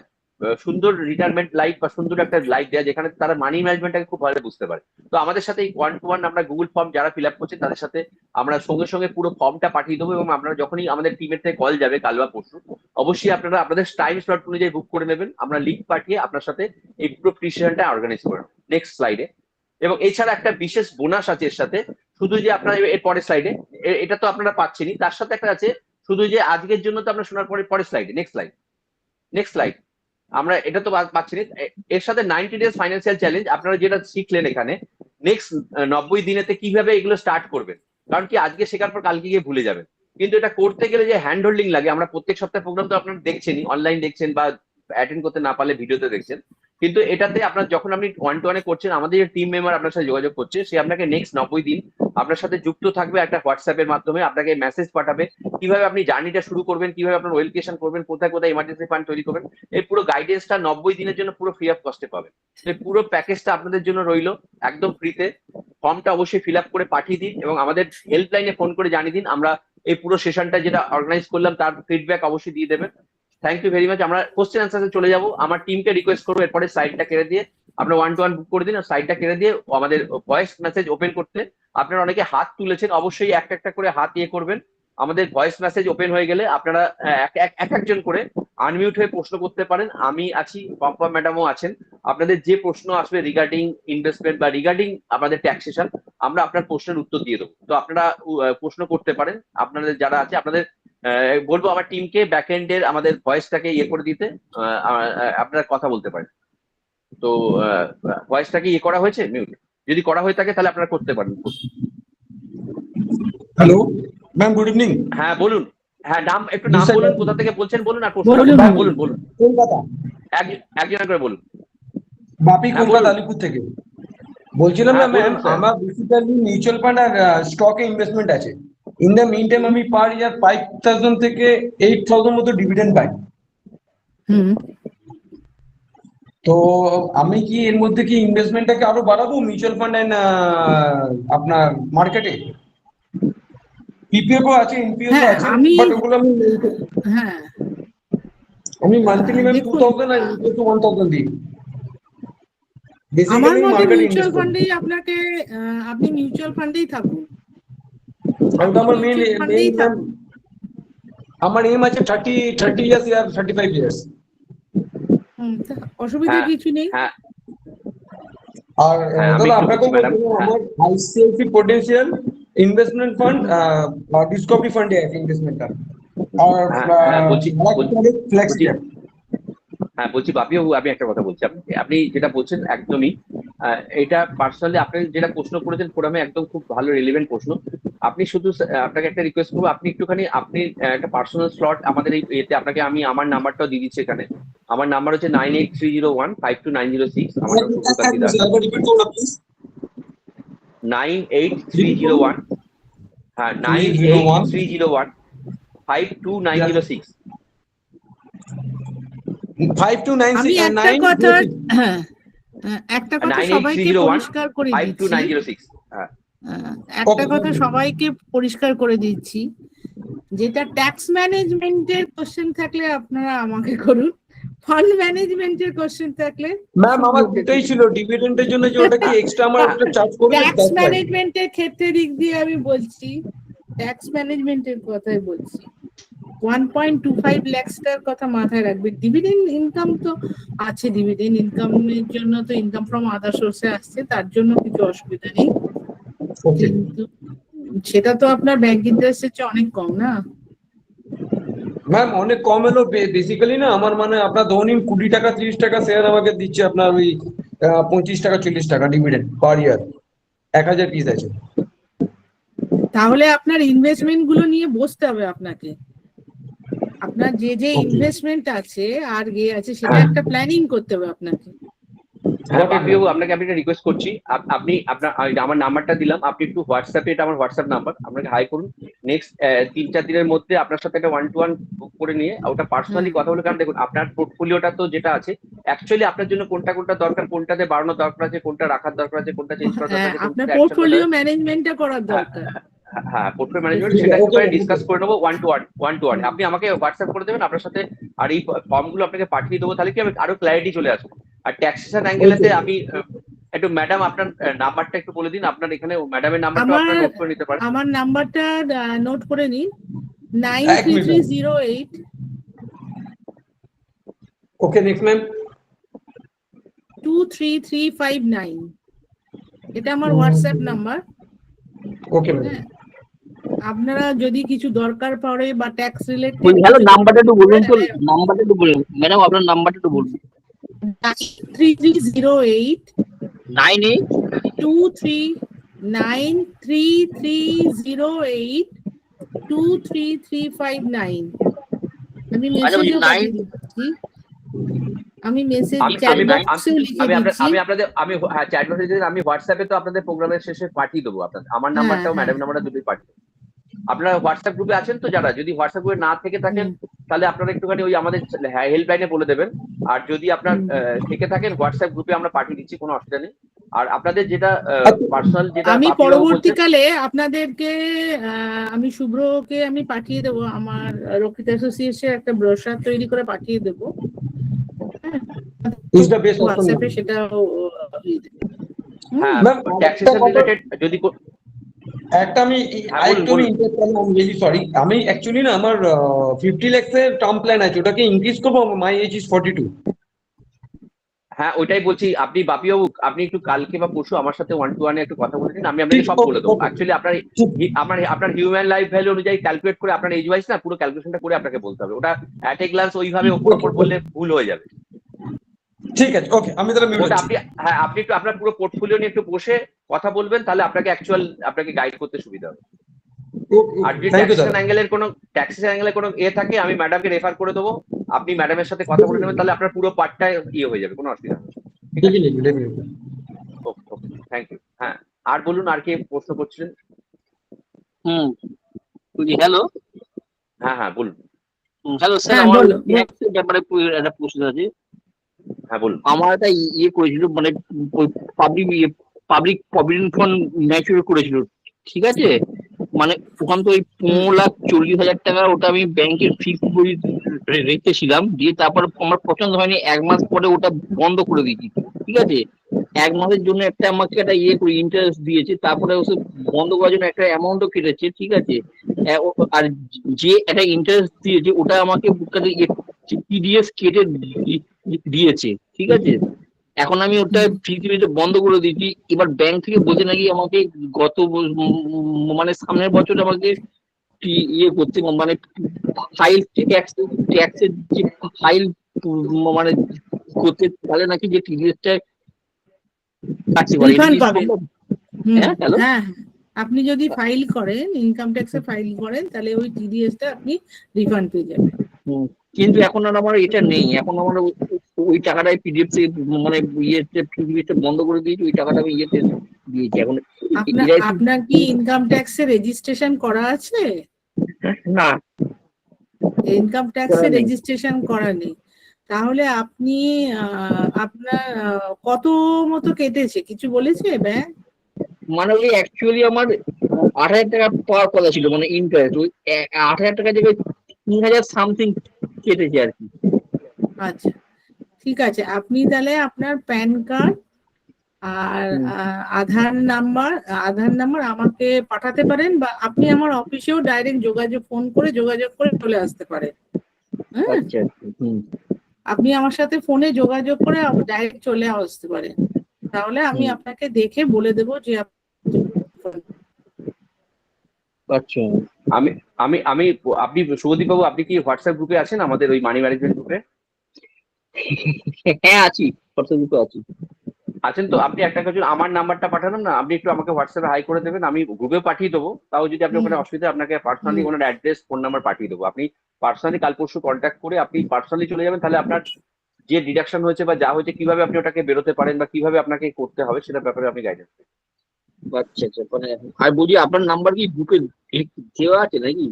সুন্দর রিটায়ারমেন্ট লাইফ বা সুন্দর একটা লাইফ দেওয়া, যেখানে তারা মানি ম্যানেজমেন্টটাকে খুব ভালো বুঝতে পারে। তো আমাদের সাথে এই 1-to-1 আমরা গুগল ফর্ম যারা ফিল আপ করছে তাদের সাথে আমরা সঙ্গে সঙ্গে পুরো ফর্মটা পাঠিয়ে দেবো, এবং আপনারা যখনই আমাদের টিমের থেকে কল যাবে কাল বা পরশু, অবশ্যই আপনারা আপনাদের টাইম স্লট অনুযায়ী বুক করে নেবেন। আমরা লিঙ্ক পাঠিয়ে আপনার সাথে এই পুরো প্রিসেশনটা অর্গানাইজ করে নেব। নেক্সট স্লাইডে, এবং এছাড়া একটা বিশেষ বোনাস আছে এর সাথে, শুধু যে আপনারা এর পরের স্লাইডে, এটা তো আপনারা পাচ্ছেনই, তার সাথে একটা আছে শুধু যে আজকের জন্য তো আপনারা শোনার পরের স্লাইডে। নেক্সট স্লাইড, আমরা এটা তো পাচ্ছি না, এর সাথে 90 ডেজ ফাইন্যান্সিয়াল চ্যালেঞ্জ আপনারা যেটা শিখলেন এখানে, নেক্সট 90 দিনেতে কিভাবে এগুলো স্টার্ট করবেন। কারণ কি আজকে শেখার পর কালকে গিয়ে ভুলে যাবেন, কিন্তু এটা করতে গেলে যে হ্যান্ড হোল্ডিং লাগে। আমরা প্রত্যেক সপ্তাহে প্রোগ্রাম তো আপনারা দেখছেনই, অনলাইন দেখছেন বা অ্যাটেন্ড করতে না পারলে ভিডিওতে দেখছেন, কিন্তু এটাতে আপনার যখন আপনি 1-to-1 করছেন, আমাদের যে টিম মেম্বার আপনার সাথে যোগাযোগ করছে, সে আপনাকে নেক্সট 90 দিন আপনার সাথে যুক্ত থাকবে একটা হোয়াটসঅ্যাপের মাধ্যমে, আপনাকে মেসেজ পাঠাবে কিভাবে আপনি জার্নিটা শুরু করবেন, কিভাবে আপনার ওয়েলকেশন করবেন, কোথায় কোথায় ইমার্জেন্সি ফান্ড তৈরি করবেন। এই পুরো গাইডেন্সটা 90 দিনের জন্য পুরো ফ্রি অফ কস্টে পাবেন। এই পুরো প্যাকেজটা আপনাদের জন্য রইলো একদম ফ্রিতে। ফর্মটা অবশ্যই ফিল আপ করে পাঠিয়ে দিন, এবং আমাদের হেল্পলাইনে ফোন করে জানিয়ে দিন। আমরা এই পুরো সেশনটা যেটা অর্গানাইজ করলাম তার ফিডব্যাক অবশ্যই দিয়ে দেবেন। Thank you very much. আমরা কোশ্চেন আনসারে চলে যাবো। আমার টিমকে রিকোয়েস্ট করবো এরপরে সাইটটা কেড়ে দিয়ে আপনার 1-to-1 বুক করে দিন, আর সাইটটা কেড়ে দিয়ে আমাদের ভয়েস মেসেজ ওপেন করতে। আপনারা অনেকে হাত তুলেছেন, অবশ্যই একটা একটা করে হাত ইয়ে করবেন। আমাদের ভয়েস মেসেজ ওপেন হয়ে গেলে আপনারা একজন করে আনমিউট হয়ে প্রশ্ন করতে পারেন। আমি আছি, পম্পা ম্যাডামও আছেন। আপনাদের যে প্রশ্ন আসবে রিগার্ডিং ইনভেস্টমেন্ট বা রিগার্ডিং আপনাদের ট্যাক্সেশন, আমরা আপনার প্রশ্নের উত্তর দিয়ে দেবো। তো আপনারা প্রশ্ন করতে পারেন। আপনাদের যারা আছে আপনাদের বলবো আমার টিমকে ব্যাক এন্ডের আমাদের ভয়েসটাকে ইয়ে করে দিতে, আপনারা কথা বলতে পারেন। তো ভয়েসটাকে ইয়ে করা হয়েছে মিউট, যদি করা হয়ে থাকে তাহলে আপনারা করতে পারেন। Hello ma'am, good evening. হ্যাঁ বলুন। হ্যাঁ নাম একটু নাম বলুন, কোথা থেকে বলছেন বলুন, আর প্রশ্ন বলুন। কলকাতা। একজন করে বলুন। বাপি, কলকাতা আলিপুর থেকে বলছিলাম। হ্যাঁ, ম্যাম, বলুন স্যার। আমার বেসিক্যালি মিউচুয়াল ফান্ড আর স্টকে ইনভেস্টমেন্ট আছে। ইন দ্য মিন টাইম আমি পার ইয়ার 5,000 থেকে 8,000 মতো ডিভিডেন্ড পাই। তো আমি কি এর মধ্যে কি ইনভেস্টমেন্টটাকে আরো বাড়াবো মিউচুয়াল ফান্ড এন্ড আপনার মার্কেটে? পিপিএফ আছে, এনপিএফ হ্যাঁ আছে, আমি বাট ওগুলো হ্যাঁ আমি মান্থলি ম্যাম দেখুন 2000 আর ইনভেস্ট 1000 দিই। আমার বেসিক্যালি মতে মার্কেটে মিউচুয়াল ইনভেস্ট করি। ফান্ডেই আপনাকে আপনি মিউচুয়াল ফান্ডেই থাকুন, কারণ আপনি আমার মেইন মিউচুয়াল মেইন ফান্ডেই ম্যাম থাকুন। আমার এম আছে 30 ইয়ার্স আর 35 ইয়ার্স। তা অসুবিধা হ্যাঁ কিছু নেই। হ্যাঁ আর হ্যাঁ, আমি দাদা একটু বলছি আপনাকেও ম্যাডাম। বলবো হ্যাঁ আমার ICICI potential investment fund Discovery ফান্ডে আছে ইনভেস্টমেন্টটা। আর হ্যাঁ হ্যাঁ বলছি ফ্লেক্সি বলছি ক্যাপ। হ্যাঁ বলছি বাপি বাবু, আমি একটা কথা বলছি। আপনি যেটা বলছেন একদমই এটা পার্সোনালি আপনি যেটা প্রশ্ন করেছেন ফোরামে একদম খুব ভালো রিলেভেন্ট প্রশ্ন। আপনি শুধু আপনাকে একটা রিকোয়েস্ট করবো, আপনি একটুখানি আপনি একটা পার্সোনাল স্লট আমাদের এই এতে আপনাকে আমি আমার নাম্বারটাও দিয়ে দিচ্ছি এখানে। আমার নাম্বার হচ্ছে 9830152906। আমার নাম শুভকান্তি দাস। 98301, হ্যাঁ 98301 52906। 5296 আমি একটা কথা একটা কথা সবাইকে 98301 পরিষ্কার করে দিচ্ছি, 52906। হ্যাঁ একটা কথা সবাইকে পরিষ্কার করে দিচ্ছি, যেটা ট্যাক্স ম্যানেজমেন্টের কোশ্চেন থাকলে আপনারা আমাকে করুন, ফান্ড ম্যানেজমেন্টের কোশ্চেন থাকলে ম্যাম আমার দুটোই ছিল ডিভিডেন্ডের জন্য, যে ওটা কি এক্সট্রা আমার একটা চার্জ করবে? ট্যাক্স ম্যানেজমেন্টের ক্ষেত্রে দিক দিয়ে আমি বলছি, ট্যাক্স ম্যানেজমেন্টের কথাই বলছি। 1.25 লাখটার কথা মাথায় রাখবে। ডিভিডেন্ড ইনকাম তো আছে, ডিভিডেন্ড ইনকামের জন্য তো ইনকাম ফ্রম আদার সোর্সে আসছে, তার জন্য কিছু অসুবিধা নেই, কিন্তু সেটা তো আপনার ব্যাংক ইন্টারেস্টের চেয়ে অনেক কম না। ম্যাম অনেক কম এলো, বেসিক্যালি না আমার মানে আপনার ধরুন 20 টাকা 30 টাকা শেয়ার আমাকে দিচ্ছে আপনার ওই 25 টাকা 40 টাকা ডিভিডেন্ড পার ইয়ার, 1000 পিস আছে। তাহলে আপনার ইনভেস্টমেন্ট গুলো নিয়ে বসতে হবে আপনাকে, আপনার যে যে ইনভেস্টমেন্ট আছে আর আছে সেটা একটা প্ল্যানিং করতে হবে আপনাকে। হ্যাঁ বাপি বাবু, আপনাকে আমি একটা রিকোয়েস্ট করছি। আপনি আপনার আমার নাম্বারটা দিলাম, আপনি একটু হোয়াটসঅ্যাপে, এটা আমার হোয়াটসঅ্যাপ নাম্বার, আপনাকে হাই করুন। নেক্সট 3-4 দিনের মধ্যে আপনার সাথে একটা 1-to-1 বুক করে নিয়ে ওটা পার্সোনালি কথা বলে। কারণ দেখুন আপনার পোর্টফোলিওটা তো যেটা আছে অ্যাকচুয়ালি আপনার জন্য কোনটা কোনটা দরকার, কোনটাতে বাড়ানোর দরকার আছে, কোনটা রাখার দরকার আছে, কোনটা চেঞ্জ করার দরকার আছে, আপনার পোর্টফোলিও ম্যানেজমেন্টটা করার দরকার। হ্যাঁ পোর্টফোলিও ম্যানেজমেন্ট, সেটা একটুখানি ডিসকাস করে নেবো 1-to-1। আপনি আমাকে হোয়াটসঅ্যাপ করে দেবেন আপনার সাথে, আর এই ফর্মগুলো আপনাকে পাঠিয়ে দেবো, তাহলে কি আরো ক্ল্যারিটি চলে আসবে। আর ট্যাক্সেশন অ্যাঙ্গেলেতে আমি একটু ম্যাডাম আপনার নাম্বারটা একটু বলে দিন, আপনার এখানে ম্যাডামের নাম্বারটা আপনারা নোট করে নিতে পারেন। আমার নাম্বারটা নোট করে নিন, 93308। Okay next ma'am. 23359, এটা আমার হোয়াটসঅ্যাপ নাম্বার। Okay ma'am. আপনারা যদি কিছু দরকার পড়ে বা ট্যাক্স রিলেটেড, হ্যালো নাম্বারটা একটু বলুন তো, নাম্বারটা একটু বলুন ম্যাডাম, আপনার নাম্বারটা একটু বলুন। 3308 98 2393308 23359। আমি মেসেজও পাঠিয়ে দিচ্ছি, আমি মেসেজ চ্যাট বক্সেও লিখে দিচ্ছি। আমি হ্যাঁ চ্যাট মেসেজ আমি হোয়াটসঅ্যাপে তো আপনাদের প্রোগ্রামের শেষে পাঠিয়ে দেবো আপনাদের আমার নাম্বারটাও ম্যাডাম নাম্বারটা দুটোই পাঠিয়ে দেবো। আপনারা হোয়াটসঅ্যাপ গ্রুপে আছেন তো, যারা যদি হোয়াটসঅ্যাপ গ্রুপে না থেকে থাকেন তাহলে আপনারা একটুখানি ওই আমাদের হেল্পলাইনে বলে দেবেন। আর যদি আপনার থেকে থাকেন হোয়াটসঅ্যাপ গ্রুপে আমরা পাঠিয়ে দিচ্ছি, কোনো অসুবিধা নেই। আর আপনাদের যেটা পার্সোনাল, যেটা আমি পরবর্তীকালে আপনাদেরকে আমি শুভ্রকে আমি পাঠিয়ে দেবো, আমার রক্ষিত অ্যাসোসিয়েশন একটা ব্রোশার তৈরি করে পাঠিয়ে দেবো হোয়াটসঅ্যাপে, সেটা হ্যাঁ ট্যাক্সেশন রিলেটেড যদি একটা আমি সরি, আমি অ্যাকচুয়ালি না আমার 50 lakhs এর টার্ম প্ল্যান আছে, ওটাকে ইনক্রিজ করবো। My age is 42। হ্যাঁ ওইটাই বলছি, আপনি বাপি বাবু আপনি একটু কালকে বা পরশু আমার সাথে 1-to-1 একটু কথা বলে দিন, আমি আপনাকে সব বলে দেবো। অ্যাকচুয়ালি আপনার হিউম্যান লাইফ ভ্যালু অনুযায়ী ক্যালকুলেট করে আপনার এজ ওয়াইজ না পুরো ক্যালকুলেশনটা করে আপনাকে বলতে হবে। ওটা অ্যাট এ গ্লান্স ওইভাবে ওপর বললে ভুল হয়ে যাবে। ঠিক আছে, ওকে আমি তাহলে আপনি একটু আপনার পুরো পোর্টফোলিও নিয়ে একটু বসে কথা বলবেন, তাহলে আপনাকে গাইড করতে সুবিধা হবে। আর যদি ট্যাক্সেশন অ্যাঙ্গেলের কোনো থাকে, আমি ম্যাডামকে রেফার করে দেবো, আপনি ম্যাডামের সাথে কথা বলে নেবেন, তাহলে আপনার পুরো পার্টটা হয়ে যাবে, কোনো অসুবিধা নেই। Okay thank you. হ্যাঁ আর বলুন, আর কি প্রশ্ন করছিলেন? হ্যালো হ্যাঁ হ্যাঁ বলুন। হ্যালো স্যার, আমার ব্যাপারে একটা প্রশ্ন আছে। হ্যাঁ বলুন। আমার একটা ইয়ে করেছিল, মানে পাবলিক প্রভিডেন্ট ফান্ড ম্যাচিওর করেছিল, ঠিক আছে? মানে ওখান তো ওই 15,40,000 টাকা ওটা আমি ব্যাংকের ফিক্সড ডিপোজিট রেখেছিলাম, দিয়ে তারপর আমার পছন্দ হয়নি, 1 মাস পরে ওটা বন্ধ করে দিয়েছি, ঠিক আছে? 1 মাসের জন্য একটা আমাকে একটা ইয়ে করে ইন্টারেস্ট দিয়েছে, তারপরে ওসব বন্ধ করার জন্য একটা অ্যামাউন্টও কেটেছে, ঠিক আছে? আর যে একটা ইন্টারেস্ট দিয়েছে ওটা আমাকে টিডিএস কেটে দিয়েছে, ঠিক আছে? এখন আমি ওটা ফিক্সড বন্ধ করে দিয়েছি। এবার ব্যাংক থেকে বলছে নাকি আমাকে মানে সামনের বছর আমাকে ইয়ে করতে, মানে ফাইল ট্যাক্সের যে ফাইল মানে করতে, তাহলে নাকি যে টিডিএসটা কাটতে পারে। রিফান্ড পাবেন। হ্যাঁ, হ্যালো। হ্যাঁ, আপনি যদি ফাইল করেন, ইনকাম ট্যাক্সে ফাইল করেন, তাহলে ওই টিডিএসটা আপনি রিফান্ড পেয়ে যাবেন। কিন্তু এখন আর আমার এটা নেই, এখন আমার ওই টাকাটাই পিডিএফ মানে ইয়েতে পিডিএফটা বন্ধ করে দিয়েছি, ওই টাকাটা আমি ইয়েতে দিয়েছি এখন। আপনার কি ইনকাম ট্যাক্সে রেজিস্ট্রেশন করা আছে? না, ইনকাম ট্যাক্সে রেজিস্ট্রেশন করা নেই, তাহলে আপনি আপনার কত মতো কেটেছে কিছু বলেছে ব্যাংক? মানে ওই অ্যাকচুয়ালি আমার 8,000 টাকা পাওয়ার কথা ছিল, মানে ইন্টারেস্ট ওই 8,000 টাকা জায়গায় 3,000 সামথিং কেটেছে আর কি। আচ্ছা, ঠিক আছে, আপনি তাহলে আপনার প্যান কার্ড আর আধার নাম্বার আমাকে পাঠাতে পারেন, বা আপনি আমার অফিসেও ডাইরেক্ট ফোন করে যোগাযোগ করে চলে আসতে পারেন। হ্যাঁ, আচ্ছা, আপনি আমার সাথে ফোনে যোগাযোগ করে ডাইরেক্ট চলে আসতে পারেন, তাহলে আমি আপনাকে দেখে বলে দেবো যে আচ্ছা। আমি আমি আমি আপনি শুভদীপ বাবু, আপনি কি হোয়াটসঅ্যাপ গ্রুপে আছেন আমাদের ওই মানি ম্যানেজমেন্ট গ্রুপে? হ্যাঁ আছি, হোয়াটসঅ্যাপ আছি। আছেন তো? আপনি একটা কাজ করুন, আমার নাম্বারটা পাঠালাম না, আপনি একটু আমাকে হোয়াটসঅ্যাপে হাই করে দেবেন, আমি গ্রুপে পাঠিয়ে দেবো। তাও যদি আপনি ওখানে অসুবিধা, আপনাকে পার্সোনালি ওনার অ্যাড্রেস ফোন নাম্বার পাঠিয়ে দেবো। আপনি পার্সোনালি কাল পরশু কন্ট্যাক্ট করে আপনি পার্সোনালি চলে যাবেন, তাহলে আপনার যে ডিডাকশন হয়েছে বা যা হয়েছে কিভাবে আপনি ওটাকে বেরোতে পারেন বা কিভাবে আপনাকে করতে হবে সেটার ব্যাপারে আপনি গাইডেন্স। আচ্ছা আচ্ছা, মানে আর বলছি আপনার নাম্বার কি গ্রুপে দেওয়া আছে নাকি?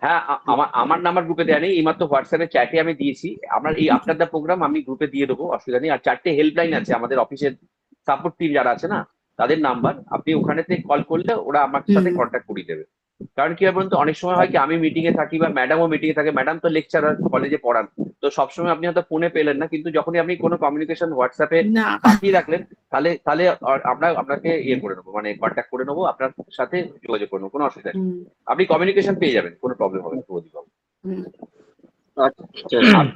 হ্যাঁ, আমার নাম্বার গ্রুপে দেওয়া নেই, এইমাত্র হোয়াটসঅ্যাপে চ্যাটে আমি দিয়েছি। আপনার এই আফটার দ্য প্রোগ্রাম আমি গ্রুপে দিয়ে দেবো, অসুবিধা নেই। আর 4টে হেল্পলাইন আছে আমাদের অফিসের সাপোর্ট টিম যারা আছে না, তাদের নাম্বার, আপনি ওখানেতে কল করলে ওরা আমার সাথে কন্ট্যাক্ট করিয়ে দেবে। কারণ কি হয় বলুন তো, অনেক সময় হয় কি আমি মিটিং এ থাকি বা ম্যাডামও মিটিং এ থাকে, ম্যাডাম তো লেকচারার কলেজে পড়ান, তো সবসময় আপনি হয়তো ফোনে পেলেন না, কিন্তু যখনই আপনি কোনো কমিউনিকেশন হোয়াটসঅ্যাপে পাঠিয়ে রাখলেন, তাহলে আমরা আপনাকে ইয়ে করে নেবো, মানে কন্ট্যাক্ট করে নেবো, আপনার সাথে যোগাযোগ করে নেবো, কোনো অসুবিধা নেই। আপনি কমিউনিকেশন পেয়ে যাবেন, কোনো প্রবলেম হবে না শুভদীপ বাবু।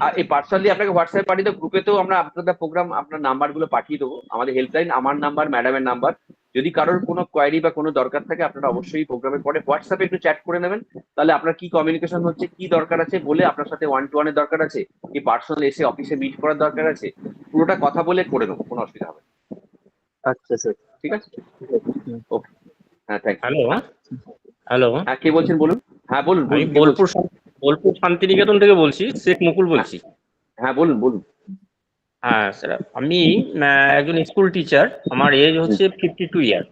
আর এই পার্সোনালি আপনাকে হোয়াটসঅ্যাপ পাঠিয়ে দেবো, গ্রুপেতেও আমরা আপনাদের প্রোগ্রাম আপনার নাম্বার গুলো পাঠিয়ে দেবো, আমাদের হেল্পলাইন, আমার নাম্বার, ম্যাডামের নাম্বার। যদি কারোর কোনো কোয়ারি বা কোনো দরকার থাকে, আপনারা অবশ্যই প্রোগ্রামের পরে হোয়াটসঅ্যাপে একটু চ্যাট করে নেবেন, তাহলে আপনার কি কমিউনিকেশন হচ্ছে, কি দরকার আছে বলে, আপনার সাথে 1-to-1 এর দরকার আছে কি পার্সোনাল এসে অফিসে মিট করার দরকার আছে, পুরোটা কথা বলে করে নেবো, কোনো অসুবিধা হবে না। আচ্ছা স্যার, ঠিক আছে, ওকে, হ্যাঁ, থ্যাংক ইউ। হ্যালো হ্যালো, হ্যাঁ, কে বলছেন বলুন? হ্যাঁ বলুন, আমি কে বলছেন? বোলপুর শান্তিনিকেতন থেকে বলছি, শেখ মুকুল বলছি। হ্যাঁ বলুন বলুন। হ্যাঁ স্যার, আমি একজন স্কুল টিচার, আমার এজ হচ্ছে 52 ইয়ার।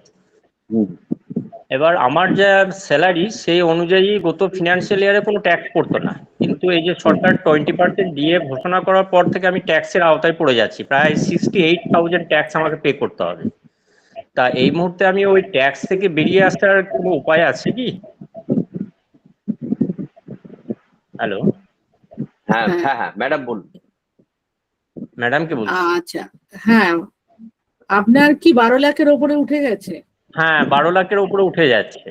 এবার আমার যা স্যালারি সেই অনুযায়ী গত ফিনান্সিয়াল ইয়ারে কোনো ট্যাক্স পড়তো না, কিন্তু এই যে সরকার 20% দিয়ে ঘোষণা করার পর থেকে আমি ট্যাক্সের আওতায় পড়ে যাচ্ছি, প্রায় 68,000 ট্যাক্স আমাকে পে করতে হবে। তা এই মুহূর্তে আমি ওই ট্যাক্স থেকে বেরিয়ে আসার কোনো উপায় আছে কি? হ্যালো, হ্যাঁ হ্যাঁ হ্যাঁ, ম্যাডাম বলুন। ম্যাডামকে বলছি। আচ্ছা, হ্যাঁ, আপনার কি 12 লাখের ওপরে উঠে গেছে? হ্যাঁ, 12 লাখের উপরে উঠে যাচ্ছে।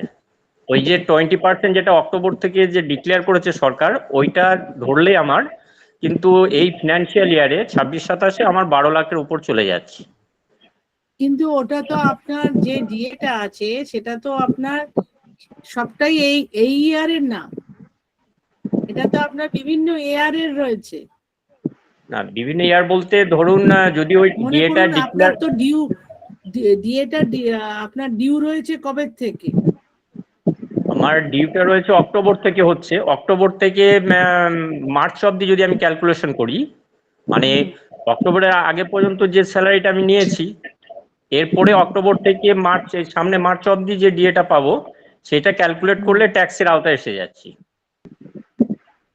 ওই যে 20% যেটা অক্টোবর থেকে যে ডিক্লেয়ার করেছে সরকার, ওইটা ধরলেই আমার, কিন্তু এই ফিনান্সিয়াল ইয়ারে 26-27 আমার 12 লাখের উপর চলে যাচ্ছে। কিন্তু ওটা তো আপনার যে ডিএটা আছে সেটা তো আপনার সবটাই এই ইয়ারের না, এটা তো আপনার বিভিন্ন ইয়ারের রয়েছে। না, বিভিন্ন ইয়ার বলতে ধরুন যদি ওই মনে ডিএটা করুন আপনার ডিক্লেয়ার, তো ডিএটা আপনার ডিউ রয়েছে কবে থেকে? আমার ডিউটা রয়েছে অক্টোবর থেকে, হচ্ছে অক্টোবর থেকে মার্চ অবধি যদি আমি ক্যালকুলেশন করি, মানে অক্টোবরের আগে পর্যন্ত যে স্যালারিটা আমি নিয়েছি, এরপরে অক্টোবর থেকে মার্চ, সামনে মার্চ অবধি যে ডিএটা পাবো সেটা ক্যালকুলেট করলে ট্যাক্সের আওতায় এসে যাচ্ছি।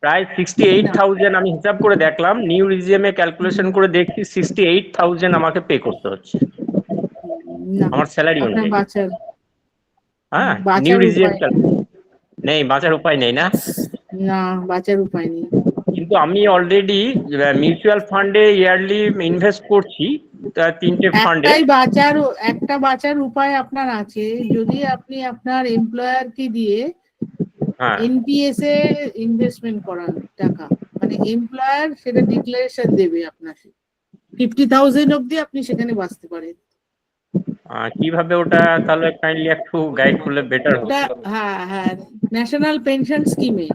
প্রায় 68,000 আমি হিসাব করে দেখলাম, নিউ রিজিএমে ক্যালকুলেশন করে দেখছি 68,000 আমাকে পে করতে হচ্ছে না, আমার স্যালারি আপনার অনুযায়ী। বাঁচার হ্যাঁ, নিউ বাঁচার রিজিএম উপায় নেই। নেই, বাঁচার উপায় নেই না। না, বাঁচার উপায় নেই। কিন্তু আমি অলরেডি মিউচুয়াল ফান্ডে ইয়ারলি ইনভেস্ট করছি, 3টে ফান্ডে। একটা বাঁচার উপায় আপনার আছে, যদি আপনি আপনার এমপ্লয়ারকে দিয়ে হ্যাঁ, এনপিএস এ ইনভেস্টমেন্ট করান টাকা, মানে এমপ্লয়ার সেটা ডিক্লারেশন দেবে আপনাকে, 50,000 অব্দি আপনি সেখানে বাঁচতে পারেন। কিভাবে ওটা তাহলে কাইন্ডলি একটু গাইড করলে বেটার ওটা হতো। হ্যাঁ হ্যাঁ, ন্যাশনাল পেনশন স্কিমে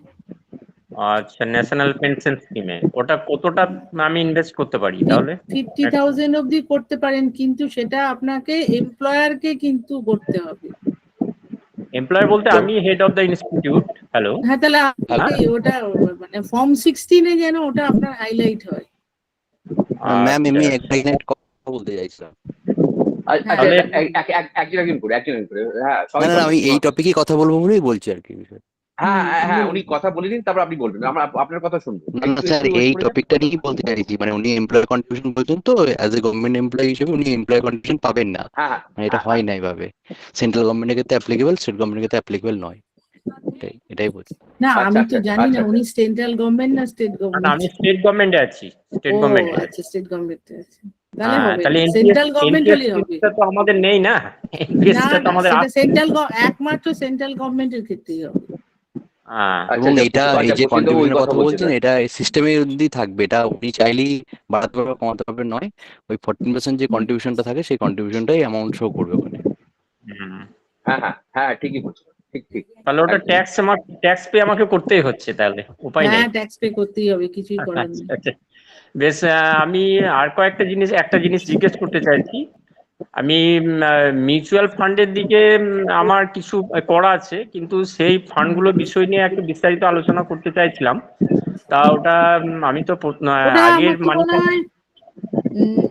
আচ্ছা, ন্যাশনাল পেনশন স্কিমে ওটা কতটা আমি ইনভেস্ট করতে পারি তাহলে? 50,000 অব্দি করতে পারেন, কিন্তু সেটা আপনাকে এমপ্লয়ারকে কিন্তু করতে হবে। এমপ্লয়ার বলতে আমি head of the institute. Hello. হ্যাঁ, তাহলে হ্যাঁ, ওটা মানে ফর্ম 16 যেন ওটা আপনার হাইলাইট হয়। ম্যাম আচ্ছা আমি একটা এখানে কথা বলতে চাইছিলাম। আচ্ছা, তাহলে একজন করে হ্যাঁ, না সবাই না না, আমি এই টপিকে কথা বলবো বলেই বলছি আর কি বিষয়। হ্যাঁ হ্যাঁ হ্যাঁ, বলুন। উনি কথা বলে নিন, তারপর আপনি বলবেন, আমরা আপনার কথা শুনবো। না না একটু স্যার, একটু ওয়েট এই করে যান। টপিকটা নিয়েই বলতে চাইছি, মানে উনি এমপ্লয় কন্ট্রিবিউশন বলছেন, তো অ্যাজ এ গভর্নমেন্ট এমপ্লয়ি হিসেবে উনি এমপ্লয় কন্ট্রিবিউশন পাবেন না, হ্যাঁ মানে এটা হয় না এইভাবে। সেন্ট্রাল গভর্নমেন্টের ক্ষেত্রে অ্যাপ্লিকেবল, স্টেট গভর্নমেন্টের ক্ষেত্রে অ্যাপ্লিকেবল নয়, এটাই বলছি। না, আচ্ছা আমি তো আচ্ছা জানি আচ্ছা না আচ্ছা। উনি সেন্ট্রাল গভর্নমেন্ট না স্টেট না, গভর্নমেন্ট। আমি স্টেট গভর্নমেন্টে আছি, স্টেট ও গভর্নমেন্টে আছি। আচ্ছা, স্টেট গভর্নমেন্টে আছে, তাহলে হ্যাঁ, হবে তাহলে না, এনপিএস সেন্ট্রাল গভর্নমেন্ট এনপিএস হলেই হবে। টা তো আমাদের নেই না, না এনপিএসটা তো না, আমাদের সেটা আছে। একমাত্র সেন্ট্রাল গভর্নমেন্টের ক্ষেত্রেই হবে। হ্যাঁ, আচ্ছা এবং আচ্ছা, এটা এই আচ্ছা যে প্রসিদ্ধ ওই কন্ট্রিবিউশনের কথা কথা বলছে বলছেন, তাহলে। এটা সিস্টেমের মধ্যেই থাকবে, এটা উনি চাইলেই বাড়াতে পারবে কমাতে পারবে নয়। ওই 14% যে কন্ট্রিবিউশনটা থাকে, সেই কন্ট্রিবিউশনটাই অ্যামাউন্ট শো করবে ওখানে। হুম। হ্যাঁ হ্যাঁ হ্যাঁ, ঠিকই বলছো, ঠিক ঠিক তাহলে ওটা একদম। ট্যাক্স পে আমাকে করতেই হচ্ছে, তাহলে উপায় নেই। হ্যাঁ, ট্যাক্স পে করতেই হবে, কিছুই করার আচ্ছা নেই। আচ্ছা, বেশ। আমি আর একটা জিনিস জিজ্ঞেস করতে চাইছি। আমি মিউচুয়াল ফান্ডের দিকে আমার কিছু করা আছে, কিন্তু সেই ফান্ডগুলোর বিষয় নিয়ে একটু বিস্তারিত আলোচনা করতে চাইছিলাম। তা ওটা আমি তো ওটা আগের আমার তো মানি। মনে হয়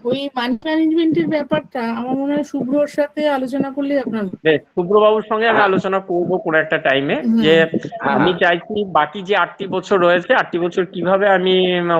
ওই মানি ম্যানেজমেন্টের ব্যাপারটা আমার মনে হয় শুভ্রর সাথে আলোচনা করলে আপনার। বেশ, শুভ্রবাবুর সঙ্গে আমি হ্যাঁ আলোচনা করবো কোনো একটা টাইমে, যে হ্যাঁ হ্যাঁ আমি হ্যাঁ চাইছি বাকি যে 8টি বছর রয়েছে, 8টি বছর কিভাবে আমি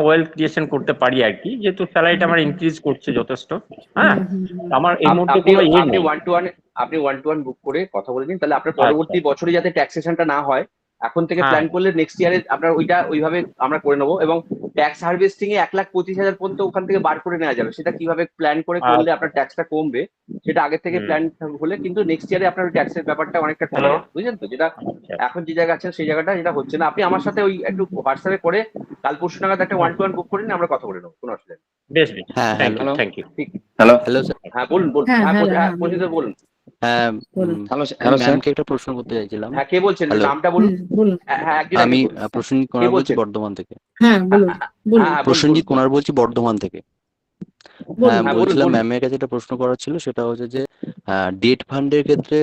ওয়েলথ ক্রিয়েশন করতে পারি আর কি, যেহেতু স্যালারিটা আমার ইনক্রিজ করছে যথেষ্ট। হ্যাঁ, হুম হুম হুম। আমার এই মুহূর্তে আপনি কোনো আপনি নেই। 1-to-1, আপনি 1-to-1 বুক করে কথা বলে নিন, তাহলে আপনার আচ্ছা, পরবর্তী বছরে যাতে ট্যাক্সেশনটা না হয়, এখন থেকে হ্যাঁ, প্ল্যান করলে নেক্সট ইয়ারে আপনার ওইটা ওইভাবে আমরা করে নেবো। এবং ট্যাক্স হারভেস্টিং এ 1,25,000 পর্যন্ত ওখান থেকে বার করে নেওয়া যাবে, সেটা কিভাবে প্ল্যান করে করলে আচ্ছা, আপনার ট্যাক্সটা কমবে, সেটা আগে থেকে হুম, প্ল্যান হলে কিন্তু নেক্সট ইয়ারে আপনার ওই ট্যাক্সের ব্যাপারটা অনেকটা কমে হ্যালো, যাবে, বুঝলেন তো? যেটা আচ্ছা, এখন যে জায়গা আছেন সেই জায়গাটা যেটা হচ্ছে না, আপনি আমার সাথে ওই একটু হোয়াটসঅ্যাপে করে কাল পরশু নাগাদ একটা হুম, 1-to-1 বুক করে নিন, আমরা কথা বলে নেবো, কোনো অসুবিধা নেই। বেশ বেশ, হ্যাঁ, thank hello you, thank you. ঠিক। Hello hello sir. হ্যাঁ বলুন বলুন, হ্যাঁ হ্যাঁ হ্যালো, হ্যাঁ পরিচিত বলুন। হ্যাঁ, বলুন। হ্যালো আমি হ্যালো স্যার। ম্যামকে একটা প্রশ্ন করতে চাইছিলাম। হ্যাঁ কে বলছেন, হ্যালো, নামটা বলুন। বলুন। হ্যাঁ একজন আমি একজন বলুন। প্রসেনজিৎ কে কোনার বলছি বলছেন? বর্ধমান থেকে। হ্যাঁ বলুন বলুন হ্যাঁ বলুন প্রসেনজিৎ বলুন কোনার বলছি বর্ধমান থেকে। বলুন। হ্যাঁ বলুন বলছিলাম বলুন। ম্যামের কাছে একটা প্রশ্ন করার ছিল, সেটা হচ্ছে যে ডেট ফান্ডের ক্ষেত্রে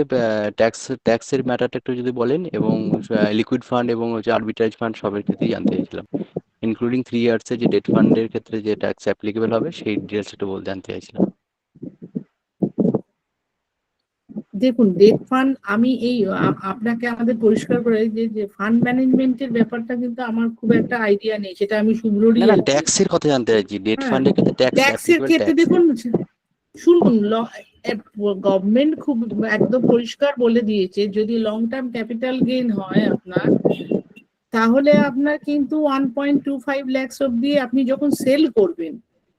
ট্যাক্সের ম্যাটারটা একটু যদি বলেন, এবং লিকুইড ফান্ড এবং হচ্ছে আরবিট্রাজ ফান্ড সবের ক্ষেত্রেই জানতে চাইছিলাম, ইনক্লুডিং 3 ইয়ার্সে যে ডেট ফান্ডের ক্ষেত্রে যে ট্যাক্স অ্যাপ্লিকেবল হবে সেই ডিটেলস একটু জানতে চাইছিলাম। দেখুন, ডেট ফান্ড আমি এই আপনাকে আমাদের পরিষ্কার করে যে ফান্ড ম্যানেজমেন্টের ব্যাপারটা কিন্তু আমার খুব একটা আইডিয়া নেই, সেটা আমি শুভ্ররই না না, হেল্প করছি। ট্যাক্সের কথা জানতে চাইছি, ডেট হ্যাঁ, ফান্ডের ক্ষেত্রে ট্যাক্স ট্যাক্সের অ্যাপ্লিকেবল ক্ষেত্রে ট্যাক্স। দেখুন, শুনুন, গভর্নমেন্ট খুব একদম পরিষ্কার বলে দিয়েছে, যদি লং টার্ম ক্যাপিটাল গেইন হয় আপনার, তাহলে আপনার কিন্তু 1.25 লাখ অব্দি আপনি যখন সেল করবেন,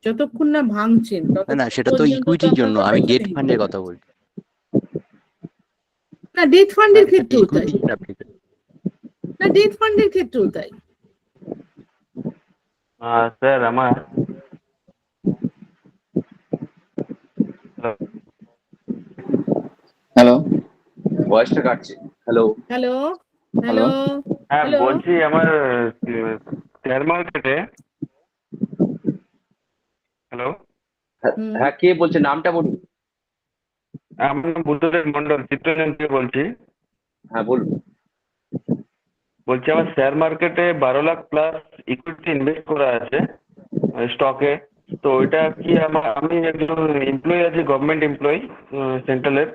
যতক্ষণ না ভাঙছেন না না, ততক্ষণ সেটা তো পর্যন্ত তো ইকুইটির আপনার জন্য, আমি প্রোটেকশন ডেট নেই। ফান্ডের কথা বলছি। না, ডেট ফান্ডের ক্ষেত্রেও তাই। ইকুইটির জন্য applicable। না, ডেট ফান্ডের ক্ষেত্রেও তাই। স্যার আমার হ্যালো ভয়েসটা কাটছে। হ্যালো হ্যালো হ্যালো হ্যালো হ্যাঁ হ্যালো। বলছি আমার শেয়ার মার্কেটে হ্যালো হুম। হ্যাঁ কে বলছেন, নামটা বলুন। আমার নাম বুদ্ধদেব মন্ডল, চিত্তরঞ্জন থেকে বলছি। হ্যাঁ বলুন। বলছি আমার শেয়ার মার্কেটে 12 লাখ প্লাস ইকুইটি ইনভেস্ট করা আছে স্টকে। তো ওইটা কি আমি একজন এমপ্লয়ি আছি, গভর্নমেন্ট এমপ্লয়ি সেন্ট্রালের।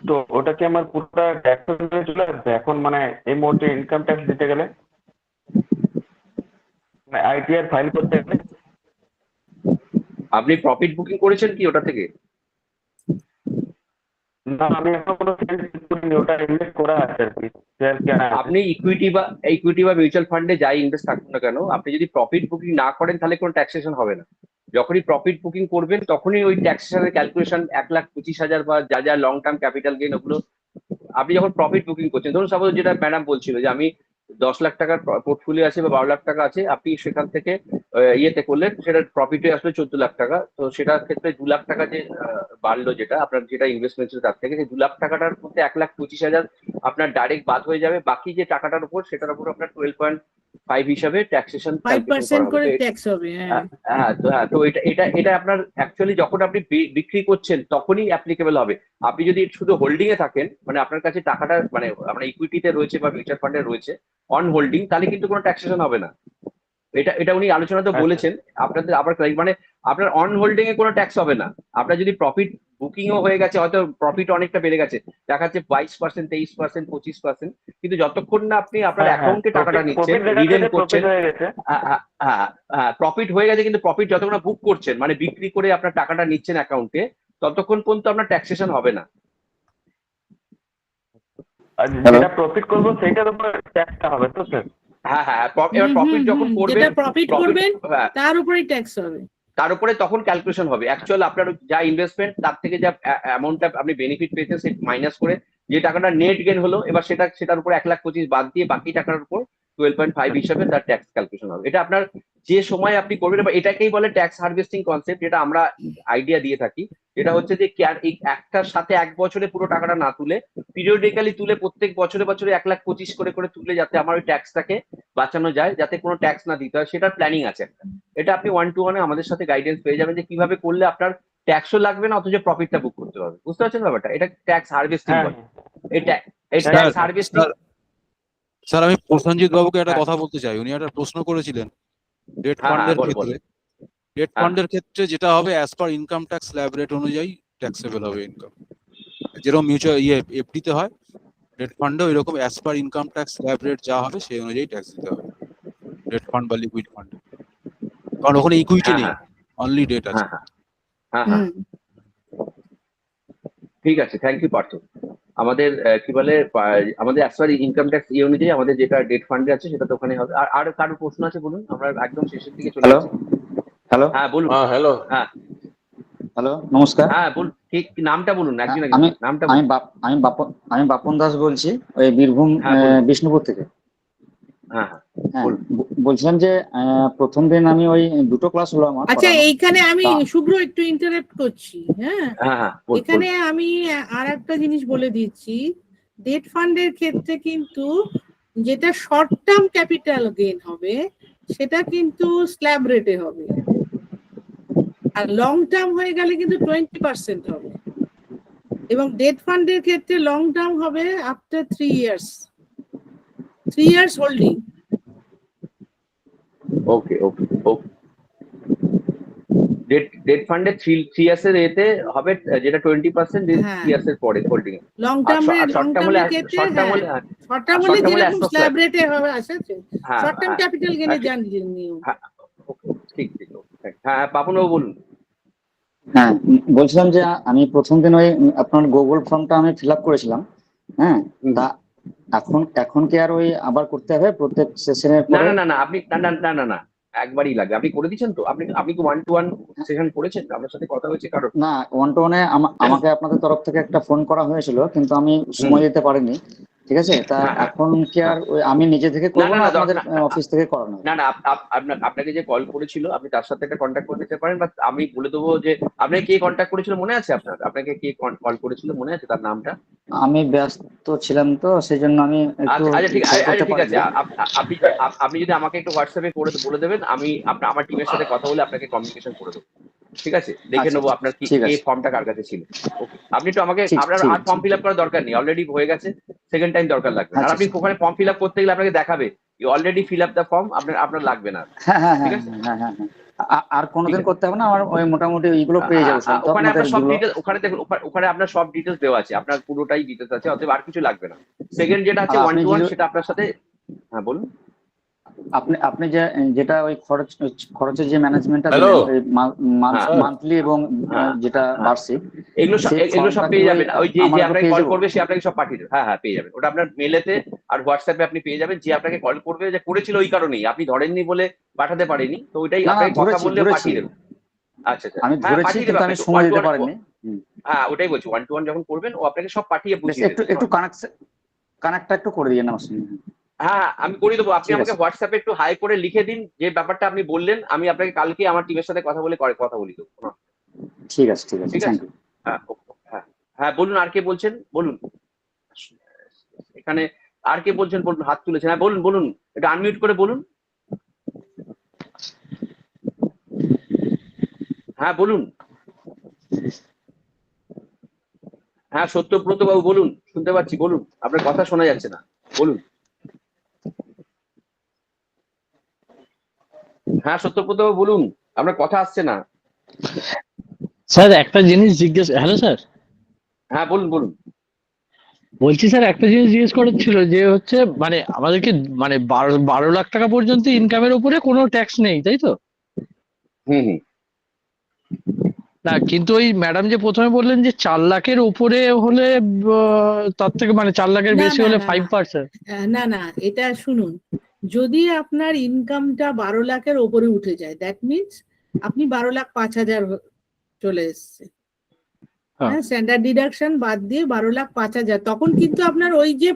তো ওটা কি আমার পুরোটা ট্যাক্স চলে আসবে এখন, মানে এই মুহূর্তে ইনকাম ট্যাক্স দিতে গেলে? আইটিআর ফাইল করতে গেলে? আপনি প্রফিট বুকিং করেছেন কি ওটা থেকে? না, আমি এখন কোনো শেয়ার করিনি, ওটা ইনভেস্ট করা আছে আর কি, শেয়ার কেনা আছে। আপনি ইকুইটি বা মিউচুয়াল ফান্ডে যাই ইনভেস্ট থাকুন না কেন, আপনি যদি প্রফিট বুকিং না করেন তাহলে কোনো ট্যাক্সেশন হবে না। যখনই প্রফিট বুকিং করবেন তখনই ওই ট্যাক্সেশনের ক্যালকুলেশন 1,25,000 বা যা যা লং টার্ম ক্যাপিটাল গেইন ওগুলো আপনি যখন প্রফিট বুকিং করছেন, ধরুন সাপোজ যেটা ম্যাডাম বলছিল যে আমি 10 লাখ টাকার পোর্টফোলিও আছে বা 12 লাখ টাকা আছে, আপনি সেখান থেকে ইয়েতে করলেন, সেটা প্রফিটে আসলে 14 লাখ টাকা, তো সেটার ক্ষেত্রে 2 লাখ টাকা যে বাড়লো, যেটা আপনার যেটা ইনভেস্টমেন্ট ছিল তার থেকে, সেই 2 লাখ টাকাটার মধ্যে 1,25,000 আপনার ডাইরেক্ট বাদ হয়ে যাবে, বাকি যে টাকাটার উপর সেটার উপর আপনার 12.5 হিসাবে ট্যাক্সেশন 5% করে ট্যাক্স হবে। হ্যাঁ, তো এটা আপনার অ্যাকচুয়ালি যখন আপনি বিক্রি করছেন তখনই অ্যাপ্লিকেবল হবে। আপনি যদি শুধু হোল্ডিং এ থাকেন, মানে আপনার কাছে টাকাটা মানে আপনার ইকুইটিতে রয়েছে বা মিউচুয়াল ফান্ডে রয়েছে অন হোল্ডিং, তাহলে কিন্তু কোনো ট্যাক্সেশন হবে না। এটা উনি আলোচনাতে বলেছেন আপনাদের, আবার মানে আপনার অন হোল্ডিং এ কোনো ট্যাক্স হবে না। আপনার যদি প্রফিট বুকিংও হয়ে গেছে, হয়তো প্রফিট অনেকটা বেড়ে গেছে, দেখা যাচ্ছে 22%, 23%, 25%, কিন্তু যতক্ষণ না আপনি আপনার অ্যাকাউন্টে টাকাটা নিচ্ছেন, রিডেম করছেন, প্রফিট হয়ে গেছে কিন্তু প্রফিট যতক্ষণ না বুক করছেন, মানে বিক্রি করে আপনার টাকাটা নিচ্ছেন অ্যাকাউন্টে, ততক্ষণ পর্যন্ত আপনার ট্যাক্সেশন হবে না। আর যেটা প্রফিট করবো সেইটার উপর ট্যাক্সটা হবে তো স্যার? এবার প্রফিট যখন করবেন, যেটা প্রফিট করবেন তার উপরেই ট্যাক্স হবে, তার উপরে তখন ক্যালকুলেশন হবে। অ্যাকচুয়াল আপনার যা ইনভেস্টমেন্ট তার থেকে যা অ্যামাউন্টটা আপনি বেনিফিট পেয়েছেন সেটা মাইনাস করে যে টাকাটা নেট গেন হলো, এবার সেটার উপর 1,25,000 বাদ দিয়ে বাকি টাকার উপর 12.5 হিসাবে তার ট্যাক্স ক্যালকুলেশন হবে। এটা আপনার যে সময় আপনি করবেন, এবার এটাকেই বলে ট্যাক্স হারভেস্টিং কনসেপ্ট, যেটা আমরা আইডিয়া দিয়ে থাকি। এটা হচ্ছে যে একটার সাথে এক বছরে পুরো টাকাটা না তুলে পিরিয়ডিক্যালি তুলে প্রত্যেক বছরে বছরে 1,25,000 করে তুললে যাতে আমার ওই ট্যাক্সটাকে বাঁচানো যায়, যাতে কোনো ট্যাক্স না দিতে হয়, সেটার প্ল্যানিং আছে একটা। এটা আপনি 1-to-1 আমাদের সাথে গাইডেন্স পেয়ে যাবেন যে কিভাবে করলে আপনার ট্যাক্সও লাগবে না, অথচ প্রফিটটা বুক করতে পারবে। বুঝতে পারছেন ব্যাপারটা? এটা ট্যাক্স হারভেস্টিং বলে। এই ট্যাক্স হারভেস্টিং। স্যার, আমি প্রসেনজিৎ বাবুকে একটা কথা বলতে চাই। উনি একটা প্রশ্ন করেছিলেন ডেট ফান্ডের ক্ষেত্রে। ডেট ফান্ডের ক্ষেত্রে যেটা হবে as per income tax slab rate অনুযায়ী ট্যাক্সেবল হবে ইনকাম, যেরকম মিউচুয়াল এফডিতে হয়, ডেট ফান্ডেও এরকম as per income tax slab rate যা হবে সেই অনুযায়ী ট্যাক্স দিতে হবে ডেট ফান্ড বা লিকুইড ফান্ড, কারণ ওখানে ইকুইটি নেই, অনলি ডেট আছে। ঠিক আছে, থ্যাংক ইউ পার্থ। আমাদের কি বলে আমাদের অ্যাজ পার ইনকাম ট্যাক্স অনুযায়ী আমাদের যেটা ডেট ফান্ডে আছে সেটা তো ওখানে হবে। আর কারোর প্রশ্ন আছে বলুন, আমরা একদম শেষের দিকে চলে যাচ্ছি। হ্যালো, হ্যাঁ বলুন। হ্যালো, হ্যালো, নমস্কার। হ্যাঁ বলুন, ঠিক নামটা বলুন, একজন নামটা আমি আমি বাপন দাস বলছি, ওই বীরভূম বিষ্ণুপুর থেকে। হ্যাঁ, বলছিলাম যে প্রথম দিন আমি ওই দুটো ক্লাস হলো আমার। আচ্ছা, এইখানে আমি শুভ্র একটু ইন্টারাপ্ট করছি। হ্যাঁ, এখানে আমি আর একটা জিনিস বলে দিচ্ছি। ডেট ফান্ডের ক্ষেত্রে কিন্তু যেটা শর্ট টার্ম ক্যাপিটাল গেইন হবে সেটা কিন্তু স্ল্যাব রেটে হবে, আর লং টার্ম হয়ে গেলে কিন্তু 20% হবে, এবং ডেট ফান্ডের ক্ষেত্রে লং টার্ম হবে আফটার 3 ইয়ার্স হোল্ডিং। ওকে। ডেট ফান্ডে 3 ইয়ার্স এর এতে হবে যেটা 20%, 3 ইয়ার্স এর পরে হোল্ডিং এ। লং টার্মের ক্ষেত্রে শর্ট টার্ম হলে যেরকম স্ল্যাব রেটে হবে আছে, শর্ট টার্ম ক্যাপিটাল গেইনে জানিয়ে নিও। ঠিক। হ্যাঁ, পাপন বাবু বলুন। হ্যাঁ, বলছিলাম যে আমি প্রথম দিন ওই আপনার গুগল ফর্মটা আমি ফিল আপ করেছিলাম। হ্যাঁ, তা এখন কি আর ওই আবার করতে হবে প্রত্যেক সেশনের পরে? না, আপনি না, একবারই লাগে। আপনি করে দিয়েছেন তো? আপনি কি 1-to-1 সেশন করেছেন? আপনার সাথে কথা হয়েছে কারণ? না, 1-to-1 আমাকে আপনাদের তরফ থেকে একটা ফোন করা হয়েছিল, কিন্তু আমি সময় দিতে পারিনি। ঠিক আছে, তা এখন কি আর আমি নিজে থেকে করবো না আপনাদের অফিস থেকে করানো? না, আপনাকে যে কল করেছিল আপনি তার সাথে একটা কন্ট্যাক্ট করে নিতে পারেন, বা আমি বলে দেবো যে আপনাকে কে কন্ট্যাক্ট করেছিল, মনে আছে আপনাকে কে কল করেছিল, মনে আছে তার নামটা? আমি ব্যস্ত ছিলাম তো, সেই জন্য আমি একটু। আচ্ছা, ঠিক আছে। আপনি যদি আমাকে একটু হোয়াটসঅ্যাপে করে বলে দেবেন, আমি আমার টিমের সাথে কথা বলে আপনাকে কমিউনিকেশন করে দেবো। ঠিক আছে, দেখে নেবো আপনার কি ফর্মটা কার কাছে ছিল। ওকে, আপনি তো আমাকে, আপনার আর ফর্ম ফিল আপ করার দরকার নেই, অলরেডি হয়ে গেছে, সেকেন্ড টাইম দরকার লাগবে না। আর আপনি ওখানে ফর্ম ফিল আপ করতে গেলে আপনাকে দেখাবে you already fill up the form, আপনার লাগবে না। হ্যাঁ, আর কোনোদিন করতে হবে না, আমার ওই মোটামুটি এইগুলো পেয়ে যাবো। ওখানে আপনার সব ডিটেইলস, ওখানে দেখুন, ওখানে আপনার সব ডিটেইলস দেওয়া আছে, আপনার পুরোটাই ডিটেইলস আছে, অতএব আর কিছু লাগবে না। সেকেন্ড যেটা আছে 1-to-1, সেটা আপনার সাথে। হ্যাঁ বলুন। আপনি আপনি যেটা ওই খরচের যে ম্যানেজমেন্টটা Hello? দিলেন ওই হ্যাঁ। মান্থলি এবং যেটা হ্যাঁ। বার্ষিক, এগুলো সেই এগুলো সব ফর্মটা কি পেয়ে যাবেন, ওই যে আমার যে কাছে আপনাকে পেয়ে কল যাবো? করবে সে আপনাকে সব পাঠিয়ে দেবে। হ্যাঁ হ্যাঁ পেয়ে যাবেন, ওটা আপনার মেলেতে আর হোয়াটসঅ্যাপে আপনি পেয়ে যাবেন। যে আপনাকে কল করবে যে করেছিল ওই কারণেই আপনি ধরেননি বলে পাঠাতে পারেনি, তো ওইটাই না আপনাকে কথা বললে ধরেছি, পাঠিয়ে দেবে। আচ্ছা আচ্ছা, আমি হ্যাঁ ধরেছি, পাঠিয়ে দেবে কিন্তু আমি আপনাকে ওয়ান সময় টু দিতে ওয়ান। পারিনি। হ্যাঁ ওটাই বলছি, ওয়ান টু ওয়ান যখন করবেন ও আপনাকে সব পাঠিয়ে বেশ, বুঝিয়ে একটু দেবে। একটু কানেক্টটা একটু করে দিয়ে আমার সঙ্গে। হ্যাঁ আমি করে দেবো, আপনি ঠিক আমাকে আছে, হোয়াটসঅ্যাপে একটু হাই করে লিখে দিন যে ব্যাপারটা আপনি বললেন, আমি আপনাকে কালকে আমার টিমের সাথে কথা বলে কথা বলি দেবো। ঠিক আছে, ঠিক আছে, ঠিক থ্যাংক আছে। ইউ। হ্যাঁ হ্যাঁ হ্যাঁ বলুন, আর কে বলছেন বলুন। এখানে আর কে বলছেন বলুন, হাত তুলেছেন। হ্যাঁ বলুন বলুন, এটা আনমিউট করে বলুন। হ্যাঁ বলুন। হ্যাঁ সত্যব্রত বাবু বলুন, শুনতে পাচ্ছি, বলুন, আপনার কথা শোনা যাচ্ছে না, বলুন। হ্যাঁ সত্যব্রত বাবু বলুন, আপনার কথা আসছে না। স্যার একটা জিনিস হ্যালো স্যার, হ্যাঁ বলুন বলুন। বলছি স্যার একটা জিনিস জিজ্ঞেস করার ছিল, যে হচ্ছে মানে আমাদেরকে মানে 12 লাখ টাকা পর্যন্ত ইনকামের উপরে কোনো ট্যাক্স নেই, তাই তো? হুম হুম। না কিন্তু ওই ম্যাডাম যে প্রথমে বললেন যে 4 লাখের উপরে হলে তার থেকে মানে 4 লাখের না বেশি না হলে না না 5%। না না, এটা শুনুন, যদি আপনার ইনকামটা 12 লাখের ওপরে উঠে যায়, দ্যাট মিনস আপনি 12,05,000 চলে এসছে, হ্যাঁ হ্যাঁ, স্ট্যান্ডার্ড ডিডাকশন বাদ দিয়ে 12,05,000, তখন কিন্তু আপনার ওই যে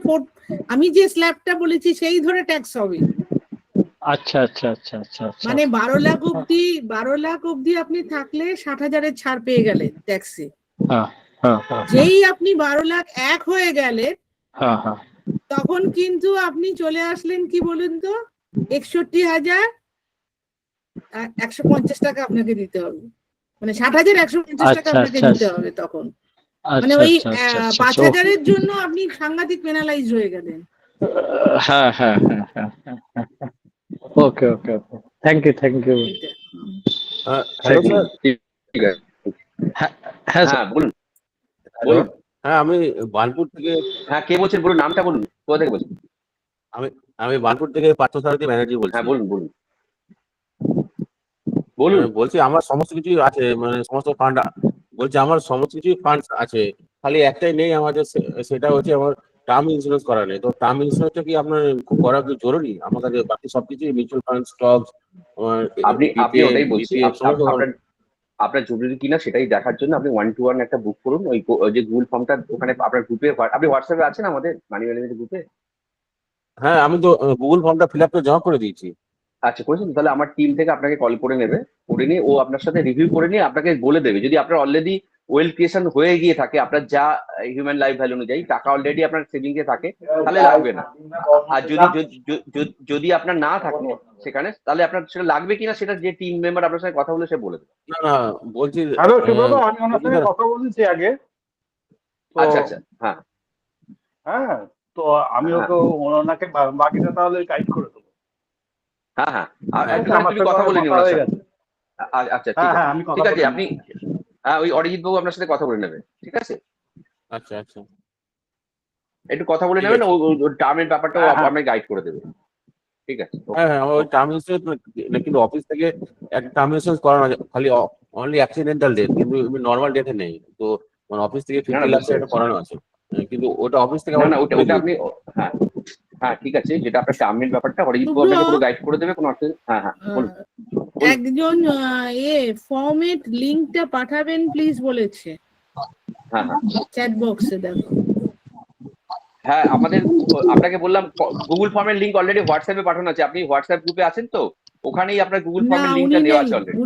আমি যে স্ল্যাবটা বলেছি সেই ধরে ট্যাক্স হবে। আচ্ছা আচ্ছা আচ্ছা আচ্ছা আচ্ছা। মানে 12 লাখ অব্দি আপনি থাকলে 60,000-এর ছাড় পেয়ে গেলেন ট্যাক্সে। হ্যাঁ হ্যাঁ হ্যাঁ যেই আপনি 12,01,000 হয়ে গেলেন, হ্যাঁ হ্যাঁ। তখন কিন্তু আপনি চলে আসলেন কি বলুন তো, 61,150 টাকা আপনাকে দিতে হবে, মানে 60,150 টাকা আচ্ছা আপনাকে আচ্ছা দিতে হবে তখন। মানে আচ্ছা ওই আচ্ছা আচ্ছা আচ্ছা। 5,000-এর জন্য আপনি সাংঘাতিক পেনালাইজ হয়ে গেলেন। হ্যাঁ হ্যাঁ হ্যাঁ হ্যাঁ হ্যাঁ। ওকে ওকে ওকে, থ্যাংক ইউ থ্যাংক ইউ। এটা হ্যালো স্যার। ঠিক আছে। হ্যাঁ স্যার হ্যাঁ বলুন হ্যালো। বলুন। হ্যাঁ আমি বার্নপুর থেকে হ্যাঁ কে বলছেন বলুন, নামটা বলুন, কোথা থেকে বলছেন। আমি আমি বার্নপুর থেকে পার্থসারথী ব্যানার্জি বলছি। হ্যাঁ বলুন বলুন বলুন। বলছি আমার সমস্ত কিছু আছে, মানে সমস্ত ফান্ড, বলছি আমার সমস্ত কিছু ফান্ড আছে, খালি একটাই নেই আমাদের, সেটা হচ্ছে আমার টার্ম ইন্স্যুরেন্স করা নেই। তো টার্ম ইন্স্যুরেন্সটা কি আপনার করা কি জরুরি? আমার কাছে বাকি সবকিছু মিউচুয়াল ফান্ড, স্টকস, আপনি বিপিএল ওটাই বলছি, বিপিএফ সমস্ত। আপনার জরুরি কিনা সেটাই দেখার জন্য আপনি 1-to-1 একটা বুক করুন। ওই যে গুগল ফর্মটা ওখানে আপনার গ্রুপে, আপনি হোয়াটসঅ্যাপে আছেন আমাদের মানি ম্যানেজমেন্ট গ্রুপে? হ্যাঁ আমি তো গুগল ফর্মটা ফিল আপ করে জমা করে দিয়েছি। আচ্ছা করেছেন, তাহলে আমার টিম থেকে আপনাকে কল করে নেবে, করে নিয়ে ও আপনার সাথে রিভিউ করে নিয়ে আপনাকে বলে দেবে। যদি আপনার অলরেডি ওয়েল ক্রিয়েশন হয়ে গিয়ে থাকে, আপনার যা হিউম্যান লাইফ ভ্যালু অনুযায়ী টাকা অলরেডি আপনার সেভিং এ থাকে, তাহলে লাগবে না। আর যদি আপনার না থাকে সেখানে, তাহলে আপনার সেটা লাগবে কিনা সেটা যে টিম মেম্বার আপনার সাথে কথা বলে সে বলে দেবে। না না বলছি, হ্যালো সুব্রত, আমি ওনার সঙ্গে কথা বলেছি আগে তো। আচ্ছা আচ্ছা হ্যাঁ হ্যাঁ, তো আমি হ্যাঁ ওনাকে বাকিটা তাহলে গাইড করে দেবো। হ্যাঁ হ্যাঁ আমার তুমি সঙ্গে কথা বলে নিন কথা ওনার হয়ে সাথে। গেছে। আচ্ছা ঠিক হ্যাঁ আছে হ্যাঁ, আমি কথা ঠিক আছে, বলে আপনি ওই অরিজিৎ বাবু আপনার সাথে কথা বলে নেবে, ঠিক আছে? আচ্ছা আচ্ছা একটু কথা বলে ঠিক নেবেন, আছে। ও টার্মের ব্যাপারটাও হ্যাঁ হ্যাঁ আপনাকে গাইড করে দেবে, ঠিক আছে? হ্যাঁ হ্যাঁ আমার ওই টার্ম ইন্স্যুরেন্স, কিন্তু অফিস থেকে একটা টার্ম ইন্স্যুরেন্স করানো যায়, খালি অনলি অ্যাক্সিডেন্টাল ডেথ, কিন্তু নর্মাল ডেথে নেই। তো মানে অফিস থেকে না না 50 লাখ বুঝতে একটা পারছি। করানো আছে, কিন্তু ওটা অফিস থেকে না আমার না ওটা করে ওটা আপনি দিয়েছে। হ্যাঁ হ্যাঁ ঠিক আছে, যেটা আপনার টার্মের ব্যাপারটা অরিজিৎ বাবু শুভ্র, আপনাকে পুরো গাইড করে দেবে, কোনো অসুবিধা। হ্যাঁ হ্যাঁ বলুন বলুন। একজন ফর্মেট লিংকটা পাঠাবেন প্লিজ বলেছে, হ্যাঁ হ্যাঁ চ্যাট বক্সে দেখো। হ্যাঁ আমাদের আপনাকে বললাম গুগল ফর্মের লিংক অলরেডি হোয়াটসঅ্যাপে পাঠানো আছে, আপনি হোয়াটসঅ্যাপ গ্রুপে আছেন তো, ওখানেই আপনার গুগল না ফর্মের উনি লিংকটা দেওয়া নেই, আছে অলরেডি।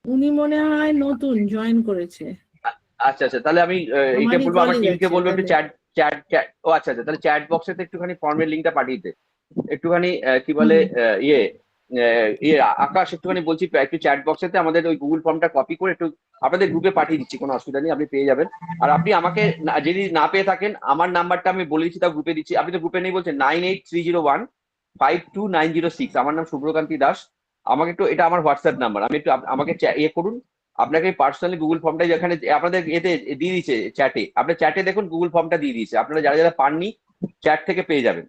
উনি মনে হয় নতুন জয়েন করেছে। আচ্ছা আচ্ছা, তাহলে আমি এইটা আমারই বলবো, আমার colleague টিমকে আছে বলবো একটু তাহলে। চ্যাট ও আচ্ছা আচ্ছা, তাহলে চ্যাট বক্সে একটুখানি ফর্মের লিংকটা পাঠিয়ে দিতে, একটুখানি কি বলে ইয়ে আকাশ, একটুখানি বলছি একটু চ্যাট বক্সেতে আমাদের ওই গুগল ফর্মটা কপি করে একটু আপনাদের গ্রুপে পাঠিয়ে দিচ্ছি, কোনো অসুবিধা নেই, আপনি পেয়ে যাবেন। আর আপনি আমাকে যদি না পেয়ে থাকেন, আমার নাম্বারটা আমি বলে দিচ্ছি, তাও গ্রুপে দিচ্ছি। আপনি তো গ্রুপে নেই বলছেন, 9830152906, আমার নাম শুভ্রকান্তি দাস। আমাকে একটু, এটা আমার হোয়াটসঅ্যাপ নাম্বার, আমি একটু আমাকে করুন, আপনাকে পার্সোনালি গুগল ফর্মটা যেখানে আপনাদের এতে দিয়ে দিয়েছে চ্যাটে, আপনার চ্যাটে দেখুন গুগল ফর্মটা দিয়ে দিয়েছে, আপনারা যারা যারা পাননি চ্যাট থেকে পেয়ে যাবেন।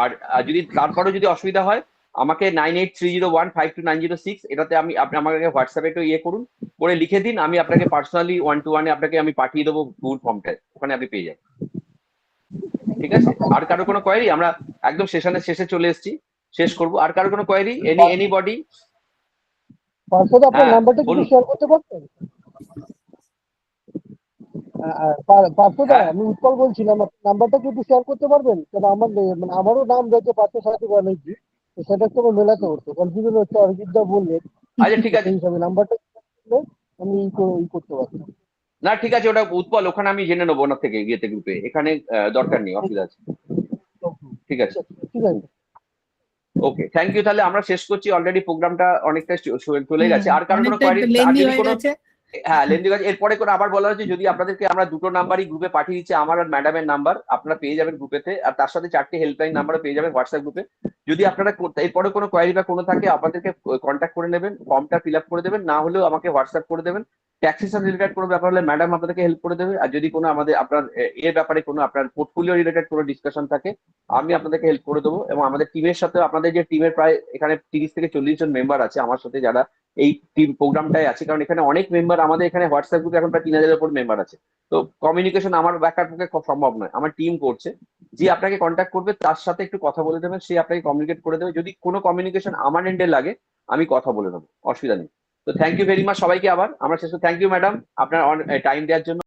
আর যদি তারপরেও যদি অসুবিধা হয় আমাকে 9830152906 এটাতে আপনি আমাকে হোয়াটসঅ্যাপে একটু করুন, করে লিখে দিন, আমি আপনাকে পার্সোনালি 1-to-1 আপনাকে আমি পাঠিয়ে দেবো গুগল ফর্মটা, ওখানে আপনি পেয়ে যাবেন। ঠিক আছে? আর কারো কোনো কোয়েরি? আমরা একদম সেশনের শেষে চলে এসেছি, শেষ করব। আর কারো কোনো কোয়েরি? এনিবডি? পার্থদা আপনার নাম্বারটা কি শেয়ার করতে পারবেন? পার্থদা আমি উৎপল বলছিলাম, নাম্বারটা কি একটু শেয়ার করতে পারবেন? কারণ মানে আমারও নাম রয়েছে পার্থ সাথী ব্যানার্জি, তো সেটার সঙ্গে মেলাতে হতো, কনফিউশন হচ্ছে। অরিজিৎদা বললেন আচ্ছা ঠিক আছে, সেই হিসাবে নাম্বারটা আমি করতে পারতাম। না ঠিক আছে, ওটা উৎপল, ওখানে আমি জেনে নেবো ওনার থেকে গিয়েতে গ্রুপে, এখানে দরকার নেই, অসুবিধা আছে। ঠিক আছে, ঠিক আছে। ওকে, থ্যাংক ইউ। তাহলে আমরা শেষ করছি, অলরেডি প্রোগ্রামটা অনেকটা চলে গেছে। আর কারণ কোনো অনেকটা কোয়েরি? লেন্দি যদি হয়ে কোনো গেছে। হ্যাঁ লেন্দি কাজ, এরপরে করে আবার বলা হচ্ছে যদি আপনাদেরকে আমরা দুটো নাম্বারই গ্রুপে পাঠিয়ে দিচ্ছি, আমার আর ম্যাডামের নাম্বার আপনারা পেয়ে যাবেন গ্রুপেতে, আর তার সাথে 4টে হেল্পলাইন নাম্বারও পেয়ে যাবেন হোয়াটসঅ্যাপ গ্রুপে। যদি আপনারা এরপরে কোনো কোয়েরি বা কোনো থাকে আপনাদেরকে কন্ট্যাক্ট করে নেবেন, ফর্মটা ফিল আপ করে দেবেন, না হলেও আমাকে হোয়াটসঅ্যাপ করে দেবেন। ট্যাক্সেশন রিলেটেড কোনো ব্যাপার হলে ম্যাডাম আপনাদেরকে হেল্প করে দেবে। আর যদি কোনো আপনার এর ব্যাপারে কোনো আপনার পোর্টফোলিও রিলেটেড কোনো ডিসকাশন থাকে আমি আপনাদেরকে হেল্প করে দেবো। এবং আমাদের টিমের সাথে, আপনাদের যে টিমের প্রায় এখানে 30 থেকে 40 জন মেম্বার আছে আমার সাথে, যারা এই টিম প্রোগ্রামটাই আছে, কারণ এখানে অনেক মেম্বার, আমাদের এখানে হোয়াটসঅ্যাপ গ্রুপে এখন প্রায় 3000-এর উপর মেম্বার আছে। তো কমিউনিকেশন আমার ব্যাকার পক্ষে সম্ভব নয়, আমার টিম করছে। যে আপনাকে কন্ট্যাক্ট করবে তার সাথে একটু কথা বলে দেবেন, সে আপনাকে কমিউনিকেট করে দেবে। যদি কোনো কমিউনিকেশন আমার এন্ডে লাগে আমি কথা বলে নেবো, অসুবিধা নেই। তো থ্যাংক ইউ ভেরি মাচ সবাইকে। আবার আমরা শেষে থ্যাংক ইউ ম্যাডাম আপনার টাইম দেওয়ার জন্য।